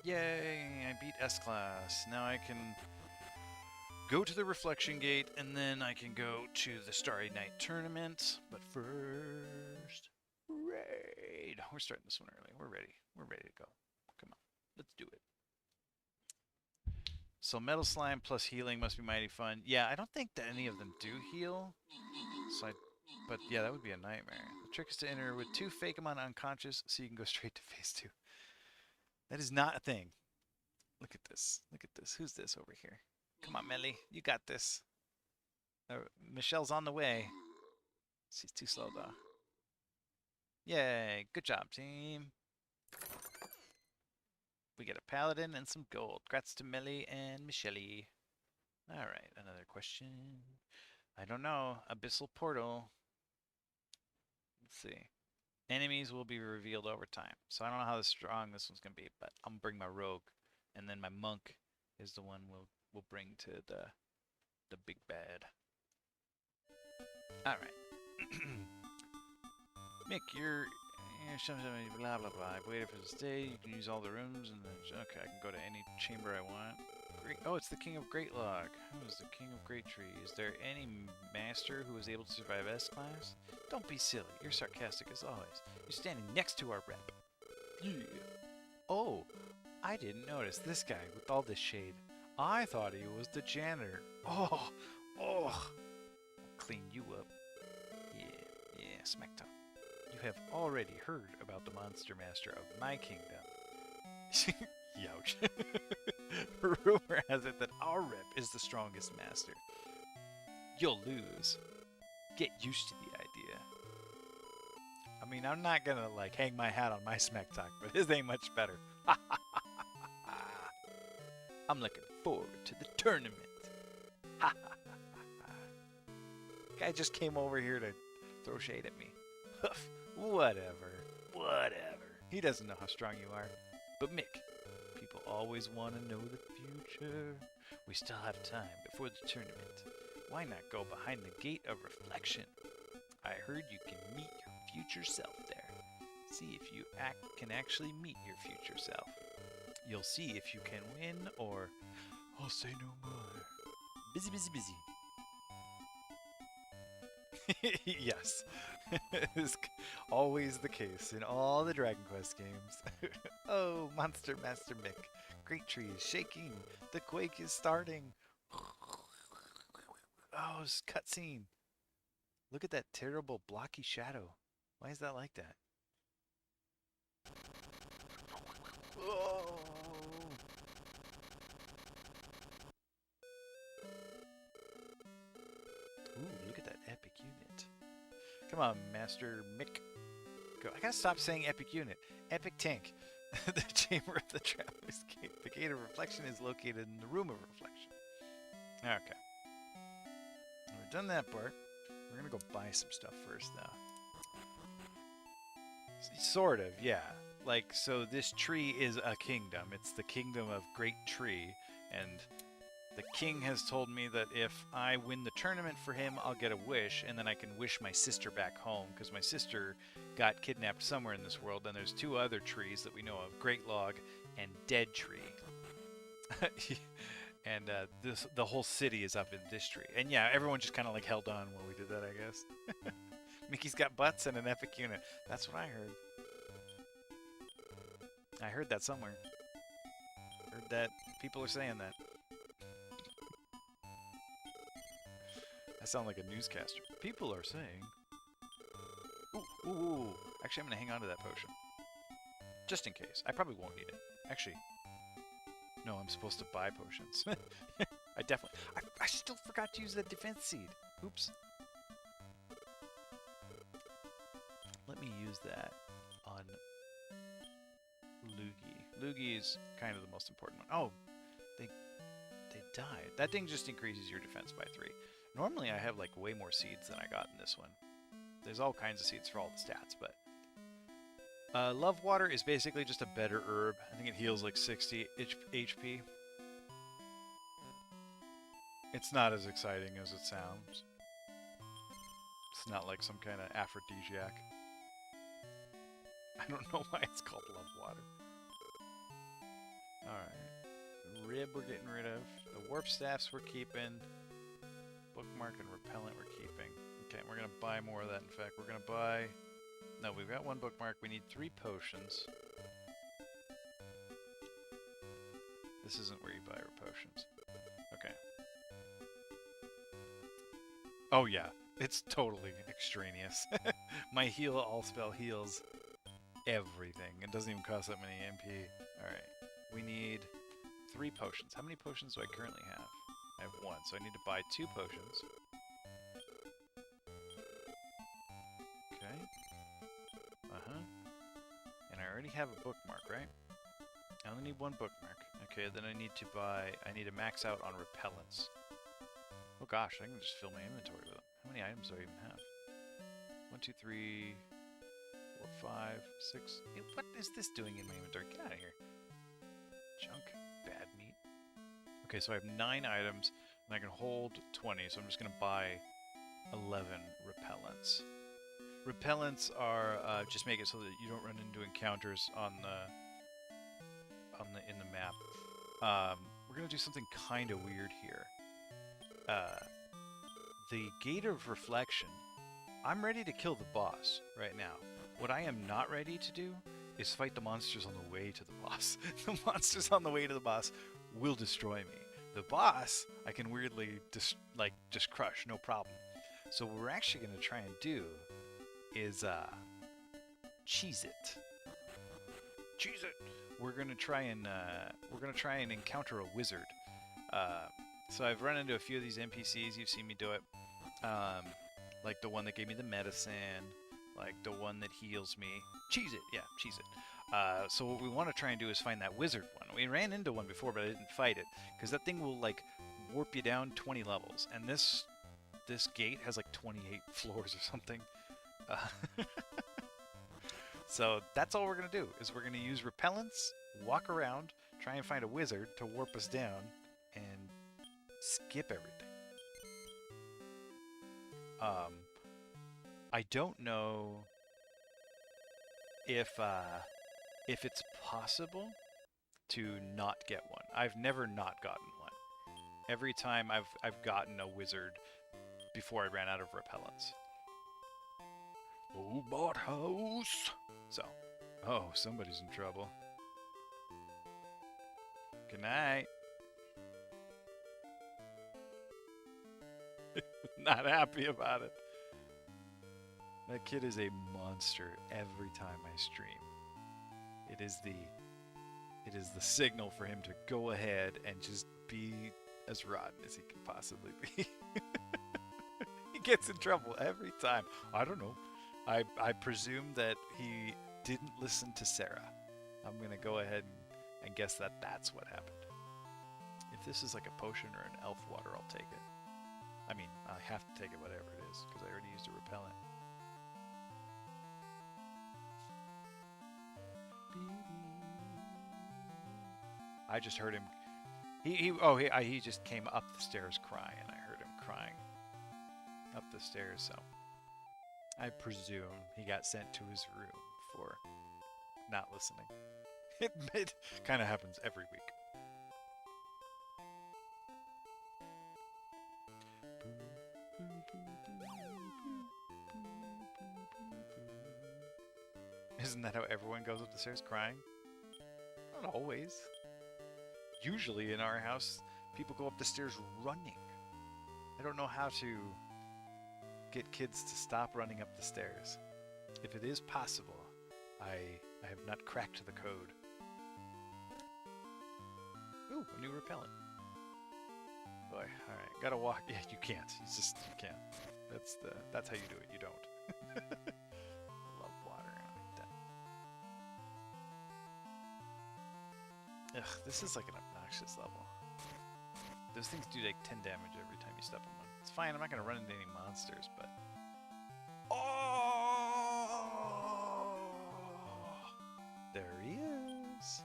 Yay! I beat S-Class. Now I can go to the Reflection Gate, and then I can go to the Starry Night Tournament. But first, raid. We're starting this one early. We're ready. We're ready to go. Come on. Let's do it. So Metal Slime plus healing must be mighty fun. Yeah, I don't think that any of them do heal. But yeah, that would be a nightmare. The trick is to enter with 2 Fakemon unconscious so you can go straight to phase 2. That is not a thing. Look at this. Look at this. Who's this over here? Come on, Melly. You got this. Michelle's on the way. She's too slow, though. Yay. Good job, team. We get a paladin and some gold. Congrats to Melly and Michelle. Alright, another question. I don't know. Abyssal Portal. Let's see. Enemies will be revealed over time. So I don't know how strong this one's going to be, but I'm going to bring my rogue. And then my monk is the one we'll bring to the big bad. Alright. Mick, you're blah blah blah. I've waited for this day. You can use all the rooms and then okay, I can go to any chamber I want. Great. Oh, it's the King of Greatlog. Who is the King of Great Tree? Is there any master who was able to survive S-Class? Don't be silly. You're sarcastic as always. You're standing next to our rep. Yeah. Oh, I didn't notice this guy with all this shade. I thought he was the janitor. Oh, I'll clean you up. Yeah, smack talk. You have already heard about the monster master of my kingdom. Youch. Rumor has it that our rep is the strongest master. You'll lose. Get used to the idea. I mean, I'm not gonna like hang my hat on my smack talk, but his ain't much better. I'm looking forward to the tournament. Guy just came over here to throw shade at me. Whatever. He doesn't know how strong you are. But Mick, people always want to know the future. We still have time before the tournament. Why not go behind the gate of reflection? I heard you can meet your future self there. See if you can actually meet your future self. You'll see if you can win or I'll say no more. Busy. Yes. It's always the case in all the Dragon Quest games. Oh, Monster Master Mick. Great tree is shaking. The quake is starting. Oh, it's cutscene. Look at that terrible blocky shadow. Why is that like that? Oh. Ooh, look at that epic unit. Come on, Master Mick. Go. I gotta stop saying epic unit. Epic tank. The chamber of the traveler's gate. The gate of reflection is located in the room of reflection. Okay. We've done that part. We're gonna go buy some stuff first, though. Sort of, yeah. Like, so this tree is a kingdom. It's the kingdom of Great Tree, and the king has told me that if I win the tournament for him, I'll get a wish, and then I can wish my sister back home, because my sister got kidnapped somewhere in this world, and there's two other trees that we know of, Great Log and Dead Tree. And the whole city is up in this tree. And yeah, everyone just kind of like held on while we did that, I guess. Mickey's got butts and an epic unit. That's what I heard. I heard that somewhere. Heard that people are saying that. I sound like a newscaster. People are saying. Ooh, ooh, ooh. Actually, I'm going to hang on to that potion. Just in case. I probably won't need it. Actually, no, I'm supposed to buy potions. I definitely... I still forgot to use that defense seed. Oops. Let me use that on Luigi. Luigi is kind of the most important one. Oh, they died. That thing just increases your defense by 3. Normally I have like way more seeds than I got in this one. There's all kinds of seeds for all the stats, but... Love Water is basically just a better herb. I think it heals like 60 HP. It's not as exciting as it sounds. It's not like some kind of aphrodisiac. I don't know why it's called Love Water. Alright. Rib we're getting rid of. The Warp Staffs we're keeping. Bookmark and Repellent we're keeping. Okay, we're going to buy more of that. In fact, we're going to buy... No, we've got 1 bookmark. We need 3 potions. This isn't where you buy your potions. Okay. Oh yeah, it's totally extraneous. My heal all spell heals everything. It doesn't even cost that many MP. Alright, we need 3 potions. How many potions do I currently have? I have 1, so I need to buy 2 potions. Okay. And I already have a bookmark, right? I only need 1 bookmark. Okay, then I need to max out on repellents. Oh gosh, I can just fill my inventory with them. How many items do I even have? 1, 2, 3, 4, 5, 6. Hey, what is this doing in my inventory? Get out of here. Junk. Bad meat. Okay, so I have 9 items, and I can hold 20, so I'm just going to buy 11 repellents. Repellents are just make it so that you don't run into encounters in the map. We're gonna do something kind of weird here. The Gate of Reflection. I'm ready to kill the boss right now. What I am not ready to do is fight the monsters on the way to the boss. The monsters on the way to the boss will destroy me. The boss, I can weirdly just crush, no problem. So what we're actually gonna try and do is cheese it. Cheese it. We're gonna try and encounter a wizard. So I've run into a few of these NPCs. You've seen me do it. Like the one that gave me the medicine, like the one that heals me. Cheese it. Yeah, cheese it. So what we want to try and do is find that wizard one. We ran into one before, but I didn't fight it because that thing will like warp you down 20 levels, and this gate has like 28 floors or something. So that's all we're going to do, is we're going to use repellents, walk around, try and find a wizard to warp us down, and skip everything. I don't know if it's possible to not get one. I've never not gotten one. Every time I've gotten a wizard before I ran out of repellents. Robot house. So, oh, somebody's in trouble. Good night. Not happy about it. That kid is a monster every time I stream. It is the signal for him to go ahead and just be as rotten as he can possibly be. He gets in trouble every time. I don't know. I presume that he didn't listen to Sarah. I'm going to go ahead and guess that that's what happened. If this is like a potion or an elf water, I'll take it. I mean, I have to take it whatever it is, because I already used a repellent. I just heard him. He just came up the stairs crying. I heard him crying up the stairs, so I presume he got sent to his room for not listening. It kind of happens every week. Isn't that how everyone goes up the stairs crying? Not always. Usually in our house, people go up the stairs running. I don't know how to get kids to stop running up the stairs. If it is possible, I have not cracked the code. Ooh, a new repellent. Boy, alright, gotta walk. Yeah, you can't. You can't. That's how you do it. You don't. Love water. Ugh, this is like an obnoxious level. Those things do like 10 damage every time you step on one. It's fine, I'm not gonna run into any monsters, but... Oh! There he is!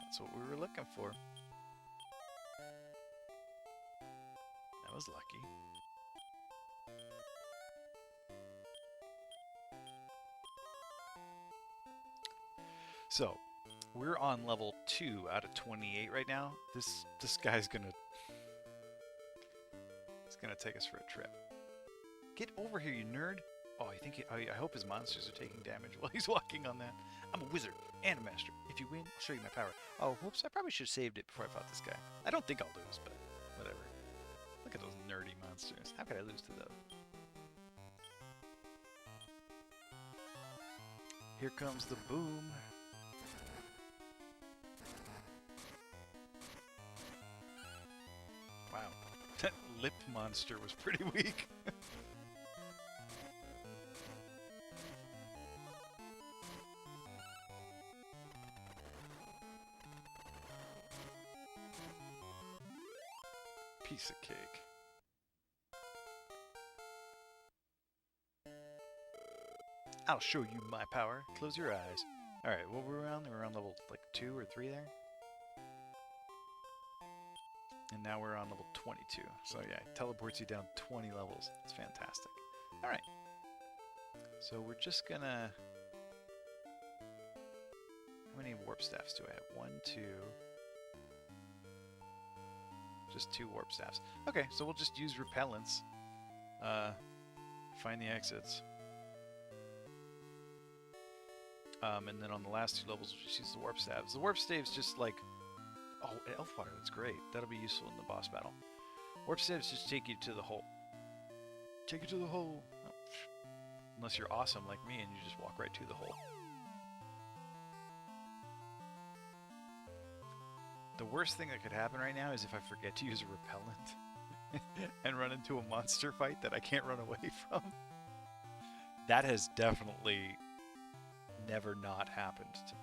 That's what we were looking for. That was lucky. So, we're on level 2 out of 28 right now. This guy's gonna take us for a trip. Get over here, you nerd! Oh, I hope his monsters are taking damage while he's walking on that. I'm a wizard and a master. If you win, I'll show you my power. Oh, whoops! I probably should have saved it before I fought this guy. I don't think I'll lose, but whatever. Look at those nerdy monsters. How could I lose to those? Here comes the boom. Wow, that lip monster was pretty weak. Piece of cake. I'll show you my power. Close your eyes. Alright, what were we on? We were on level like 2 or 3 there? And now we're on level 22. So yeah, it teleports you down 20 levels. It's fantastic. Alright. So we're just gonna... How many warp staffs do I have? 1, 2... Just 2 warp staffs. Okay, so we'll just use repellents. Find the exits. And then on the last 2 levels, we'll just use the warp staves. The warp staves just like... Oh, elf water, that's great. That'll be useful in the boss battle. Warp staves just take you to the hole. Take you to the hole. Oh, unless you're awesome like me and you just walk right to the hole. The worst thing that could happen right now is if I forget to use a repellent and run into a monster fight that I can't run away from. That has definitely never not happened to me.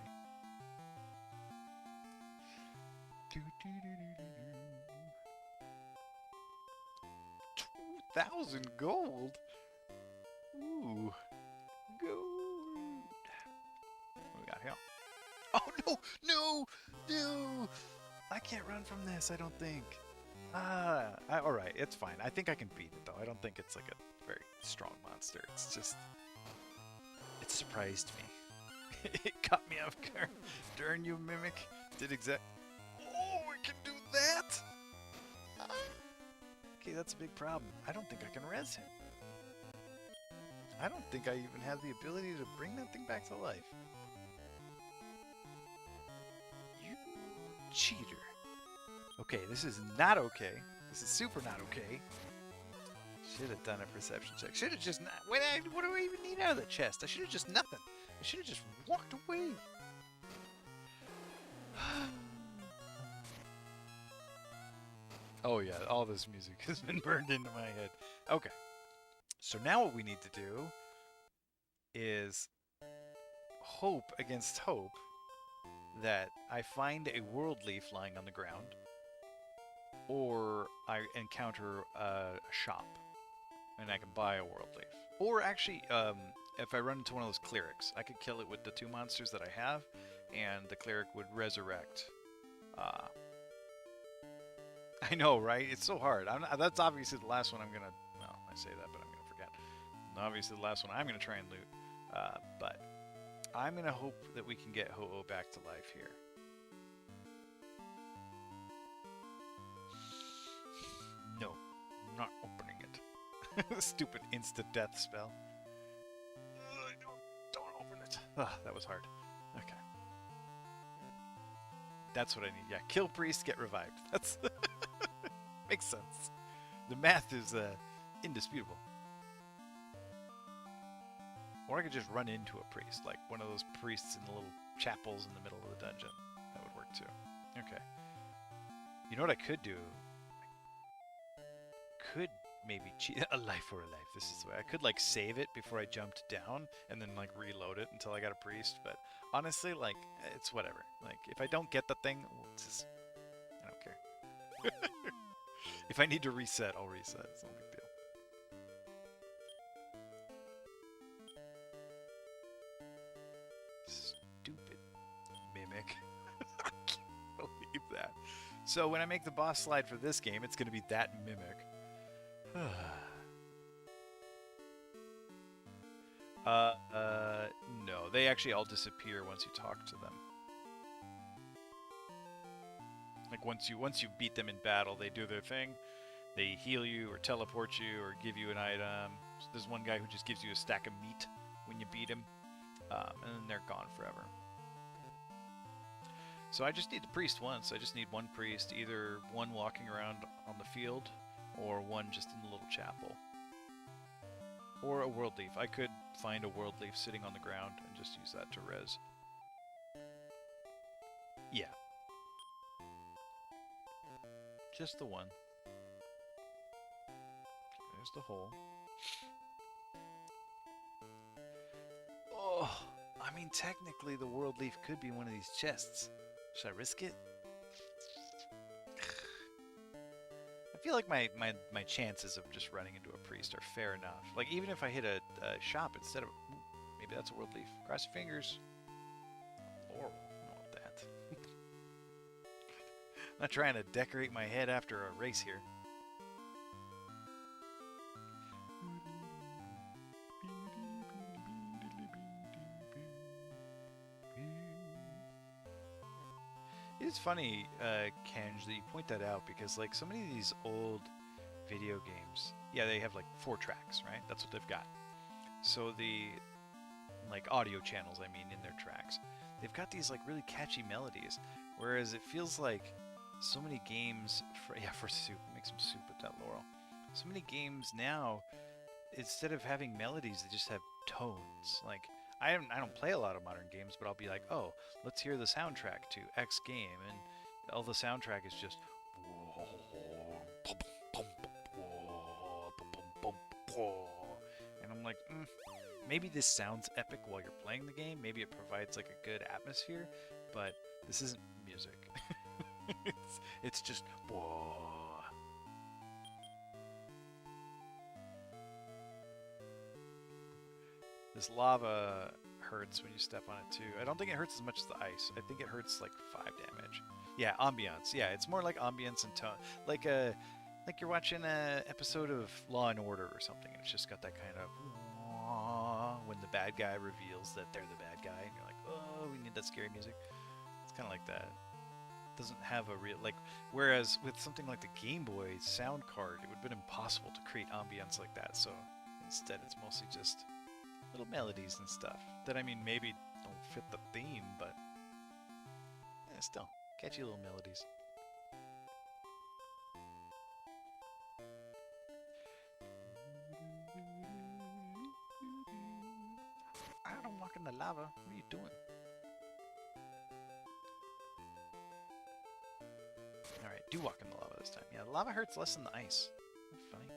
2,000 gold? Ooh. Gold. What do we got here? Oh no! No! No! I can't run from this, I don't think. Alright, it's fine. I think I can beat it, though. I don't think it's like a very strong monster. It's just... It surprised me. It caught me off guard. Duran, you mimic, did exact... Oh, we can do that? Okay, that's a big problem. I don't think I can res him. I don't think I even have the ability to bring that thing back to life. You cheater. Okay, this is not okay. This is super not okay. Should have done a perception check. Should have just not. What do I even need out of the chest? I should have just nothing. I should have just walked away. Oh yeah, all this music has been burned into my head. Okay. So now what we need to do is hope against hope that I find a world leaf lying on the ground, or I encounter a shop and I can buy a world leaf. Or actually, if I run into one of those clerics, I could kill it with the 2 monsters that I have, and the cleric would resurrect. I know, right? It's so hard. That's obviously the last one I'm gonna. No, I say that, but I'm gonna forget. Obviously, the last one I'm gonna try and loot. But I'm gonna hope that we can get Ho-Oh back to life here. No, I'm not opening it. Stupid insta-death spell. Don't open it. That was hard. Okay. That's what I need. Yeah, kill priest, get revived. That's makes sense. The math is indisputable. Or I could just run into a priest, like one of those priests in the little chapels in the middle of the dungeon. That would work too. Okay. You know what I could do? I could maybe cheat a life for a life. This is the way. I could like save it before I jumped down and then like reload it until I got a priest. But honestly, like it's whatever. Like if I don't get the thing, it's just I don't care. If I need to reset, I'll reset. It's no big deal. Stupid mimic. I can't believe that. So when I make the boss slide for this game, it's going to be that mimic. No, they actually all disappear once you talk to them. Like once you beat them in battle, they do their thing. They heal you or teleport you or give you an item. So there's one guy who just gives you a stack of meat when you beat him, and then they're gone forever. So I just need the priest once. I just need one priest, either one walking around on the field or one just in the little chapel. Or a world leaf. I could find a world leaf sitting on the ground and just use that to res. Yeah. Just the one. There's the hole. Oh, I mean, technically the world leaf could be one of these chests. Should I risk it? I feel like my chances of just running into a priest are fair enough. Like, even if I hit a shop instead of... Ooh, maybe that's a world leaf. Cross your fingers. Laurel. I don't want that. I'm not trying to decorate my head after a race here. It's funny, Kenj, that you point that out, because like so many of these old video games, yeah, they have like 4 tracks, right? That's what they've got. So the like audio channels, I mean, in their tracks, they've got these like really catchy melodies. Whereas it feels like so many games, for soup, make some soup with that Laurel. So many games now, instead of having melodies, they just have tones. Like I don't play a lot of modern games, but I'll be like, oh, let's hear the soundtrack to X game, and all the soundtrack is just, and I'm like, maybe this sounds epic while you're playing the game. Maybe it provides like a good atmosphere, but this isn't music. it's just whoa. This lava hurts when you step on it too. I don't think it hurts as much as the ice. I think it hurts like 5 damage. Yeah, ambiance. Yeah, it's more like ambience and tone. Like you're watching a episode of Law and Order or something, and it's just got that kind of when the bad guy reveals that they're the bad guy, and you're like, oh, we need that scary music. It's kind of like that. It doesn't have a real like. Whereas with something like the Game Boy sound card, it would have been impossible to create ambience like that. So instead, it's mostly just Little melodies and stuff that, I mean, maybe don't fit the theme, but still catchy little melodies. I don't walk in the lava. What are you doing? Alright, do walk in the lava this time. Yeah, the lava hurts less than the ice. Funny.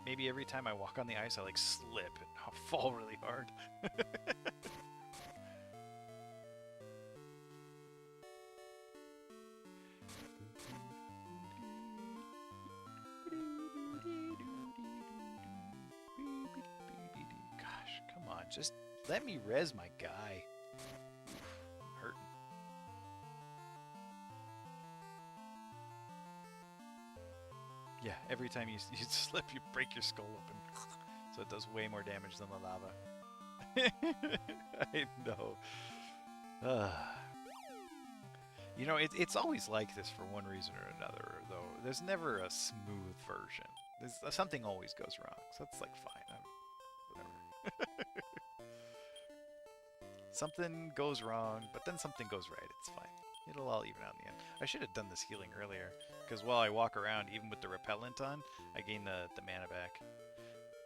Maybe every time I walk on the ice, I like slip and I'll fall really hard. Gosh, come on, just let me res my guy. I'm hurting. Yeah, every time you slip, you break your skull open. So it does way more damage than the lava. I know. You know, it's always like this for one reason or another, though. There's never a smooth version. Something always goes wrong, so it's like fine. Whatever. Something goes wrong, but then something goes right. It's fine. It'll all even out in the end. I should have done this healing earlier, because while I walk around, even with the repellent on, I gain the mana back.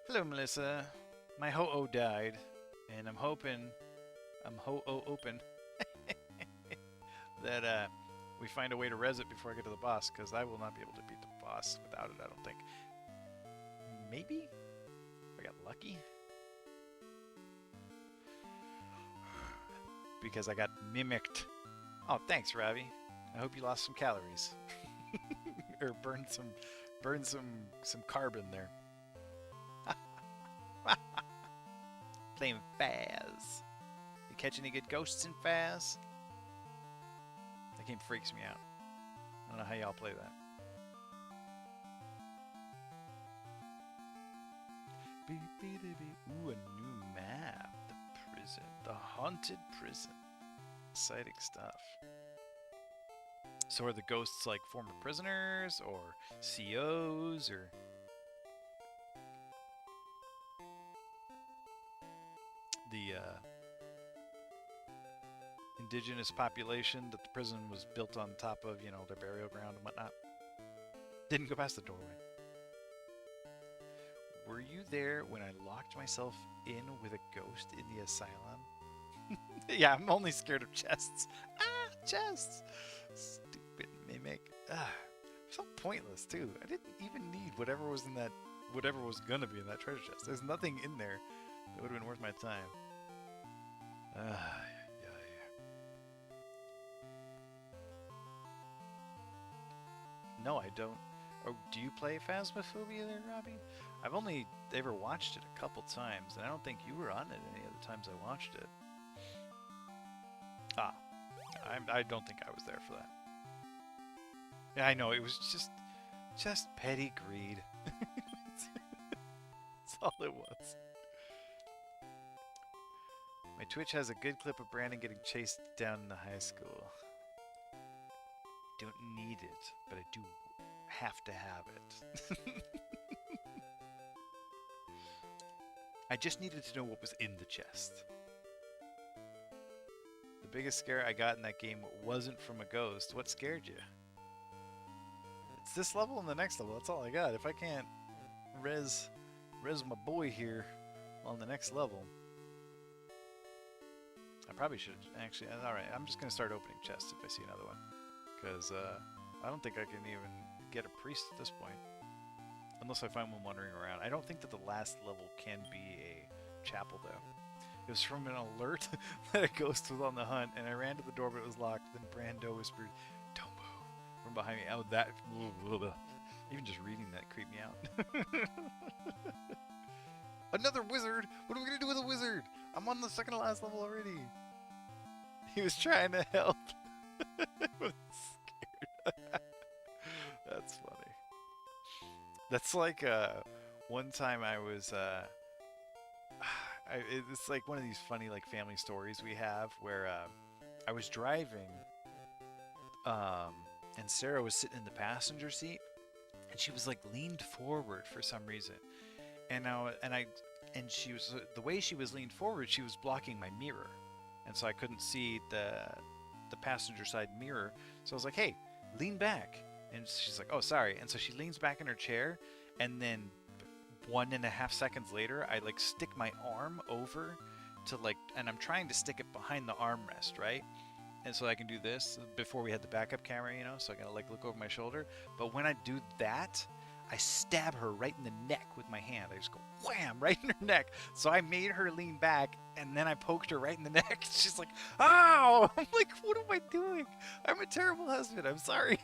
Hello, Melissa. My ho-oh died, and I'm hoping... I'm ho-oh open. that we find a way to res it before I get to the boss, because I will not be able to beat the boss without it, I don't think. Maybe? If I got lucky? Because I got mimicked. Oh, thanks, Ravi. I hope you lost some calories. Or burned some carbon there. Playing Faz. You catch any good ghosts in Faz? That game freaks me out. I don't know how y'all play that. Ooh, a new map. The prison. The haunted prison. Exciting stuff. So are the ghosts like former prisoners or COs or... the indigenous population that the prison was built on top of, you know, their burial ground and whatnot. Didn't go past the doorway. Were you there when I locked myself in with a ghost in the asylum? Yeah, I'm only scared of chests. Ah, chests! Stupid mimic. Ah, so pointless too. I didn't even need whatever was in that, whatever was gonna be in that treasure chest. There's nothing in there that would have been worth my time. Ah, yeah. No, I don't. Oh, do you play Phasmophobia there, Robbie? I've only ever watched it a couple times, and I don't think you were on it any of the times I watched it. Ah, I don't think I was there for that. Yeah, I know, it was just petty greed. That's all it was. My Twitch has a good clip of Brandon getting chased down in the high school. Don't need it, but I do have to have it. I just needed to know what was in the chest. The biggest scare I got in that game wasn't from a ghost. What scared you? It's this level and the next level. That's all I got. If I can't res my boy here on the next level, I probably should actually. Alright, I'm just going to start opening chests if I see another one. Because I don't think I can even get a priest at this point. Unless I find one wandering around. I don't think that the last level can be a chapel, though. It was from an alert that a ghost was on the hunt, and I ran to the door, but it was locked. Then Brando whispered, "Don't move," from behind me. Oh, that... Even just reading that creeped me out. Another wizard? What are we going to do with a wizard? I'm on the second to last level already. He was trying to help. I was scared. That's funny. That's like one time I was it's like one of these funny like family stories we have where I was driving and Sarah was sitting in the passenger seat, and she was like leaned forward for some reason. And now, and she was the way she was leaned forward, she was blocking my mirror, and so I couldn't see the passenger side mirror. So I was like, "Hey, lean back," and she's like, "Oh, sorry." And so she leans back in her chair, and then 1.5 seconds later, I like stick my arm over to like, and I'm trying to stick it behind the armrest, right? And so I can do this before we had the backup camera, you know, so I gotta like look over my shoulder. But when I do that, I stab her right in the neck with my hand. I just go wham right in her neck. So I made her lean back, and then I poked her right in the neck. She's like, "Ow!" I'm like, "What am I doing? I'm a terrible husband. I'm sorry."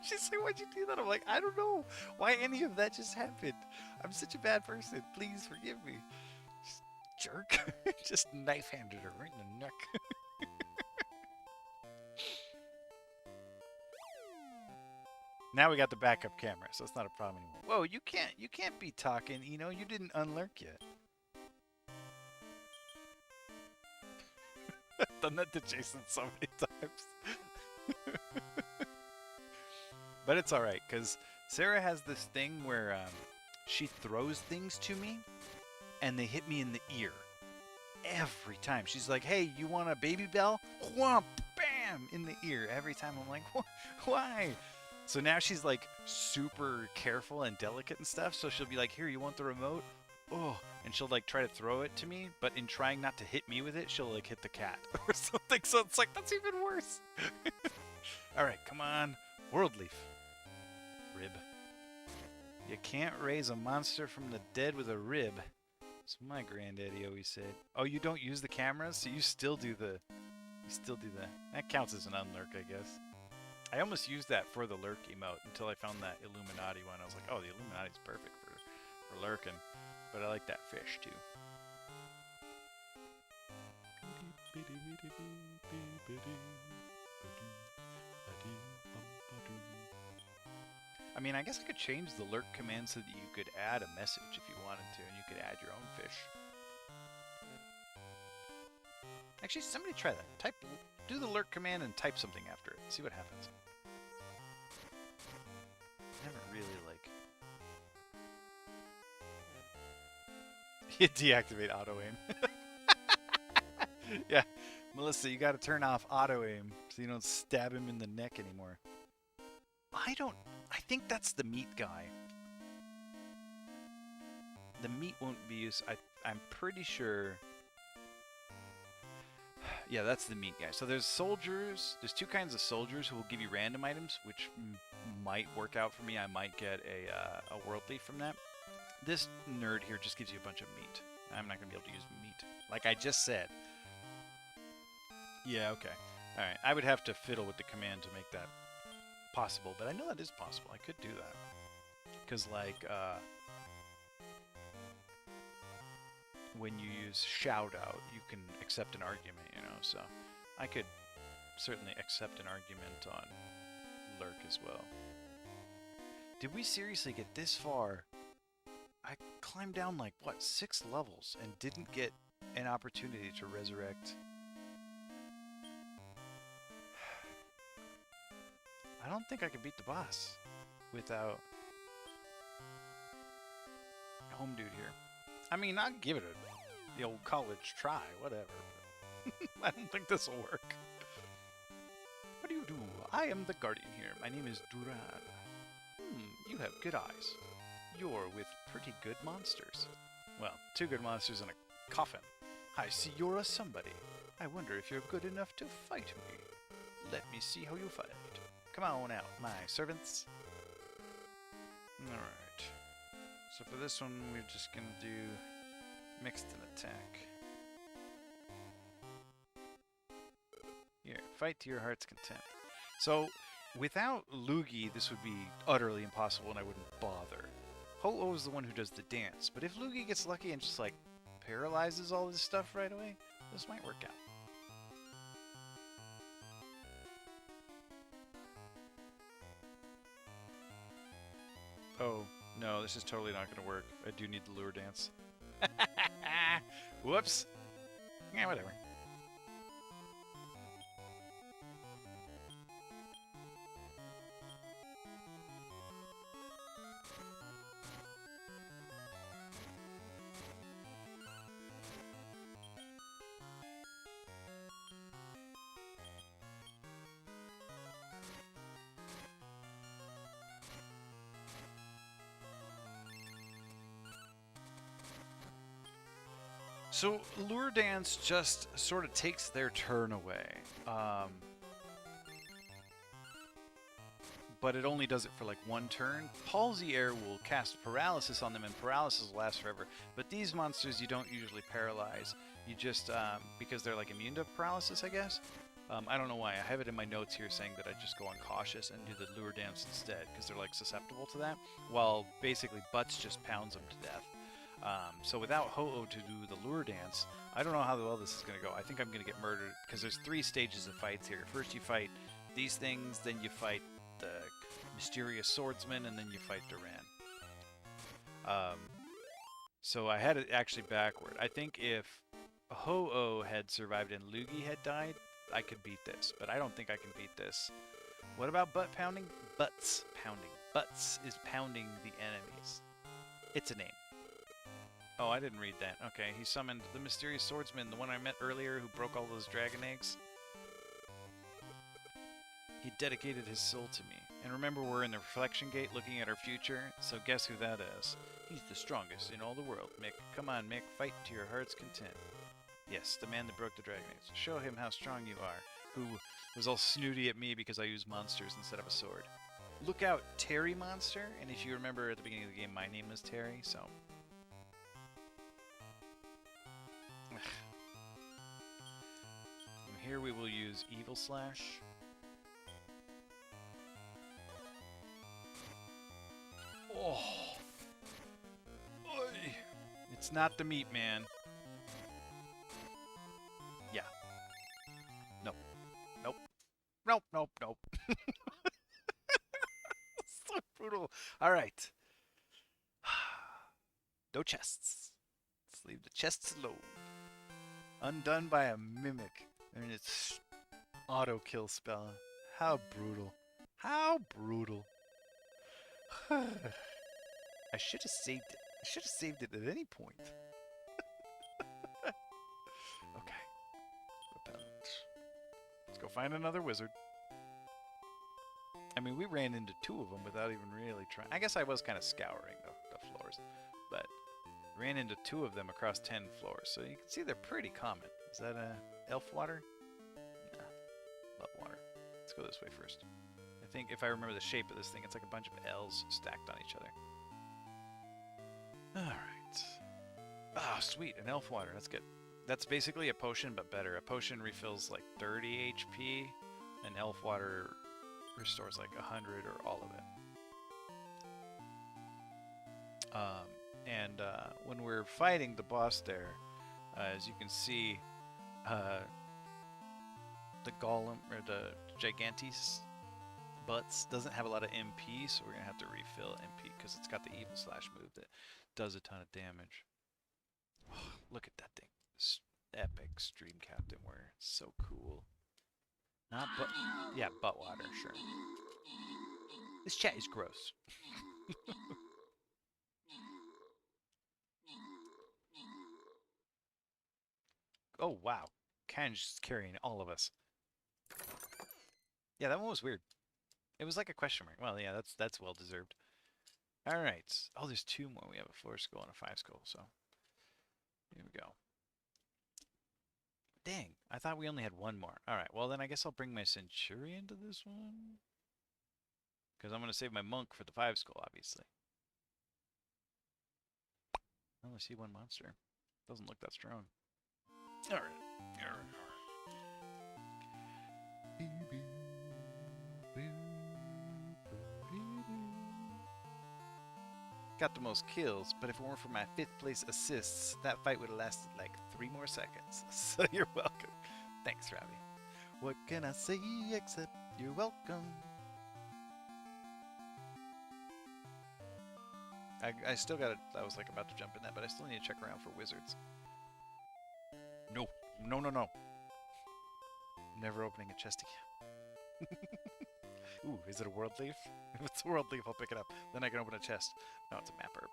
She's like, "Why'd you do that?" I'm like, "I don't know why any of that just happened. I'm such a bad person. Please forgive me." Just jerk. Just knife-handed her right in the neck. Now we got the backup camera, so it's not a problem anymore. Whoa, you can't be talking, you know, you didn't unlurk yet. I've done that to Jason so many times. But it's alright, because Sarah has this thing where she throws things to me, and they hit me in the ear. Every time. She's like, "Hey, you want a baby bell?" Whomp! Bam! In the ear. Every time. I'm like, why? So now she's like super careful and delicate and stuff. So she'll be like, "Here, you want the remote?" Oh, and she'll like try to throw it to me, but in trying not to hit me with it, she'll like hit the cat or something. So it's like, that's even worse. All right, come on. World leaf. Rib. You can't raise a monster from the dead with a rib. That's what my granddaddy always said. Oh, you don't use the cameras, so you still do the. That counts as an unlurk, I guess. I almost used that for the lurk emote until I found that Illuminati one. I was like, "Oh, the Illuminati's perfect for lurking," but I like that fish too. I mean, I guess I could change the lurk command so that you could add a message if you wanted to, and you could add your own fish. Actually, somebody try that. Do the lurk command and type something after it. See what happens. Never really like. You deactivate auto aim. Yeah, Melissa, you got to turn off auto aim so you don't stab him in the neck anymore. I think that's the meat guy. The meat won't be used. I'm pretty sure. Yeah, that's the meat guy. So there's soldiers. There's two kinds of soldiers who will give you random items, which might work out for me. I might get a world leaf from that. This nerd here just gives you a bunch of meat. I'm not going to be able to use meat. Like I just said. Yeah, okay. Alright, I would have to fiddle with the command to make that possible, but I know that is possible. I could do that. Because, like, when you use shout out, you can accept an argument, you know, so I could certainly accept an argument on lurk as well. Did we seriously get this far? I climbed down like, what, 6 levels and didn't get an opportunity to resurrect. I don't think I could beat the boss without home dude here. I mean, I'll give it the old college try, whatever. I don't think this will work. What do you do? I am the guardian here. My name is Duran. You have good eyes. You're with pretty good monsters. Well, 2 good monsters in a coffin. I see you're a somebody. I wonder if you're good enough to fight me. Let me see how you fight. Come on out, my servants. Alright. So for this one, we're just gonna do mixed and attack. Here, fight to your heart's content. So, without Luigi, this would be utterly impossible and I wouldn't bother. Ho-Oh is the one who does the dance, but if Luigi gets lucky and just, like, paralyzes all this stuff right away, this might work out. Oh, no, this is totally not going to work. I do need the lure dance. Whoops. Yeah, whatever. So Lure Dance just sort of takes their turn away. But it only does it for like one turn. Palsy Air will cast paralysis on them, and paralysis will last forever. But these monsters you don't usually paralyze. You just, because they're like immune to paralysis, I guess. I don't know why. I have it in my notes here saying that I just go uncautious and do the Lure Dance instead, because they're like susceptible to that. While basically Butts just pounds them to death. So without Ho-Oh to do the Lure Dance, I don't know how well this is going to go. I think I'm going to get murdered, because there's 3 stages of fights here. First you fight these things, then you fight the mysterious swordsman, and then you fight Duran. So I had it actually backward. I think if Ho-Oh had survived and Luigi had died, I could beat this, but I don't think I can beat this. What about butt pounding? Butts pounding. Butts is pounding the enemies. It's a name. Oh, I didn't read that. Okay, he summoned the mysterious swordsman, the one I met earlier who broke all those dragon eggs. He dedicated his soul to me. And remember, we're in the reflection gate looking at our future, so guess who that is? He's the strongest in all the world. Mick, come on, Mick, fight to your heart's content. Yes, the man that broke the dragon eggs. Show him how strong you are. Who was all snooty at me because I used monsters instead of a sword. Look out, Terry Monster. And if you remember at the beginning of the game, my name was Terry, so... And here we will use Evil Slash. Oh! Oy. It's not the meat, man. Yeah. Nope. Nope. Nope, nope, nope. So brutal. Alright. No chests. Let's leave the chests alone. Undone by a mimic. And its auto-kill spell. How brutal. How brutal. I should have saved it. I should have saved it at any point. Okay. Repellent. Let's go find another wizard. I mean, we ran into 2 of them without even really trying. I guess I was kind of scouring the floors. But ran into 2 of them across 10 floors. So you can see they're pretty common. Is that elf water? Nah. Love water. Let's go this way first. I think if I remember the shape of this thing, it's like a bunch of L's stacked on each other. Alright. Ah, sweet. An elf water. That's good. That's basically a potion, but better. A potion refills like 30 HP. And elf water restores like 100 or all of it. When we're fighting the boss there, as you can see, the golem, or the Gigantes Butts doesn't have a lot of MP, so we're going to have to refill MP because it's got the Evil Slash move that does a ton of damage. Oh, look at that thing. This epic Stream Captain wear. It's so cool. Not butt... Yeah, butt water, sure. This chat is gross. Oh, wow. Ken's just carrying all of us. Yeah, that one was weird. It was like a question mark. Well, yeah, that's well deserved. All right. Oh, there's 2 more. We have a 4 skull and a 5 skull. So here we go. Dang, I thought we only had 1 more. All right. Well, then I guess I'll bring my centurion to this one because I'm gonna save my monk for the 5 skull, obviously. I only see 1 monster. Doesn't look that strong. All right. Got the most kills, but if it weren't for my 5th place assists, that fight would have lasted like 3 more seconds. So you're welcome. Thanks, Robbie. What can I say except you're welcome? I still got it. I was like about to jump in that, but I still need to check around for wizards. No. No, no, no. Never opening a chest again. Ooh, is it a world leaf? If it's a world leaf, I'll pick it up. Then I can open a chest. No, it's a map herb.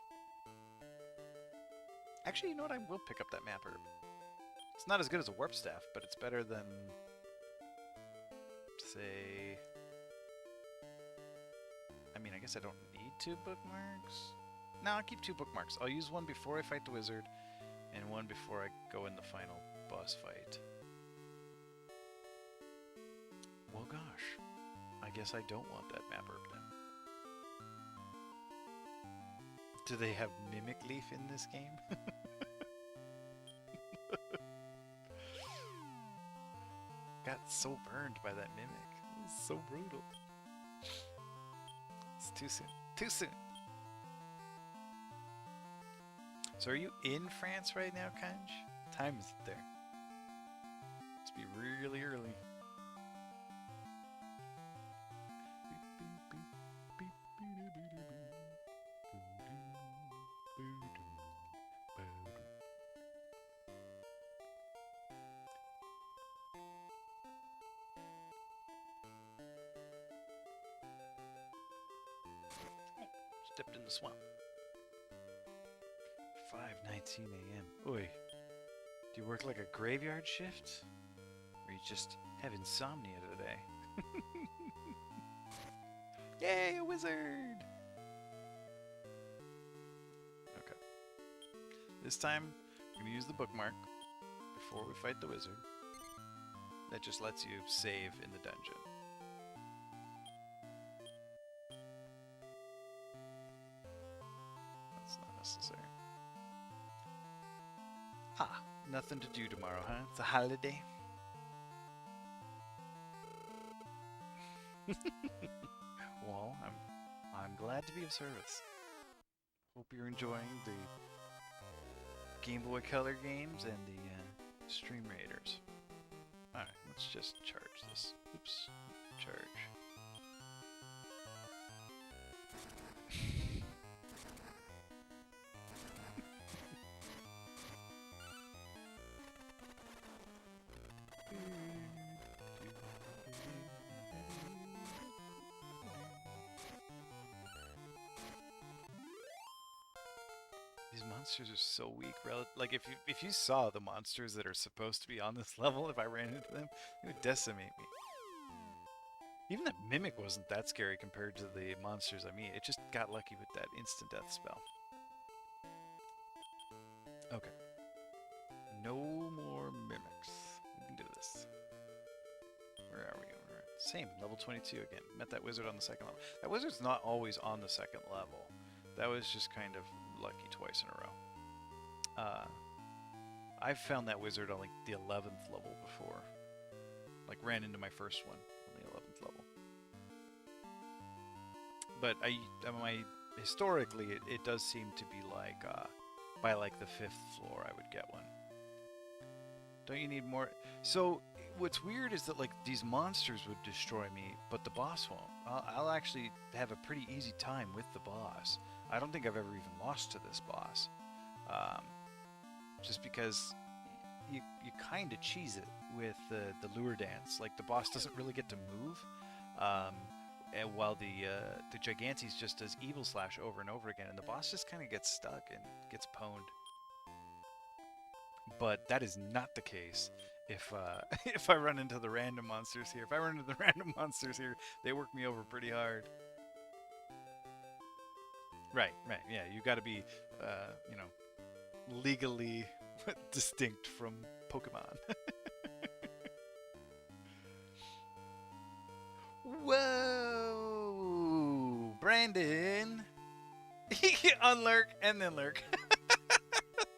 Actually, you know what? I will pick up that map herb. It's not as good as a warp staff, but it's better than... say... I mean, I guess I don't need 2 bookmarks. No, I'll keep 2 bookmarks. I'll use one before I fight the wizard, and one before I go in the final boss fight. Well, gosh. I guess I don't want that map herb then. Do they have Mimic Leaf in this game? Got so burned by that Mimic. It was so brutal. It's too soon. Too soon. So are you in France right now, Kanj? What time is it there? Must be really early. Stepped in the swamp. 5:19 a.m. Oi. Do you work like a graveyard shift? Or you just have insomnia today? Yay, a wizard! Okay. This time, I'm going to use the bookmark before we fight the wizard. That just lets you save in the dungeon. That's not necessary. Ah, nothing to do tomorrow, huh? It's a holiday. Well, I'm glad to be of service. Hope you're enjoying the Game Boy Color games and the Stream Raiders. Alright, let's just charge this. Oops. Charge. These monsters are so weak. Like if you saw the monsters that are supposed to be on this level, if I ran into them, it would decimate me. Even that Mimic wasn't that scary compared to the monsters I meet. It just got lucky with that instant death spell. Okay. No more Mimics. We can do this. Where are we? We're same, level 22 again. Met that wizard on the second level. That wizard's not always on the second level. That was just kind of lucky twice in a row. I've found that wizard on like the 11th level before. Like ran into my first one on the 11th level. But historically it does seem to be like by like the 5th floor I would get one. Don't you need more? So what's weird is that like these monsters would destroy me, but the boss won't. I'll actually have a pretty easy time with the boss. I don't think I've ever even lost to this boss. Just because you kind of cheese it with the lure dance. Like the boss doesn't really get to move, and while the Gigantes just does evil slash over and over again, and the boss just kind of gets stuck and gets pwned. But that is not the case if if I run into the random monsters here. If I run into the random monsters here, they work me over pretty hard. Right, yeah, you gotta be, you know, legally distinct from Pokemon. Whoa! Brandon! Unlurk and then lurk.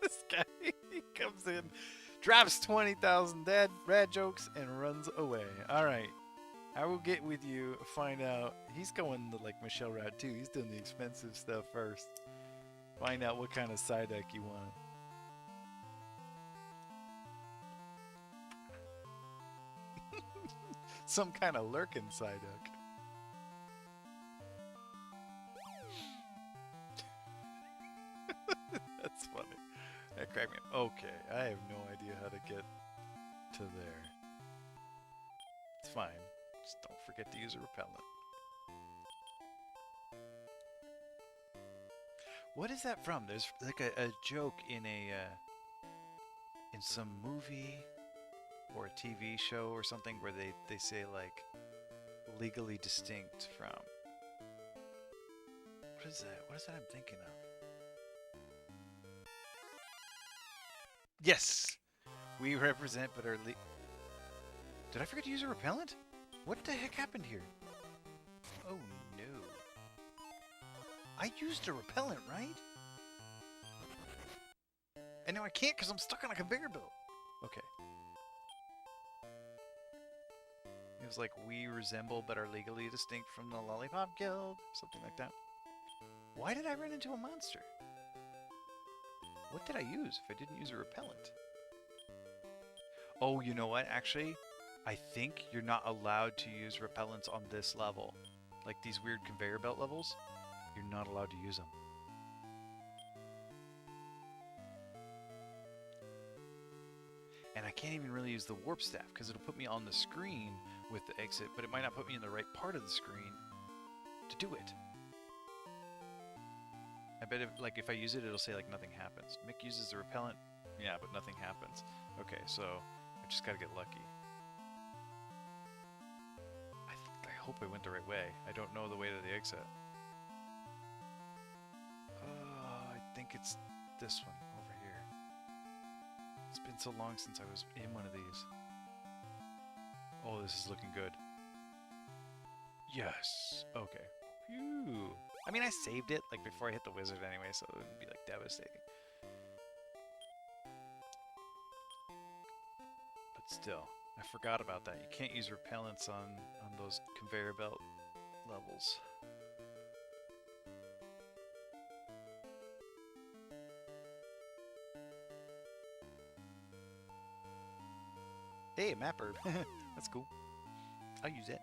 This guy, he comes in, drops 20,000 rad jokes, and runs away. Alright. I will get with you, find out. He's going the like Michelle route too. He's doing the expensive stuff first. Find out what kind of side deck you want. Some kind of lurking side deck. That's funny. That cracked me up. Okay, I have no idea how to get to there. It's fine. Just don't forget to use a repellent. What is that from? There's like a joke in in some movie or a TV show or something where they say like legally distinct from. What is that? What is that I'm thinking of? Yes! We represent but are Did I forget to use a repellent? What the heck happened here? Oh no. I used a repellent, right? And now I can't because I'm stuck on a conveyor belt. Okay. It was like, we resemble but are legally distinct from the Lollipop Guild. Something like that. Why did I run into a monster? What did I use if I didn't use a repellent? Oh, you know what? Actually, I think you're not allowed to use repellents on this level. Like these weird conveyor belt levels. You're not allowed to use them. And I can't even really use the warp staff because it'll put me on the screen with the exit, but it might not put me in the right part of the screen to do it. I bet if I use it, it'll say like nothing happens. Mick uses the repellent, yeah, but nothing happens. Okay, so I just gotta get lucky. I hope I went the right way. I don't know the way to the exit. I think it's this one over here. It's been so long since I was in one of these. Oh, this is looking good. Yes. Okay. Phew. I mean, I saved it like before I hit the wizard anyway, so it wouldn't be like devastating. But still, I forgot about that. You can't use repellents on those conveyor belt levels. Hey, a map herb. That's cool. I'll use it.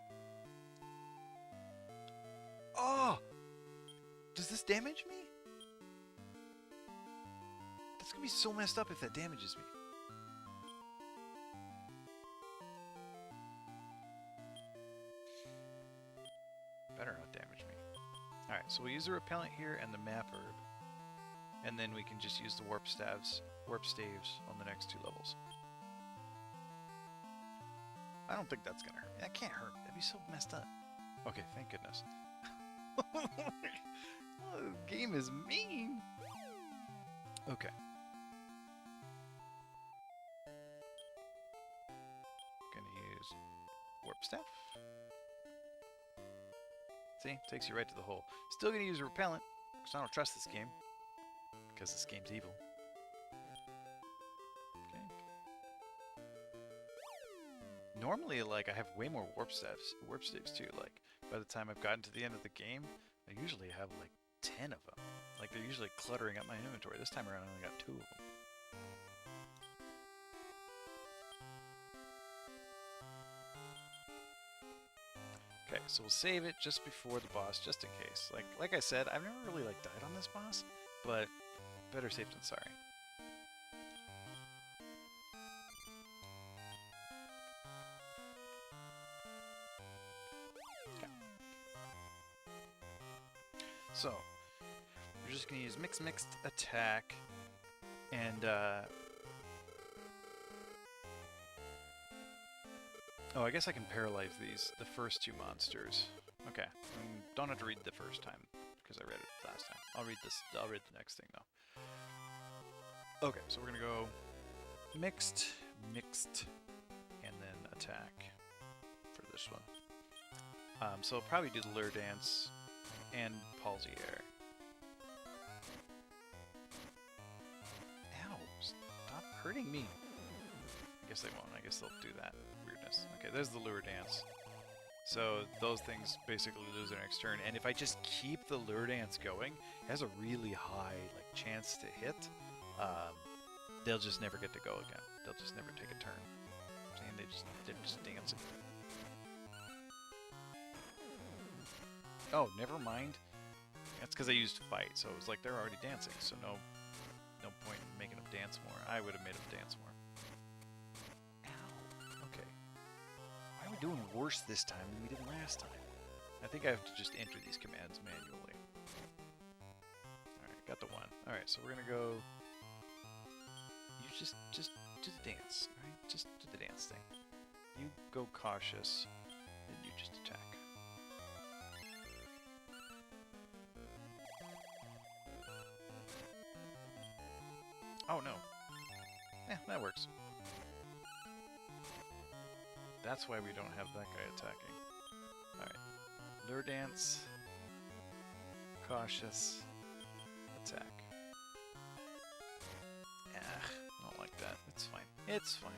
Oh! Does this damage me? That's gonna be so messed up if that damages me. Better not damage me. Alright, so we'll use the repellent here and the map herb. And then we can just use the warp staves on the next two levels. I don't think that's gonna hurt. That can't hurt. That'd be so messed up. Okay, thank goodness. Oh, the game is mean. Okay. Gonna use warp staff. See, takes you right to the hole. Still gonna use a repellent, because I don't trust this game. Because this game's evil. Okay. Normally, like, I have way more warp staves too. Like, by the time I've gotten to the end of the game, I usually have like 10 of them. Like, they're usually cluttering up my inventory. This time around, I only got 2 of them. Okay, so we'll save it just before the boss, just in case. Like I said, I've never really like died on this boss, but better safe than sorry. Okay. So we're just gonna use mixed attack and oh, I guess I can paralyze the first 2 monsters. Okay, don't have to read the first time because I read it last time. I'll read the next thing though. Okay, so we're gonna go mixed, and then attack for this one. So I'll probably do the lure dance and palsy air. Ow! Stop hurting me. I guess they won't. I guess they'll do that. Weirdness. Okay, there's the lure dance. So those things basically lose their next turn, and if I just keep the lure dance going, it has a really high like chance to hit. They'll just never get to go again. They'll just never take a turn. And they're just dancing. Oh, never mind. That's because I used fight, so it was like they're already dancing, so no point in making them dance more. I would have made them dance more. Why are we doing worse this time than we did last time? I think I have to just enter these commands manually. Alright, got the one. Alright, so we're gonna go... You just do the dance, alright? Just do the dance thing. You go cautious, and you just attack. Oh no. Yeah, that works. That's why we don't have that guy attacking. Alright. Lure dance. Cautious. Attack. I don't like that. It's fine. It's fine.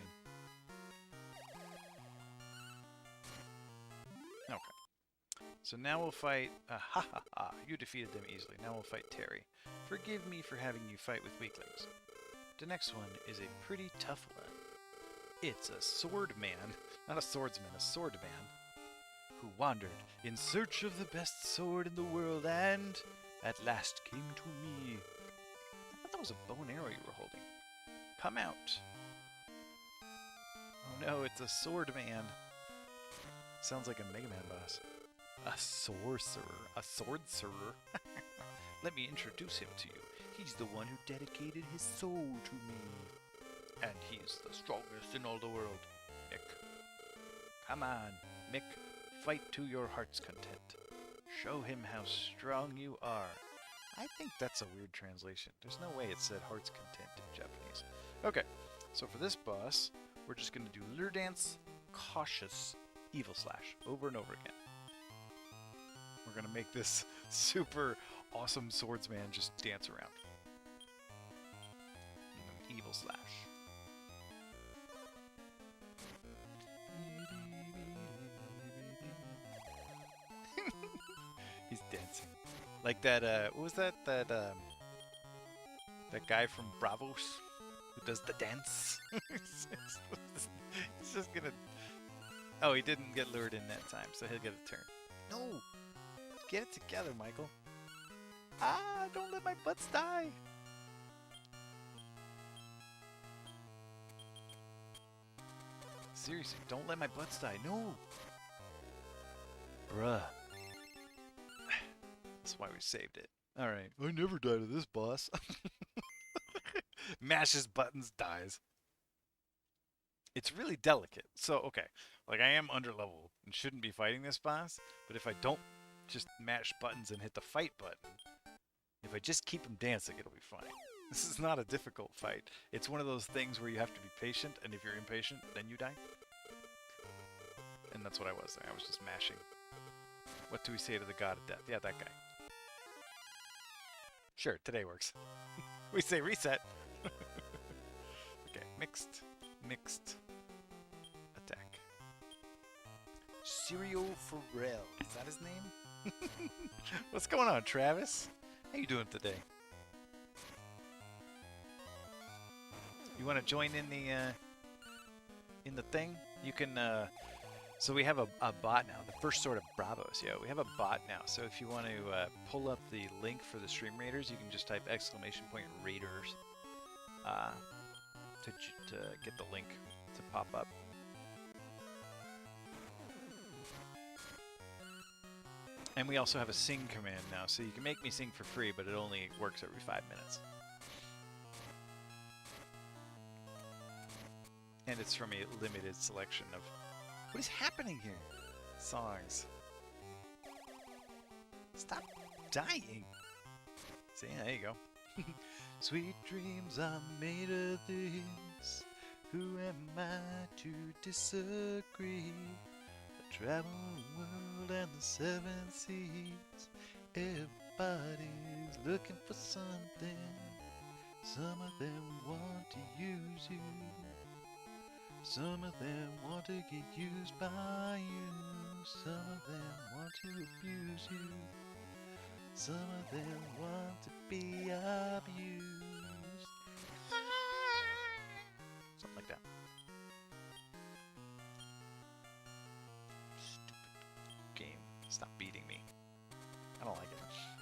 Okay. So now we'll fight... ha ha ha. You defeated them easily. Now we'll fight Terry. Forgive me for having you fight with weaklings. The next one is a pretty tough one. It's a sword man. Not a swordsman, a sword man. Who wandered in search of the best sword in the world and at last came to me. I thought that was a bow and arrow you were holding. Come out. Oh no, it's a sword man. Sounds like a Mega Man boss. A sorcerer. A swordcerer. Let me introduce him to you. He's the one who dedicated his soul to me. And he's the strongest in all the world. Mick. Come on, Mick. Fight to your heart's content. Show him how strong you are. I think that's a weird translation. There's no way it said heart's content in Japanese. Okay, so for this boss, we're just going to do Lure Dance, Cautious, Evil Slash, over and over again. We're going to make this super awesome swordsman just dance around. And then Evil Slash. He's dancing. Like that, what was that? That guy from Bravos who does the dance? He's just gonna... Oh, he didn't get lured in that time, so he'll get a turn. No! Get it together, Michael. Ah, don't let my butts die! Seriously, don't let my butts die. No! Bruh. That's why we saved it. Alright. I never died of this boss. Mashes buttons, dies. It's really delicate. So, okay. Like, I am underleveled and shouldn't be fighting this boss, but if I don't just mash buttons and hit the fight button, if I just keep him dancing, it'll be fine. This is not a difficult fight. It's one of those things where you have to be patient, and if you're impatient, then you die. And that's what I was there. I was just mashing. What do we say to the god of death? Yeah, that guy. Sure, today works. We say reset. Okay, mixed attack. Serial Pharrell. Is that his name? What's going on, Travis? How you doing today? You want to join in the thing? You can. So we have a bot now. The first sort of Bravos. Yeah, we have a bot now. So if you want to pull up the link for the Stream Raiders, you can just type !Raiders to get the link to pop up. And we also have a sing command now, so you can make me sing for free, but it only works every 5 minutes. And it's from a limited selection of... What is happening here? Songs. Stop dying. See, there you go. Sweet dreams are made of this. Who am I to disagree? I travel the world and the 7 seas. Everybody's looking for something. Some of them want to use you. Some of them want to get used by you. Some of them want to abuse you. Some of them want to be abused. Something like that. Stupid game. Stop beating me. I don't like it.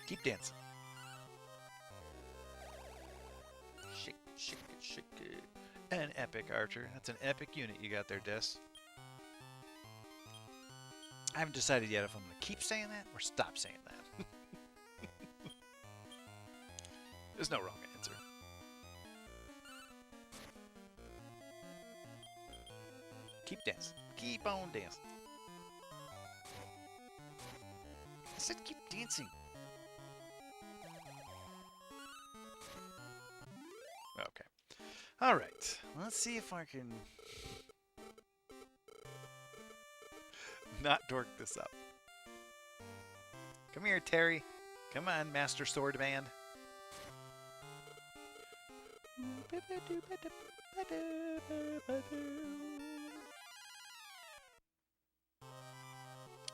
Keep dancing. Shake, shake it, shake it. An epic archer. That's an epic unit you got there, Des. I haven't decided yet if I'm going to keep saying that or stop saying that. There's no wrong answer. Keep dancing. Keep on dancing. I said keep dancing. Okay. All right. Well, Let's see if I can not dork this up. Come here, Terry. Come on, Master Swordman.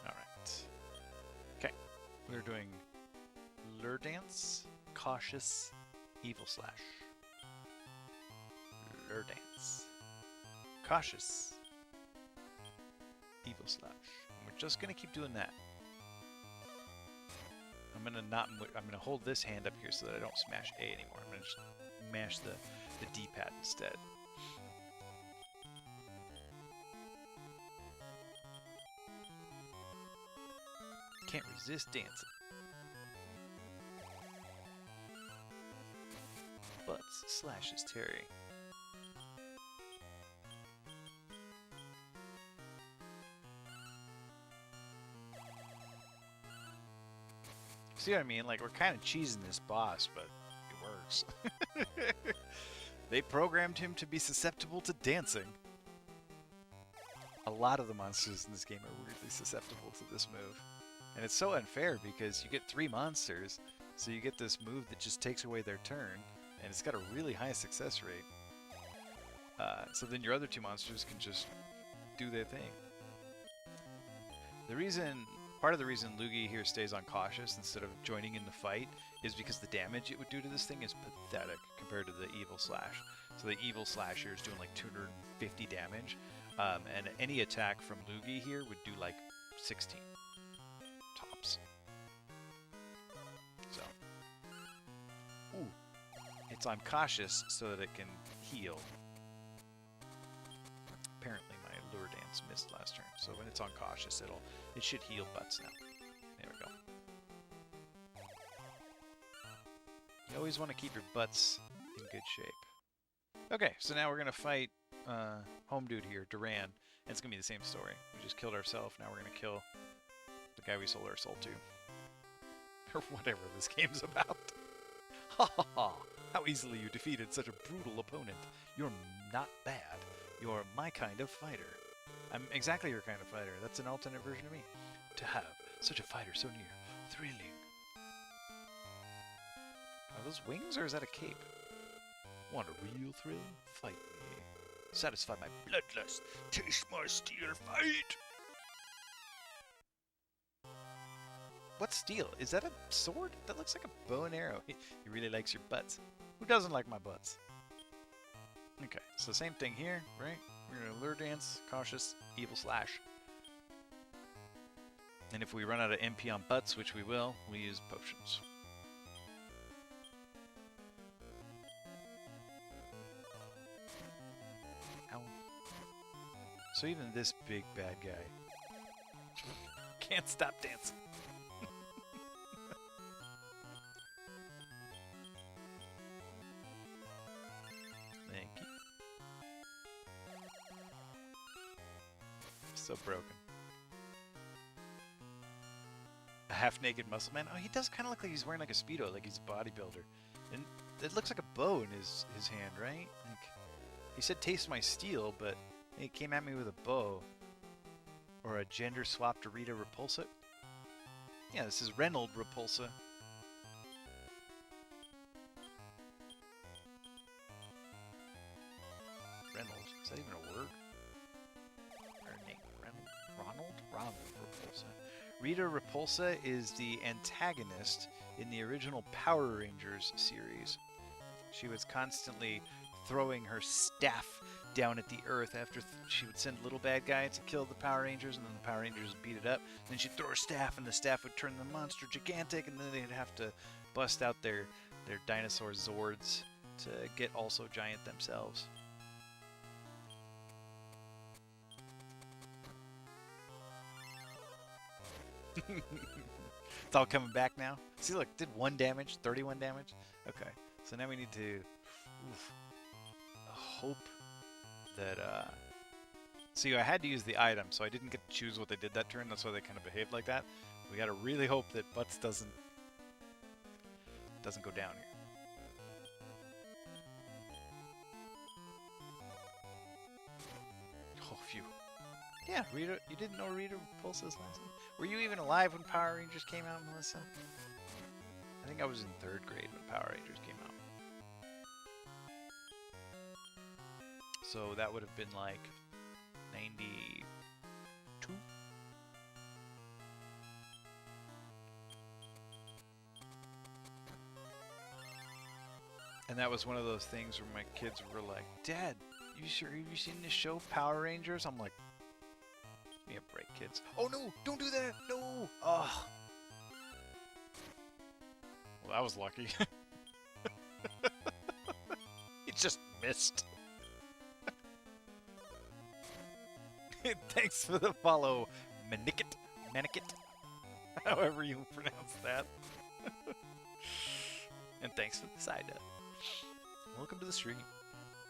Alright. Okay. We're doing Lure Dance, Cautious, Evil Slash. Lure Dance. Cautious. Evil Slash. And we're just gonna keep doing that. I'm gonna hold this hand up here so that I don't smash A anymore. I'm gonna just mash the D-pad instead. Can't resist dancing. Butts slashes Terry. See what I mean? Like, we're kind of cheesing this boss, but it works. They programmed him to be susceptible to dancing. A lot of the monsters in this game are weirdly susceptible to this move. And it's so unfair because you get 3 monsters, so you get this move that just takes away their turn, and it's got a really high success rate. So then your other 2 monsters can just do their thing. Part of the reason Luigi here stays on cautious instead of joining in the fight is because the damage it would do to this thing is pathetic compared to the Evil Slash. So the Evil Slash here is doing like 250 damage, and any attack from Luigi here would do like 16 tops. So, ooh, it's on cautious so that it can heal. Apparently my Lure Dance missed last turn, so when it's on cautious, it should heal butts now. There we go. You always want to keep your butts in good shape. Okay, so now we're gonna fight home dude here, Duran, and it's gonna be the same story. We just killed ourselves. Now we're gonna kill the guy we sold our soul to, or whatever this game's about. Ha ha ha! How easily you defeated such a brutal opponent. You're not bad. You're my kind of fighter. I'm exactly your kind of fighter. That's an alternate version of me. To have such a fighter so near. Thrilling. Are those wings or is that a cape? Want a real thrill? Fight me. Satisfy my bloodlust. Taste my steel fight! What's steel? Is that a sword? That looks like a bow and arrow. He really likes your butts. Who doesn't like my butts? Okay, so same thing here, right? We're gonna Lure Dance, Cautious, Evil Slash. And if we run out of MP on butts, which we will, we use potions. Ow. So even this big bad guy can't stop dancing. Thank you. So broken. A half-naked muscle man. Oh, he does kind of look like he's wearing like a Speedo, like he's a bodybuilder. And it looks like a bow in his hand, right? Like, he said taste my steel, but he came at me with a bow. Or a gender-swapped Rita Repulsa. Yeah, this is Reynold Repulsa. Reynold. Is that even a word? Her name, Ronald Repulsa. Rita Repulsa is the antagonist in the original Power Rangers series. She was constantly throwing her staff down at the earth after she would send little bad guy to kill the Power Rangers, and then the Power Rangers would beat it up. Then she'd throw her staff, and the staff would turn the monster gigantic, and then they'd have to bust out their dinosaur Zords to get also giant themselves. It's all coming back now. See, look, did 1 damage, 31 damage. Okay, so now we need to hope that see, I had to use the item, so I didn't get to choose what they did that turn. That's why they kind of behaved like that. We gotta really hope that Butts doesn't go down here. Yeah, Rita. You didn't know Rita Repulsa's last name? Were you even alive when Power Rangers came out, Melissa? I think I was in 3rd grade when Power Rangers came out. So that would have been like 92? And that was one of those things where my kids were like, Dad, you sure have you seen this show, Power Rangers? I'm like, give me a break, kids. Oh no, don't do that, no! Oh. Well, that was lucky. It just missed. Thanks for the follow, Manikit, however you pronounce that. And thanks for the side up. Welcome to the stream.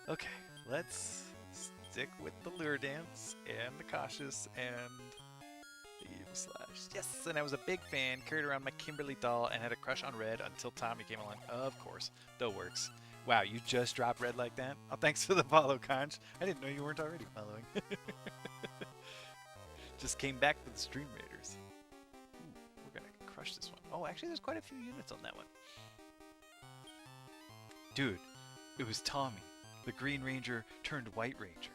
Okay, let's stick with the lure dance and the cautious and the evil slash. Yes, and I was a big fan, carried around my Kimberly doll and had a crush on Red until Tommy came along. Of course, the works. Wow, you just dropped Red like that? Oh, thanks for the follow, Conch. I didn't know you weren't already following. Just came back to the Stream Raiders. Ooh, we're gonna crush this one. Oh, actually, there's quite a few units on that one. Dude, it was Tommy, the Green Ranger turned White Ranger,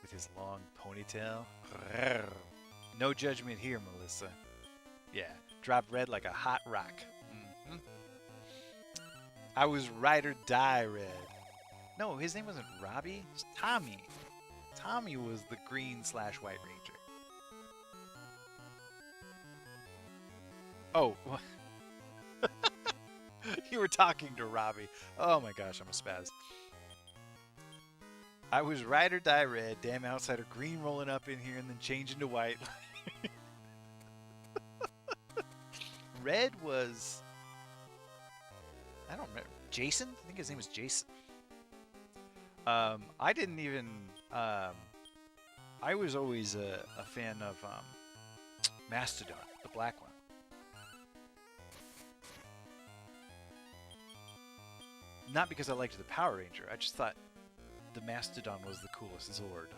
with his long ponytail. No judgment here, Melissa. Yeah, drop Red like a hot rock. Mm-hmm. I was ride or die Red. No, his name wasn't Robbie. It was Tommy. Tommy was the Green/White Ranger. Oh, you were talking to Robbie. Oh my gosh, I'm a spaz. I was ride or die Red, damn outsider, green rolling up in here and then changing to white. Red was, I don't remember, Jason? I think his name was Jason. I didn't even, I was always a fan of Mastodon, the black one. Not because I liked the Power Ranger, I just thought the Mastodon was the coolest Zord.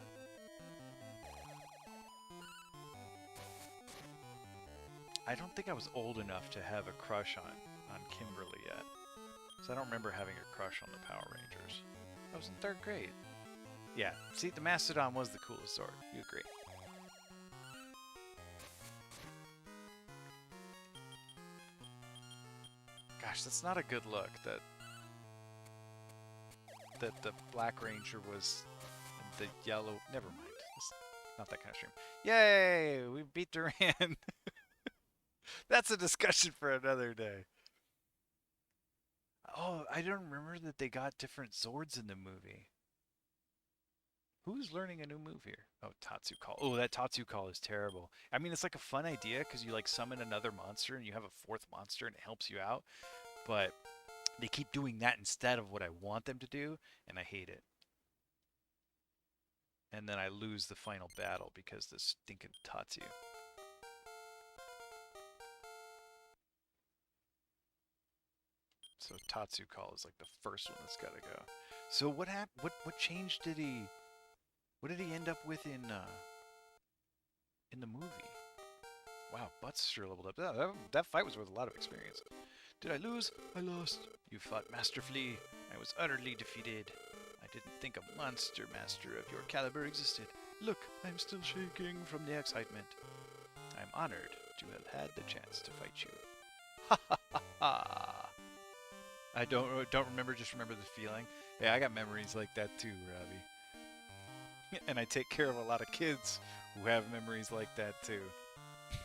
I don't think I was old enough to have a crush on Kimberly yet. So I don't remember having a crush on the Power Rangers. I was in 3rd grade. Yeah, see, the Mastodon was the coolest Zord. You agree. Gosh, that's not a good look, that the Black Ranger was the yellow. Never mind. It's not that kind of stream. Yay! We beat Duran. That's a discussion for another day. Oh, I don't remember that they got different Zords in the movie. Who's learning a new move here? Oh, Tatsu Call. Oh, that Tatsu Call is terrible. I mean, it's like a fun idea because you like summon another monster and you have a 4th monster and it helps you out. But they keep doing that instead of what I want them to do, and I hate it. And then I lose the final battle because this stinking Tatsu. So Tatsu Call is like the first one that's got to go. So what happened? What change did he? What did he end up with in the movie? Wow, Butts sure leveled up. That fight was worth a lot of experience. Did I lose? I lost. You fought masterfully. I was utterly defeated. I didn't think a monster master of your caliber existed. Look, I'm still shaking from the excitement. I'm honored to have had the chance to fight you. Ha ha ha ha! I don't remember, just remember the feeling. Yeah, I got memories like that too, Robbie. And I take care of a lot of kids who have memories like that too.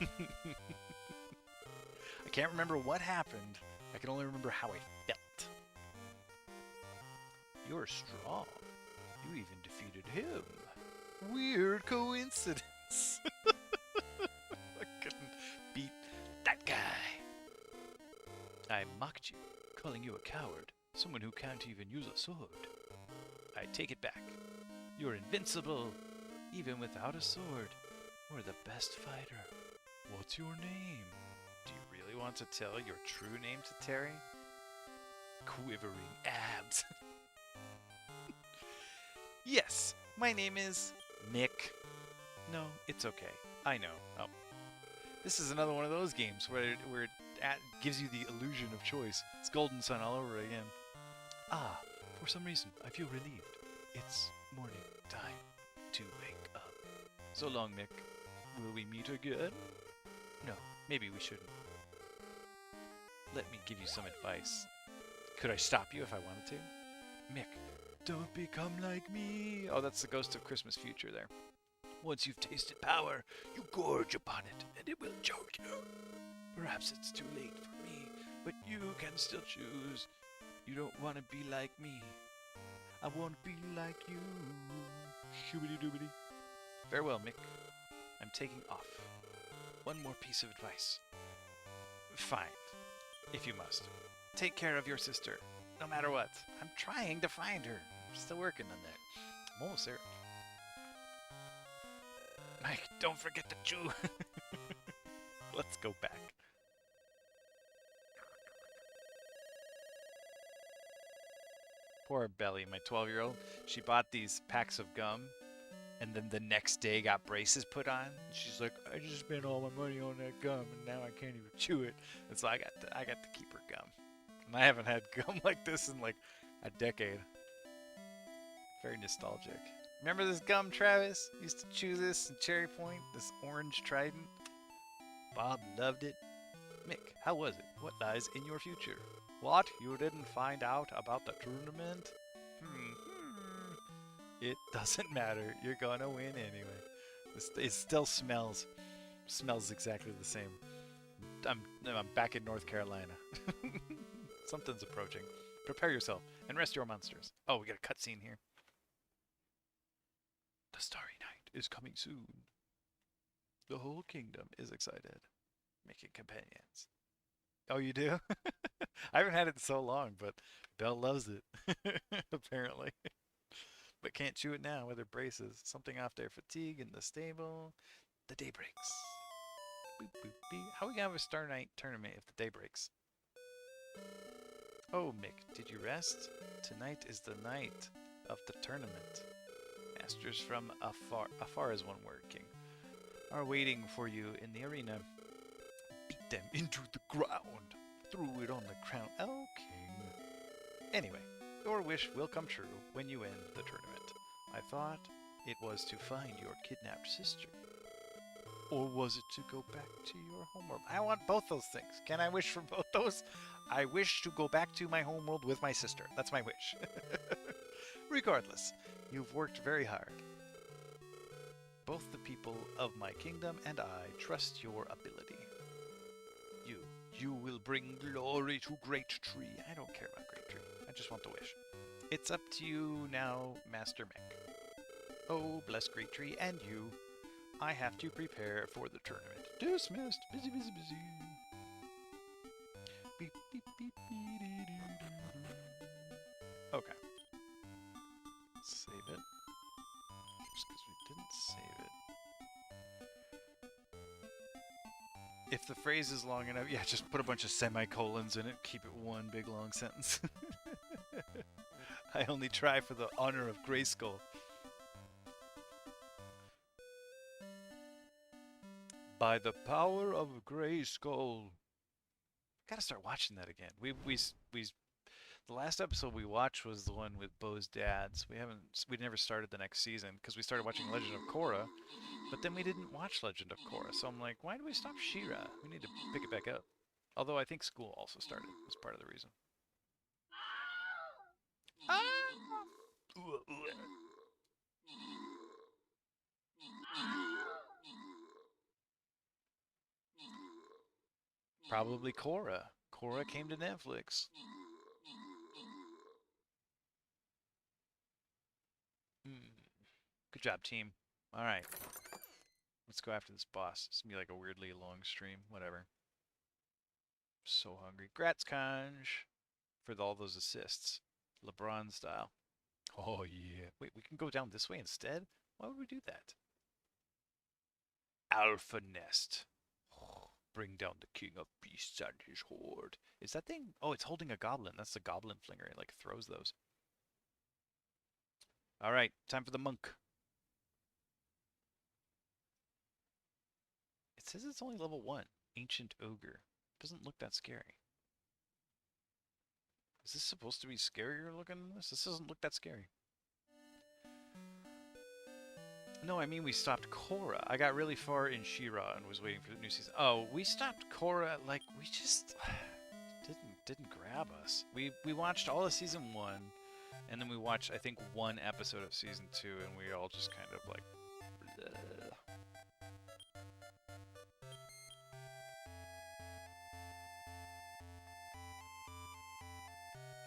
I can't remember what happened. I can only remember how I felt. You're strong. You even defeated him. Weird coincidence. I couldn't beat that guy. I mocked you, calling you a coward, someone who can't even use a sword. I take it back. You're invincible, even without a sword. We're the best fighter. What's your name? Do you really want to tell your true name to Terry? Quivering abs. Yes, my name is Nick. No, it's okay. I know. Oh, this is another one of those games where it gives you the illusion of choice. It's Golden Sun all over again. Ah, for some reason, I feel relieved. It's morning time to wake up. So long, Mick. Will we meet again? No, maybe we shouldn't. Let me give you some advice. Could I stop you if I wanted to? Mick, don't become like me. Oh, that's the ghost of Christmas future there. Once you've tasted power, you gorge upon it, and it will choke you. Perhaps it's too late for me, but you can still choose. You don't want to be like me. I want to be like you. Shoobity-doobity. Farewell, Mick. I'm taking off. One more piece of advice. Fine, if you must. Take care of your sister, no matter what. I'm trying to find her. I'm still working on that. I'm almost there. Mike, don't forget to chew. Let's go back. Poor Belly, my 12-year-old. She bought these packs of gum, and then the next day got braces put on. She's like, I just spent all my money on that gum, and now I can't even chew it. And so I got to keep her gum. And I haven't had gum like this in like a decade. Very nostalgic. Remember this gum, Travis? Used to chew this in Cherry Point, this orange Trident. Bob loved it. Mick, how was it? What lies in your future? What? You didn't find out about the tournament? It doesn't matter. You're gonna win anyway. It still smells exactly the same. I'm back in North Carolina. Something's approaching. Prepare yourself and rest your monsters. Oh, we got a cutscene here. The Starry Night is coming soon. The whole kingdom is excited. Making companions. Oh, you do? I haven't had it in so long, but Belle loves it. Apparently. But can't chew it now with her braces. Something off their fatigue in the stable. The day breaks. Boop, boop, beep. How are we gonna have a Star Night tournament if the day breaks? Oh, Mick, did you rest? Tonight is the night of the tournament. Masters from afar is one word, King, are waiting for you in the arena. Beat them into the ground. Threw it on the crown. Oh, King. Anyway, your wish will come true when you win the tournament. I thought it was to find your kidnapped sister. Or was it to go back to your homeworld? I want both those things. Can I wish for both those? I wish to go back to my homeworld with my sister. That's my wish. Regardless, you've worked very hard. Both the people of my kingdom and I trust your ability. You will bring glory to Great Tree. I don't care about Great Tree. I just want the wish. It's up to you now, Master Mick. Oh, bless Great Tree and you. I have to prepare for the tournament. Dismissed. Busy, busy, busy. Beep, beep, beep, beep, dee, dee, dee, dee. Okay. Save it. Just because we didn't save it. If the phrase is long enough, yeah, just put a bunch of semicolons in it. Keep it one big long sentence. I only try for the honor of Grayskull. By the power of Grayskull. Gotta start watching that again. The last episode we watched was the one with Bo's dads. We never started the next season because we started watching Legend of Korra, but then we didn't watch Legend of Korra. So I'm like, why do we stop She-Ra? We need to pick it back up. Although I think school also started as part of the reason. Probably Korra. Korra came to Netflix. Good job, team. All right. Let's go after this boss. It's gonna be like a weirdly long stream. Whatever. So hungry. Grats, Conj, for all those assists. LeBron style. Oh, yeah. Wait, we can go down this way instead? Why would we do that? Alpha Nest. Bring down the king of beasts and his horde. Is that thing? Oh, it's holding a goblin. That's the goblin flinger. It like throws those. All right, time for the monk. It says it's only level 1. Ancient Ogre. Doesn't look that scary. Is this supposed to be scarier looking than this? This doesn't look that scary. No, I mean we stopped Korra. I got really far in She-Ra and was waiting for the new season. Oh, we stopped Korra, like, we just didn't grab us. We watched all of season 1, and then we watched, I think, 1 episode of season 2, and we all just kind of like, bleh.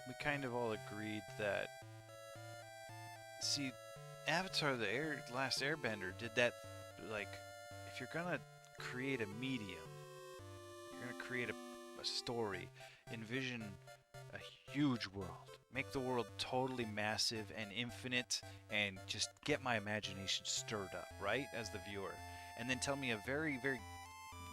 We kind of all agreed that, see, Avatar the Last Airbender did that, like, if you're gonna create a medium, you're gonna create a story, envision a huge world, make the world totally massive and infinite, and just get my imagination stirred up, right, as the viewer, and then tell me a very, very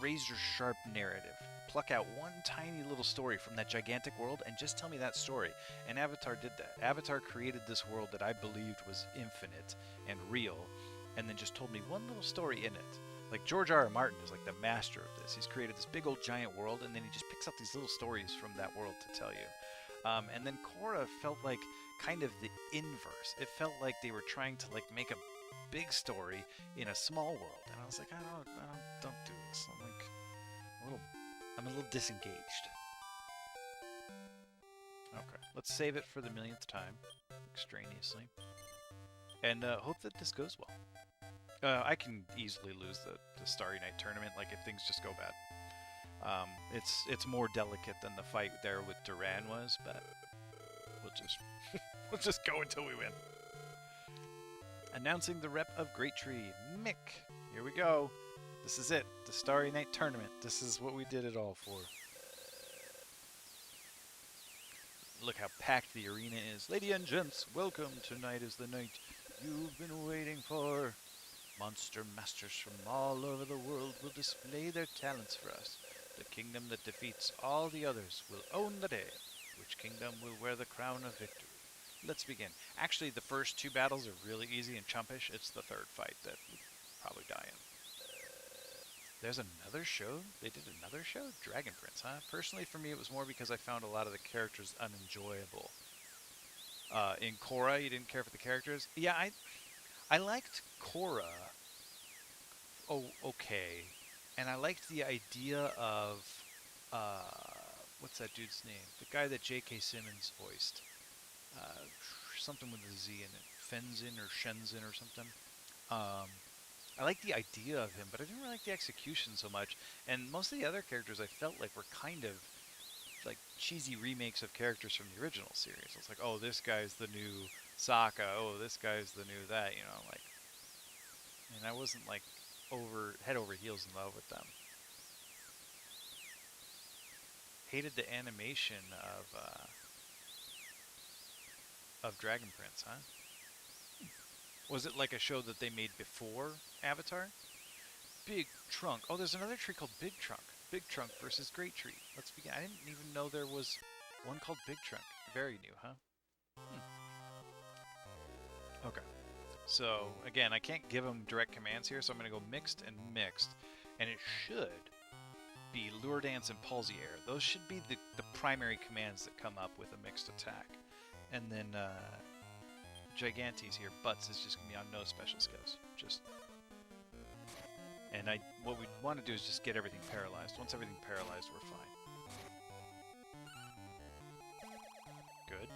razor-sharp narrative. Pluck out one tiny little story from that gigantic world and just tell me that story. And Avatar did that. Avatar created this world that I believed was infinite and real, and then just told me one little story in it. Like George R.R. Martin is like the master of this. He's created this big old giant world, and then he just picks up these little stories from that world to tell you. And then Korra felt like kind of the inverse. It felt like they were trying to like make a big story in a small world, and I was like, I don't do this. I'm a little disengaged. Okay, let's save it for the millionth time, extraneously, and hope that this goes well. I can easily lose the Starry Night tournament, like if things just go bad. It's more delicate than the fight there with Duran was, but we'll just go until we win. Announcing the rep of Great Tree, Mick. Here we go. This is it, the Starry Night tournament. This is what we did it all for. Look how packed the arena is. Ladies and gents, welcome. Tonight is the night you've been waiting for. Monster masters from all over the world will display their talents for us. The kingdom that defeats all the others will own the day. Which kingdom will wear the crown of victory? Let's begin. Actually, the first 2 battles are really easy and chumpish. It's the 3rd fight that we'll probably die in. There's another show? They did another show? Dragon Prince, huh? Personally, for me, it was more because I found a lot of the characters unenjoyable. In Korra, you didn't care for the characters? Yeah, I liked Korra. Oh, okay. And I liked the idea of, what's that dude's name? The guy that J.K. Simmons voiced. Something with a Z in it. Fenzin or Shenzin or something. I liked the idea of him, but I didn't really like the execution so much. And most of the other characters I felt like were kind of like cheesy remakes of characters from the original series. It's like, oh, this guy's the new Sokka. Oh, this guy's the new that, you know, like. And I wasn't like head over heels in love with them. Hated the animation of Dragon Prince, huh? Was it like a show that they made before Avatar? Big Trunk. Oh, there's another tree called Big Trunk. Big Trunk versus Great Tree. Let's begin. I didn't even know there was one called Big Trunk. Very new, huh? Okay. So, again, I can't give them direct commands here, so I'm going to go mixed and mixed. And it should be Lure Dance and Palsy Air. Those should be the primary commands that come up with a mixed attack. And then, Gigantes here, Butts is just going to be on no special skills. And what we want to do is just get everything paralyzed. Once everything's paralyzed, we're fine. Good.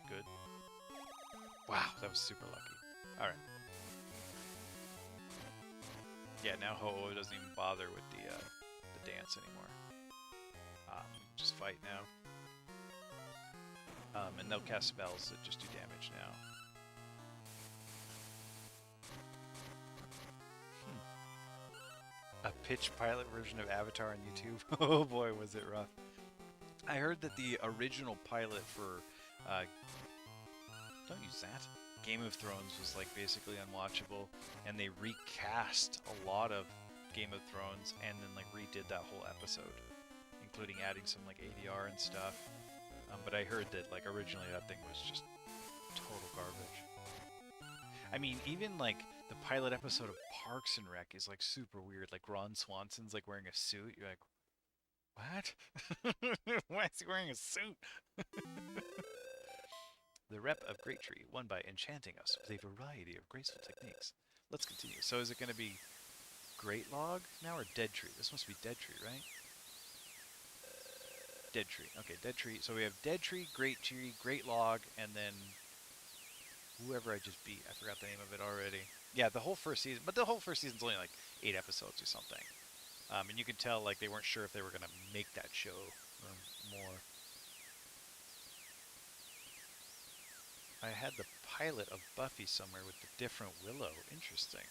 Good. Wow, that was super lucky. Alright. Yeah, now Ho-Oh doesn't even bother with the dance anymore. Just fight now. And they'll cast spells that just do damage now. A pitch pilot version of Avatar on YouTube? Oh boy, was it rough. I heard that the original pilot for... don't use that. Game of Thrones was like basically unwatchable, and they recast a lot of Game of Thrones and then like redid that whole episode, including adding some like ADR and stuff. But I heard that like originally that thing was just total garbage. I mean, even like The pilot episode of Parks and Rec is like super weird. Like Ron Swanson's like wearing a suit. You're like, what? Why is he wearing a suit? The rep of Great Tree won by enchanting us with a variety of graceful techniques. Let's continue. So is it going to be Great Log now or Dead Tree? This must be Dead Tree, right? Dead Tree. Okay, Dead Tree. So we have Dead Tree, Great Log, and then whoever I just beat. I forgot the name of it already. Yeah, the whole first season. But the whole first season's only like 8 episodes or something. And you can tell like they weren't sure if they were going to make that show or more. I had the pilot of Buffy somewhere with the different Willow. Interesting.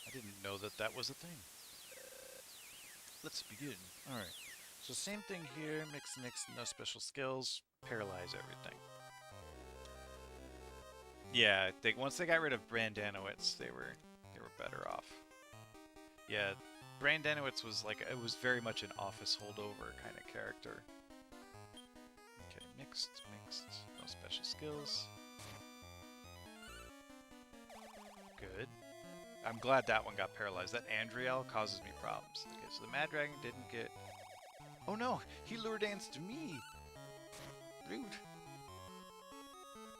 I didn't know that that was a thing. Let's begin. Alright. So same thing here. Mix, no special skills. Paralyze everything. Yeah, once they got rid of Brandanowitz, they were better off. Yeah, Brandanowitz was like, it was very much an office holdover kind of character. Okay, mixed, no special skills. Good. I'm glad that one got paralyzed. That Andriel causes me problems. Okay, so the Mad Dragon didn't get... Oh no! He lure danced me! Rude.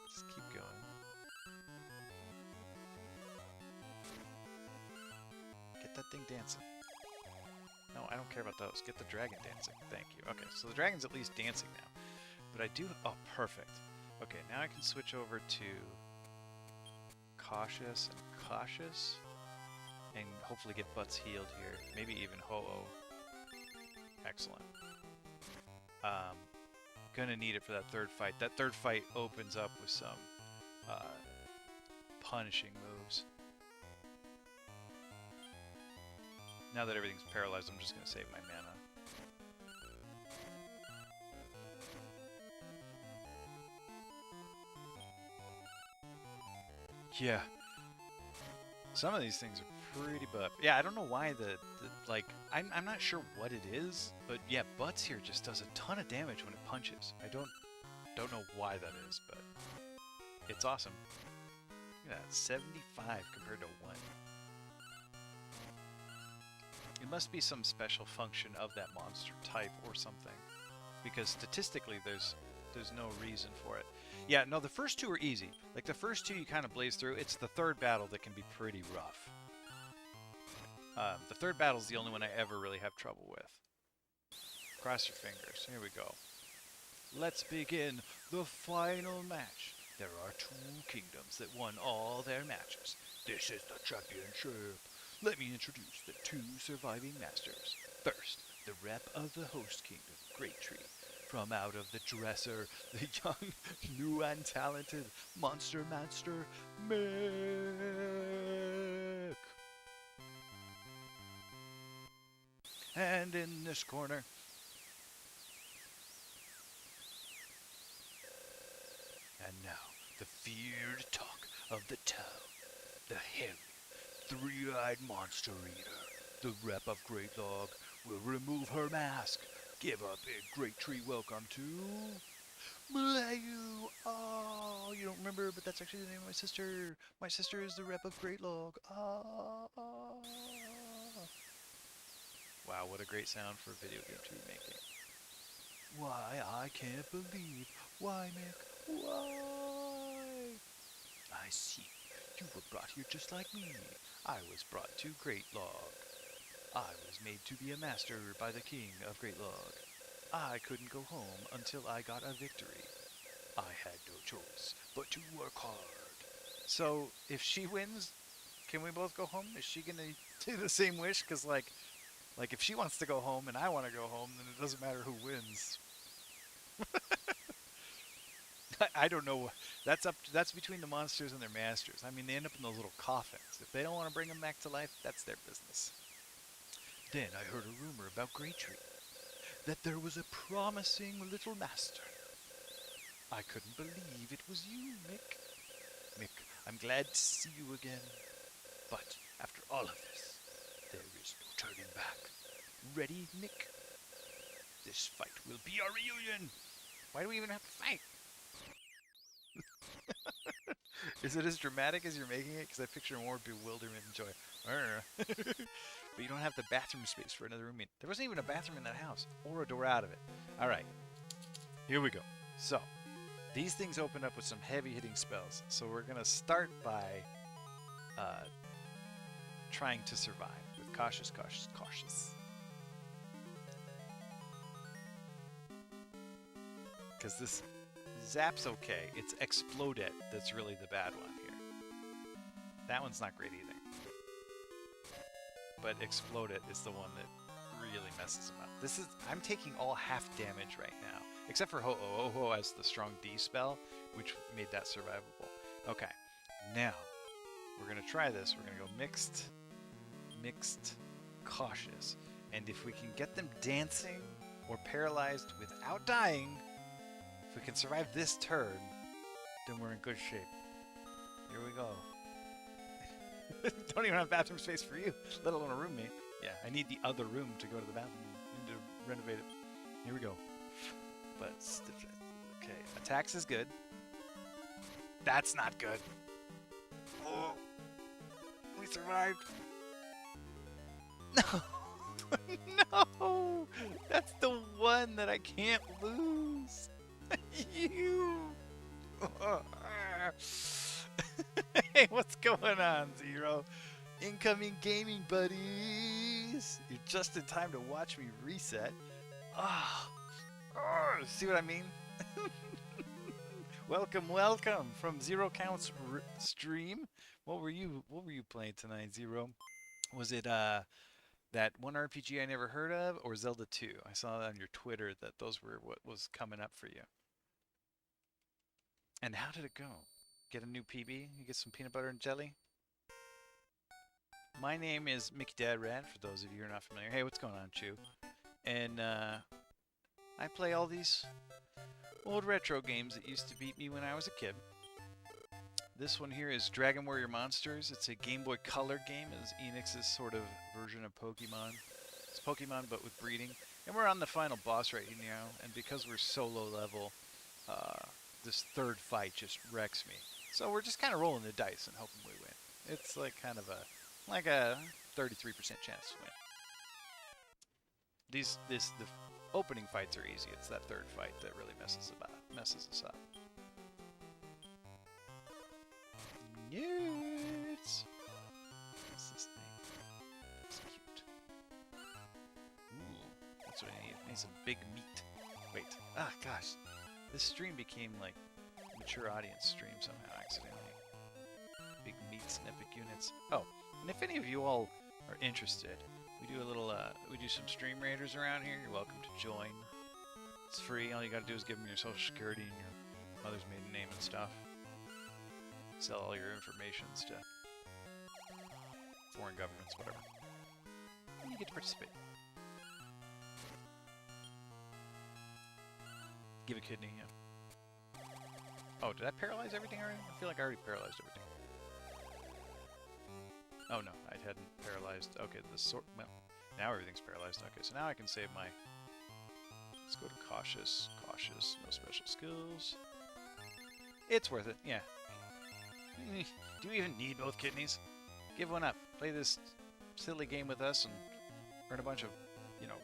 Just keep going. Get that thing dancing. No, I don't care about those. Get the dragon dancing. Thank you. Okay, so the dragon's at least dancing now. But I do... Oh, perfect. Okay, now I can switch over to... Cautious and Cautious. And hopefully get butts healed here. Maybe even Ho-Oh. Excellent. Gonna need it for that third fight. That third fight opens up with some punishing moves. Now that everything's paralyzed, I'm just gonna save my mana. Yeah. Some of these things are pretty buff. Yeah, I don't know why like, I'm not sure what it is, but yeah, Butts here just does a ton of damage when it punches. I don't know why that is, but it's awesome. Yeah, 75 compared to 1. It must be some special function of that monster type or something, because statistically there's no reason for it. Yeah, no, the first 2 are easy. Like, the first 2 you kind of blaze through. It's the third battle that can be pretty rough. The third battle's the only one I ever really have trouble with. Cross your fingers. Here we go. Let's begin the final match. There are 2 kingdoms that won all their matches. This is the championship. Let me introduce the 2 surviving masters. First, the rep of the host kingdom, Great Tree. From out of the dresser, the young, new and talented monster master, Mick. And in this corner, and now the feared talk of the town, the hairy, 3-eyed monster eater, the rep of Great Log, will remove her mask. Give a big Great Tree welcome to... Malayu! Oh, you don't remember, but that's actually the name of my sister. My sister is the rep of Great Log. Wow, what a great sound for video game tree making. Why, I can't believe. Why, Mick? Why? I see. You were brought here just like me. I was brought to Great Log. I was made to be a master by the king of Great Log. I couldn't go home until I got a victory. I had no choice but to work hard. So, if she wins, can we both go home? Is she gonna do the same wish? Because, like if she wants to go home and I want to go home, then it doesn't matter who wins. I don't know. That's between the monsters and their masters. I mean, they end up in those little coffins. If they don't want to bring them back to life, that's their business. Then I heard a rumor about Great Tree, that there was a promising little master. I couldn't believe it was you, Mick. Mick, I'm glad to see you again. But after all of this, there is no turning back. Ready, Mick? This fight will be our reunion. Why do we even have to fight? Is it as dramatic as you're making it? Because I picture more bewilderment and joy. But you don't have the bathroom space for another roommate. There wasn't even a bathroom in that house, or a door out of it. All right, here we go. So, these things open up with some heavy-hitting spells. So we're gonna start by trying to survive with cautious, cautious, cautious. Because this Zap's okay. It's Exploded that's really the bad one here. That one's not great either. But Exploded is the one that really messes him up. This is I'm taking all half damage right now. Except for Ho-Oh. Ho-Oh has the strong D spell, which made that survivable. Okay. Now, we're going to try this. We're going to go mixed, cautious. And if we can get them dancing or paralyzed without dying, if we can survive this turn, then we're in good shape. Here we go. Don't even have bathroom space for you, let alone a roommate. Yeah, I need the other room to go to the bathroom. I need to renovate it. Here we go. But okay, attacks is good. That's not good. Oh, we survived. No, no, that's the one that I can't lose. You. Hey, what's going on, Zero? Incoming gaming buddies. You're just in time to watch me reset. Ah. Oh, see what I mean? Welcome, welcome from Zero Count's stream. What were you playing tonight, Zero? Was it that one RPG I never heard of, or Zelda 2? I saw that on your Twitter that those were what was coming up for you. And how did it go? Get a new PB? You get some peanut butter and jelly? My name is Mickey Dad Rat, for those of you who are not familiar. Hey, what's going on, Chew? And I play all these old retro games that used to beat me when I was a kid. This one here is Dragon Warrior Monsters. It's a Game Boy Color game. It's Enix's sort of version of Pokemon. It's Pokemon but with breeding. And we're on the final boss right now. And because we're so low level, this third fight just wrecks me. So we're just kind of rolling the dice and hoping we win. It's like kind of a 33% chance to win. The opening fights are easy. It's that third fight that really messes us up. Nerds. What's this thing? It's cute. Ooh, that's what I need. I need some big meat. Wait. Ah, gosh. This stream became like mature audience stream somehow accidentally. Big meat snippet units. Oh, and if any of you all are interested, we do a little, we do some stream raiders around here. You're welcome to join. It's free. All you gotta do is give them your social security and your mother's maiden name and stuff. Sell all your informations to foreign governments, whatever. And you get to participate. Give a kidney, yeah. Oh, did I paralyze everything already? I feel like I already paralyzed everything. Oh no, I hadn't paralyzed. Okay, well, now everything's paralyzed. Okay, so now I can save my... Let's go to cautious, no special skills. It's worth it, yeah. Do you even need both kidneys? Give one up. Play this silly game with us and earn a bunch of, you know,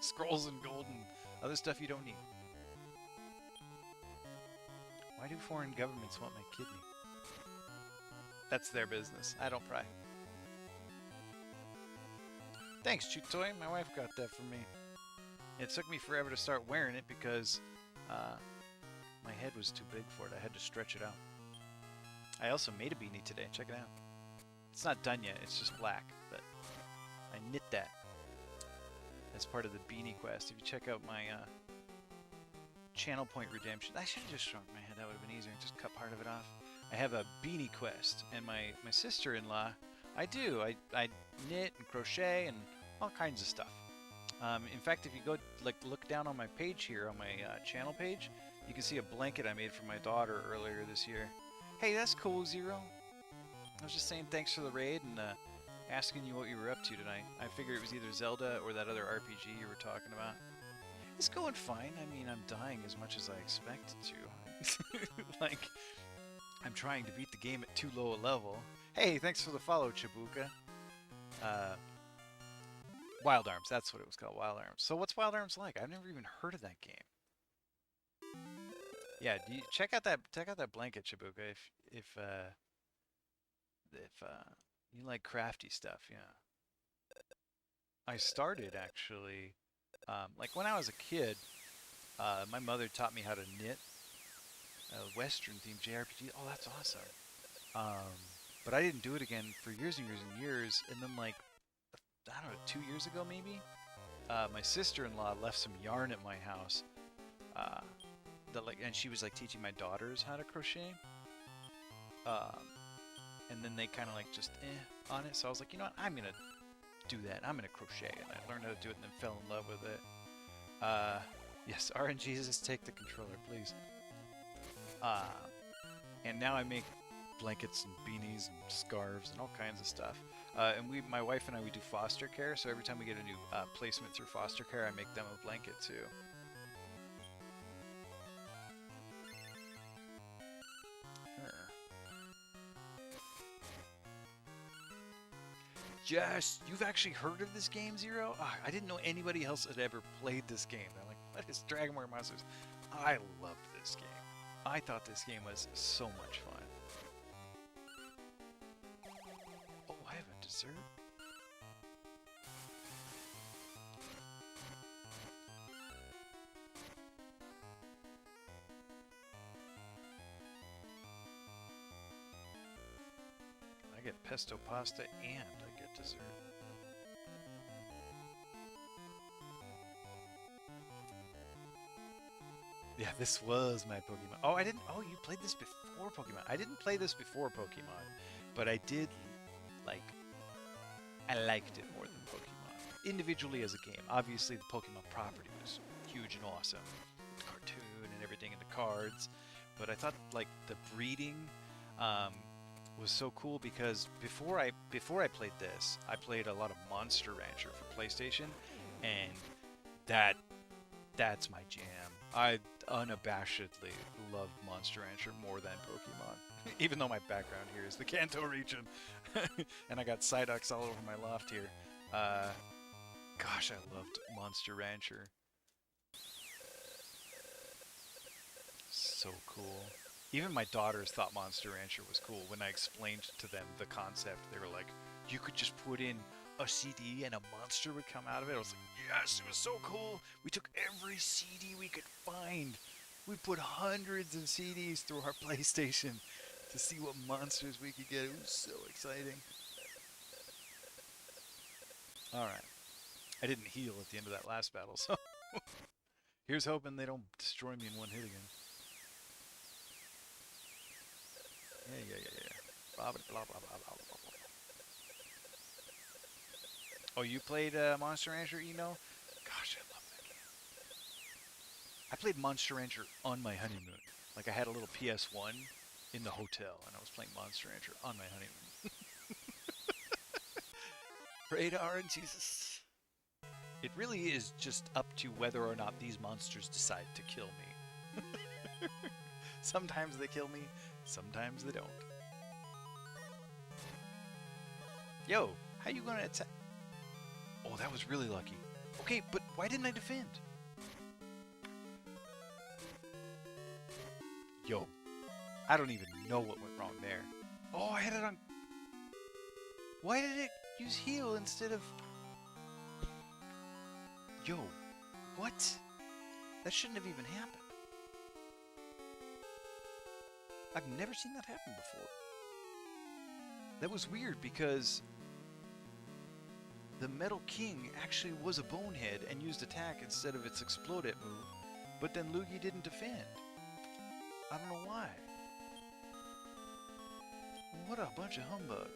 scrolls and gold and other stuff you don't need. Why do foreign governments want my kidney? That's their business. I don't pry. Thanks, Cheap Toy. My wife got that for me. It took me forever to start wearing it because my head was too big for it. I had to stretch it out. I also made a beanie today. Check it out. It's not done yet. It's just black, but I knit that as part of the beanie quest. If you check out my channel point redemption, I should have just shrunk my head. That would have been easier. Just cut part of it off. I have a beanie quest, and my sister-in-law, I knit and crochet and all kinds of stuff. In fact, if you go look down on my page here, on my channel page, you can see a blanket I made for my daughter earlier this year. Hey, that's cool, Zero. I was just saying thanks for the raid and asking you what you were up to tonight. I figured it was either Zelda or that other RPG you were talking about. It's going fine. I mean, I'm dying as much as I expected to. Like, I'm trying to beat the game at too low a level. Hey, thanks for the follow, Chibuka. Uh, Wild Arms, that's what it was called, Wild Arms. So what's Wild Arms like? I've never even heard of that game. Yeah, check out that blanket, Chibuka, if you like crafty stuff, yeah. I started actually, like when I was a kid, my mother taught me how to knit a Western themed JRPG. Oh, that's awesome. Um, but I didn't do it again for years and years and years. And then like, I don't know, 2 years ago maybe, my sister-in-law left some yarn at my house. Uh, and she was like teaching my daughters how to crochet. Um, and then they kind of like just on it. So I was like, you know what, I'm gonna do that. I'm gonna crochet, and I learned how to do it, and then fell in love with it. Yes, RNGesus, take the controller, please. And now I make blankets and beanies and scarves and all kinds of stuff. And my wife and I, we do foster care. So every time we get a new placement through foster care, I make them a blanket too. Jess, you've actually heard of this game, Zero? Oh, I didn't know anybody else had ever played this game. They're like, what is Dragon Warrior Monsters? I loved this game. I thought this game was so much fun. Oh, I have a dessert? I get pesto pasta and I get dessert. Yeah, this was my Pokemon. Oh, I didn't. Oh, you played this before Pokemon. I didn't play this before Pokemon, but I did like. I liked it more than Pokemon. Individually as a game. Obviously, the Pokemon property was huge and awesome. The cartoon and everything in the cards. But I thought like the breeding was so cool because before I played this, I played a lot of Monster Rancher for PlayStation, and that's my jam. I unabashedly loved Monster Rancher more than Pokemon. Even though my background here is the Kanto region. And I got Psyducks all over my loft here. Gosh, I loved Monster Rancher. So cool. Even my daughters thought Monster Rancher was cool. When I explained to them the concept, they were like, you could just put in a CD and a monster would come out of it. I was like, yes, it was so cool. We took every CD we could find. We put hundreds of CDs through our PlayStation to see what monsters we could get. It was so exciting. Alright. I didn't heal at the end of that last battle, so here's hoping they don't destroy me in one hit again. Yeah. Blah, blah, blah, blah, blah, blah. Oh, you played Monster Rancher, Eno? Gosh, I love that game. I played Monster Rancher on my honeymoon. Like, I had a little PS1 in the hotel, and I was playing Monster Rancher on my honeymoon. Pray to RNGesus. It really is just up to whether or not these monsters decide to kill me. Sometimes they kill me, sometimes they don't. Yo, how you gonna attack? Oh, that was really lucky. Okay, but why didn't I defend? Yo, I don't even know what went wrong there. Oh, I had it on... Why did it use heal instead of... Yo, what? That shouldn't have even happened. I've never seen that happen before. That was weird because the Metal King actually was a bonehead and used attack instead of its Explodite move, but then Luigi didn't defend. I don't know why. What a bunch of humbug.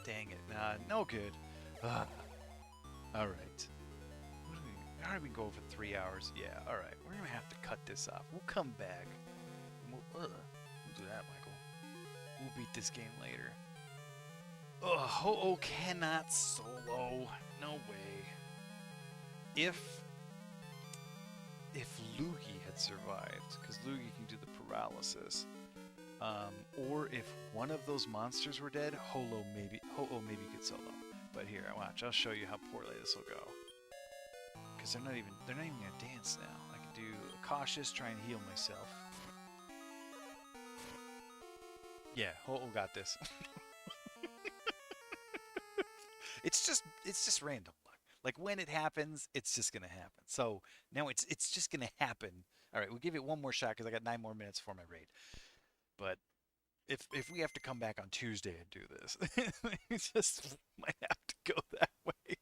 Dang it. Nah, no good. Alright. Alright, we can go over 3 hours. Yeah, alright. We're gonna have to cut this off. We'll come back. We'll do that, Michael. We'll beat this game later. Ugh, Ho-Oh cannot solo. No way. If Luigi had survived, because Luigi can do the paralysis, or if one of those monsters were dead, Ho-Oh maybe could solo. But here, watch. I'll show you how poorly this will go. Because they're not even gonna dance now. I can do a cautious, try and heal myself. Yeah, Ho-Oh got this. It's just random luck. Like when it happens, it's just gonna happen. So now it's just gonna happen. All right, we'll give it one more shot because I got 9 more minutes for my raid. But if we have to come back on Tuesday and do this, we just might have to go that way.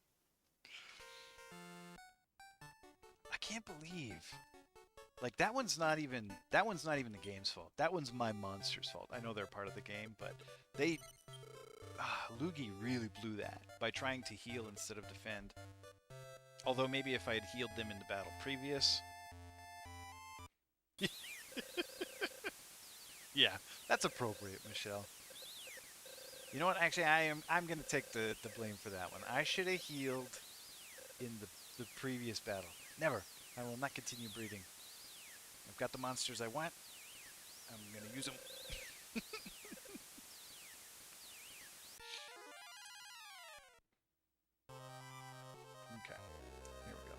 I can't believe, like that one's not even the game's fault. That one's my monster's fault. I know they're part of the game, but they Luigi really blew that by trying to heal instead of defend. Although maybe if I had healed them in the battle previous. Yeah, that's appropriate, Michelle. You know what? Actually, I'm going to take the blame for that one. I should have healed in the previous battle. Never. I will not continue breeding. I've got the monsters I want. I'm going to use them. Okay. Here we go.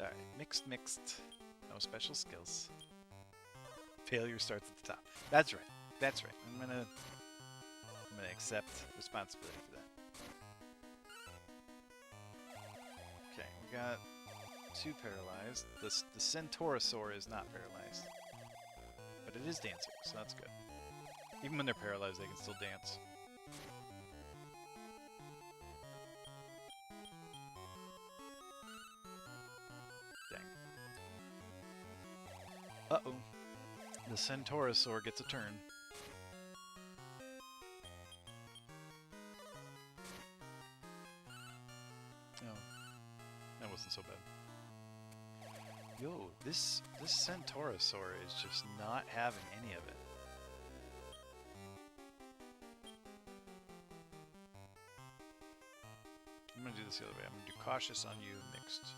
Alright. Mixed. No special skills. Failure starts at the top. That's right. That's right. I'm gonna accept responsibility for that. Okay, we got 2 paralyzed. The Centaurosaur is not paralyzed, but it is dancing, so that's good. Even when they're paralyzed, they can still dance. Dang. Uh-oh. The Centaurosaur gets a turn. Oh, that wasn't so bad. Yo, this Centaurosaur is just not having any of it. I'm gonna do this the other way. I'm gonna do cautious on you, mixed.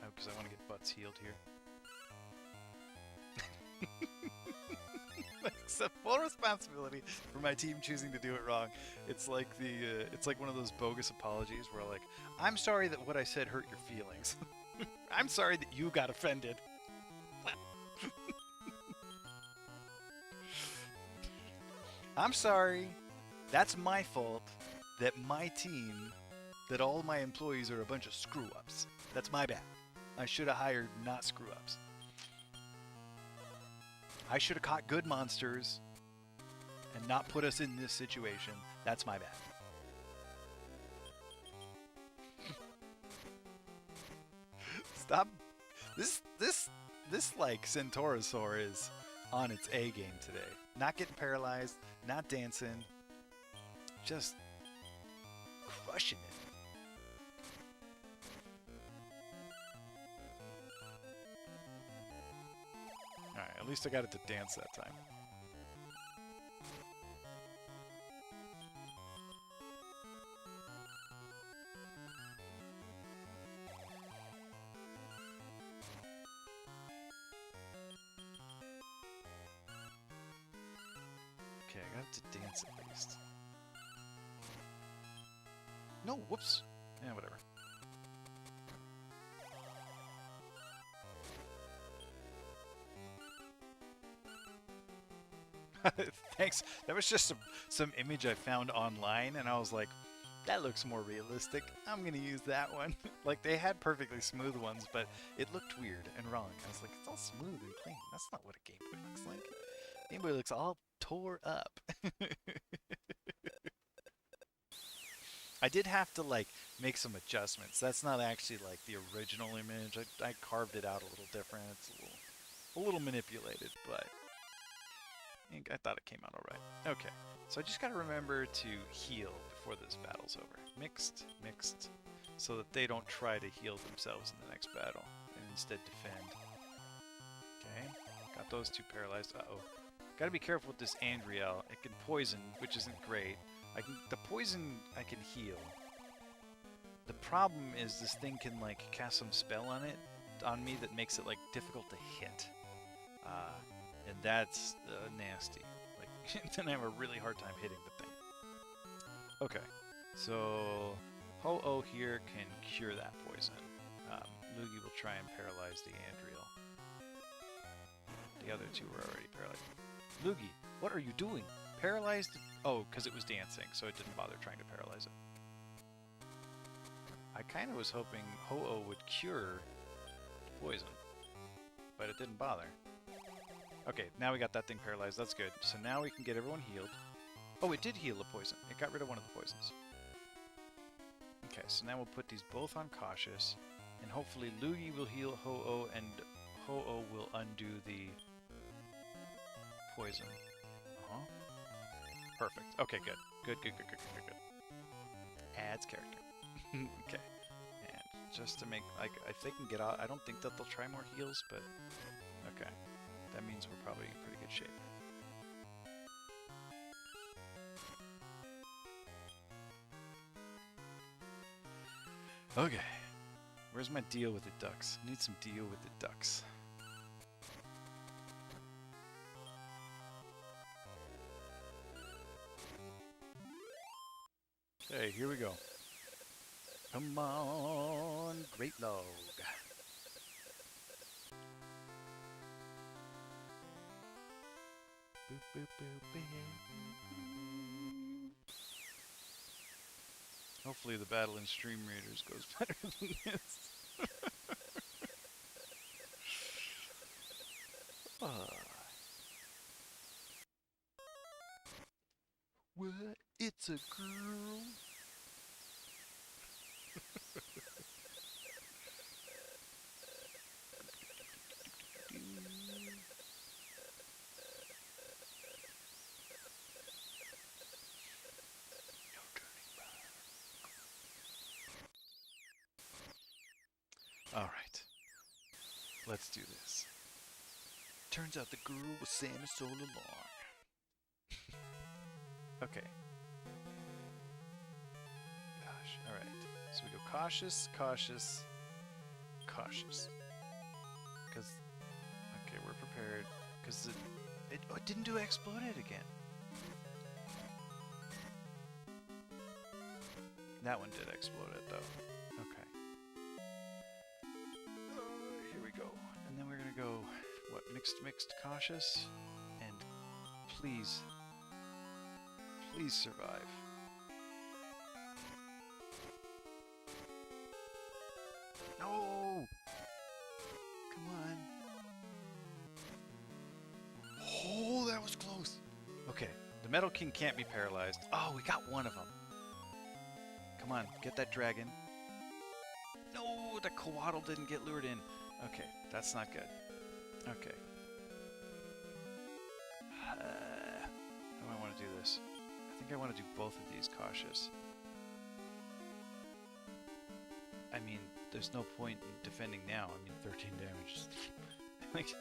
Oh, because I want to get butts healed here. Accept full responsibility for my team choosing to do it wrong. It's like it's like one of those bogus apologies where like, I'm sorry that what I said hurt your feelings. I'm sorry that you got offended. I'm sorry. That's my fault. That my team, that all my employees are a bunch of screw-ups. That's my bad. I should have hired not screw-ups. I should have caught good monsters and not put us in this situation. That's my bad. Stop. This like Centaurosaur is on its A game today. Not getting paralyzed, not dancing, just crushing it. Alright, at least I got it to dance that time. Okay, I got it to dance at least. No, whoops. Yeah, whatever. Thanks. That was just some image I found online, and I was like, that looks more realistic. I'm going to use that one. Like, they had perfectly smooth ones, but it looked weird and wrong. I was like, it's all smooth and clean. That's not what a Game Boy looks like. Game Boy looks all tore up. I did have to, like, make some adjustments. That's not actually, like, the original image. I carved it out a little different. It's a little manipulated, but I thought it came out alright. Okay. So I just gotta remember to heal before this battle's over. Mixed, so that they don't try to heal themselves in the next battle and instead defend. Okay, got those two paralyzed. Uh-oh. Gotta be careful with this Andriel. It can poison, which isn't great. The poison I can heal. The problem is this thing can like cast some spell on me that makes it like difficult to hit. And that's nasty. Like then I have a really hard time hitting the thing. Okay, so Ho-Oh here can cure that poison. Lugi will try and paralyze the Andriel. The other two were already paralyzed. Lugi, what are you doing? Paralyzed? Oh, because it was dancing, so it didn't bother trying to paralyze it. I kind of was hoping Ho-Oh would cure the poison, but it didn't bother. Okay, now we got that thing paralyzed. That's good. So now we can get everyone healed. Oh, it did heal the poison. It got rid of one of the poisons. Okay, so now we'll put these both on cautious, and hopefully Lugi will heal Ho-Oh, and Ho-Oh will undo the poison. Perfect. Okay, good. Good. Adds character. Okay. And just to make, like, if they can get out, I don't think that they'll try more heals, but okay. That means we're probably in pretty good shape. Okay. Where's my deal with the ducks? I need some deal with the ducks. Okay, here we go. Come on, Great Log. Boop, boop, boop, hopefully the battle in Stream Raiders goes better than this. What? It's a girl? Alright. Let's do this. Turns out the girl was Samus all along. Okay. Gosh, alright. So we go cautious, cautious, cautious. Because, okay, we're prepared. Because it didn't do exploded again. That one did explode it though. Okay. Here we go. And then we're gonna go, what, mixed, cautious? And please survive. No! Come on. Oh, that was close. Okay, the Metal King can't be paralyzed. Oh, we got one of them. Come on, get that dragon. No, the Coatl didn't get lured in. Okay, that's not good. Okay. How do I want to do this? I think I want to do both of these cautious. I mean, there's no point in defending now. I mean, 13 damage. Like,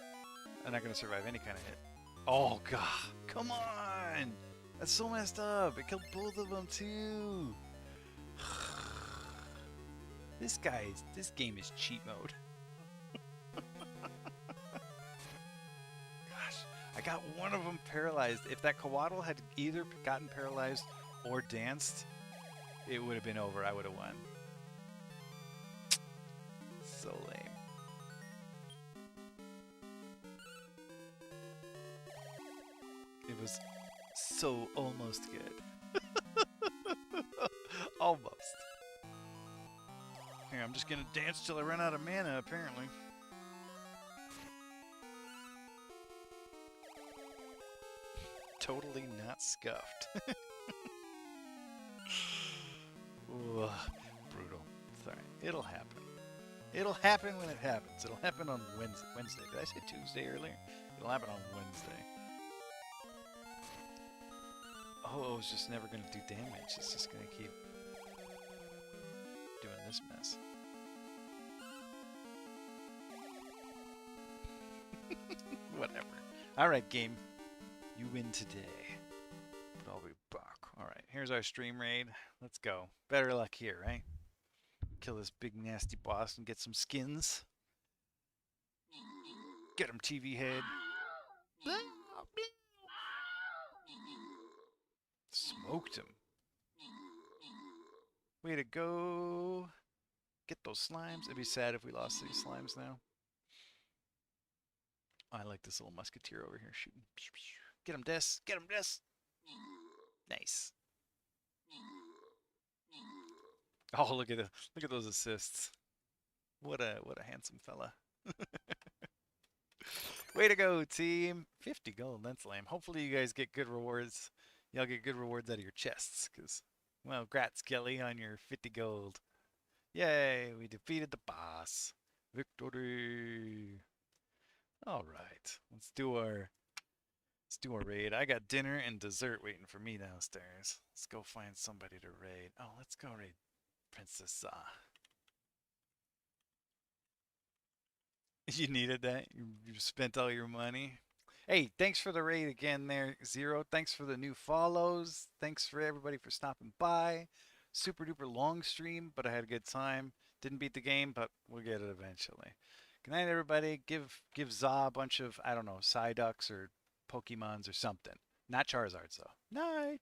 I'm not going to survive any kind of hit. Oh, God. Come on. That's so messed up. It killed both of them, too. This game is cheat mode. Gosh, I got one of them paralyzed. If that Coatl had either gotten paralyzed or danced, it would have been over. I would have won. So lame. It was so almost good. Almost. Here, I'm just gonna dance till I run out of mana, apparently. Totally not scuffed. Ooh, brutal. It's alright. It'll happen. It'll happen when it happens. It'll happen on Wednesday. Did I say Tuesday earlier? It'll happen on Wednesday. Oh, it's just never gonna do damage. It's just gonna keep doing this mess. Whatever. Alright, game. You win today. But I'll be back. Alright, here's our stream raid. Let's go. Better luck here, right? Kill this big nasty boss and get some skins. Get him, TV head. Smoked him. Way to go. Get those slimes. It'd be sad if we lost these slimes now. I like this little musketeer over here shooting. Get him, Des. Get him, Des. Nice. Oh, look at those assists. What a handsome fella. Way to go, team. 50 gold. That's lame. Hopefully you guys get good rewards. Y'all get good rewards out of your chests, cause well, grats Kelly on your 50 gold. Yay, we defeated the boss. Victory. All right, let's do our raid. I got dinner and dessert waiting for me downstairs. Let's go find somebody to raid. Oh, let's go raid Princess. You needed that. You spent all your money. Hey, thanks for the raid again there, Zero. Thanks for the new follows. Thanks for everybody for stopping by. Super duper long stream, but I had a good time. Didn't beat the game, but we'll get it eventually. Good night, everybody. Give Za a bunch of, I don't know, Psyducks or Pokemons or something. Not Charizards, though. Night.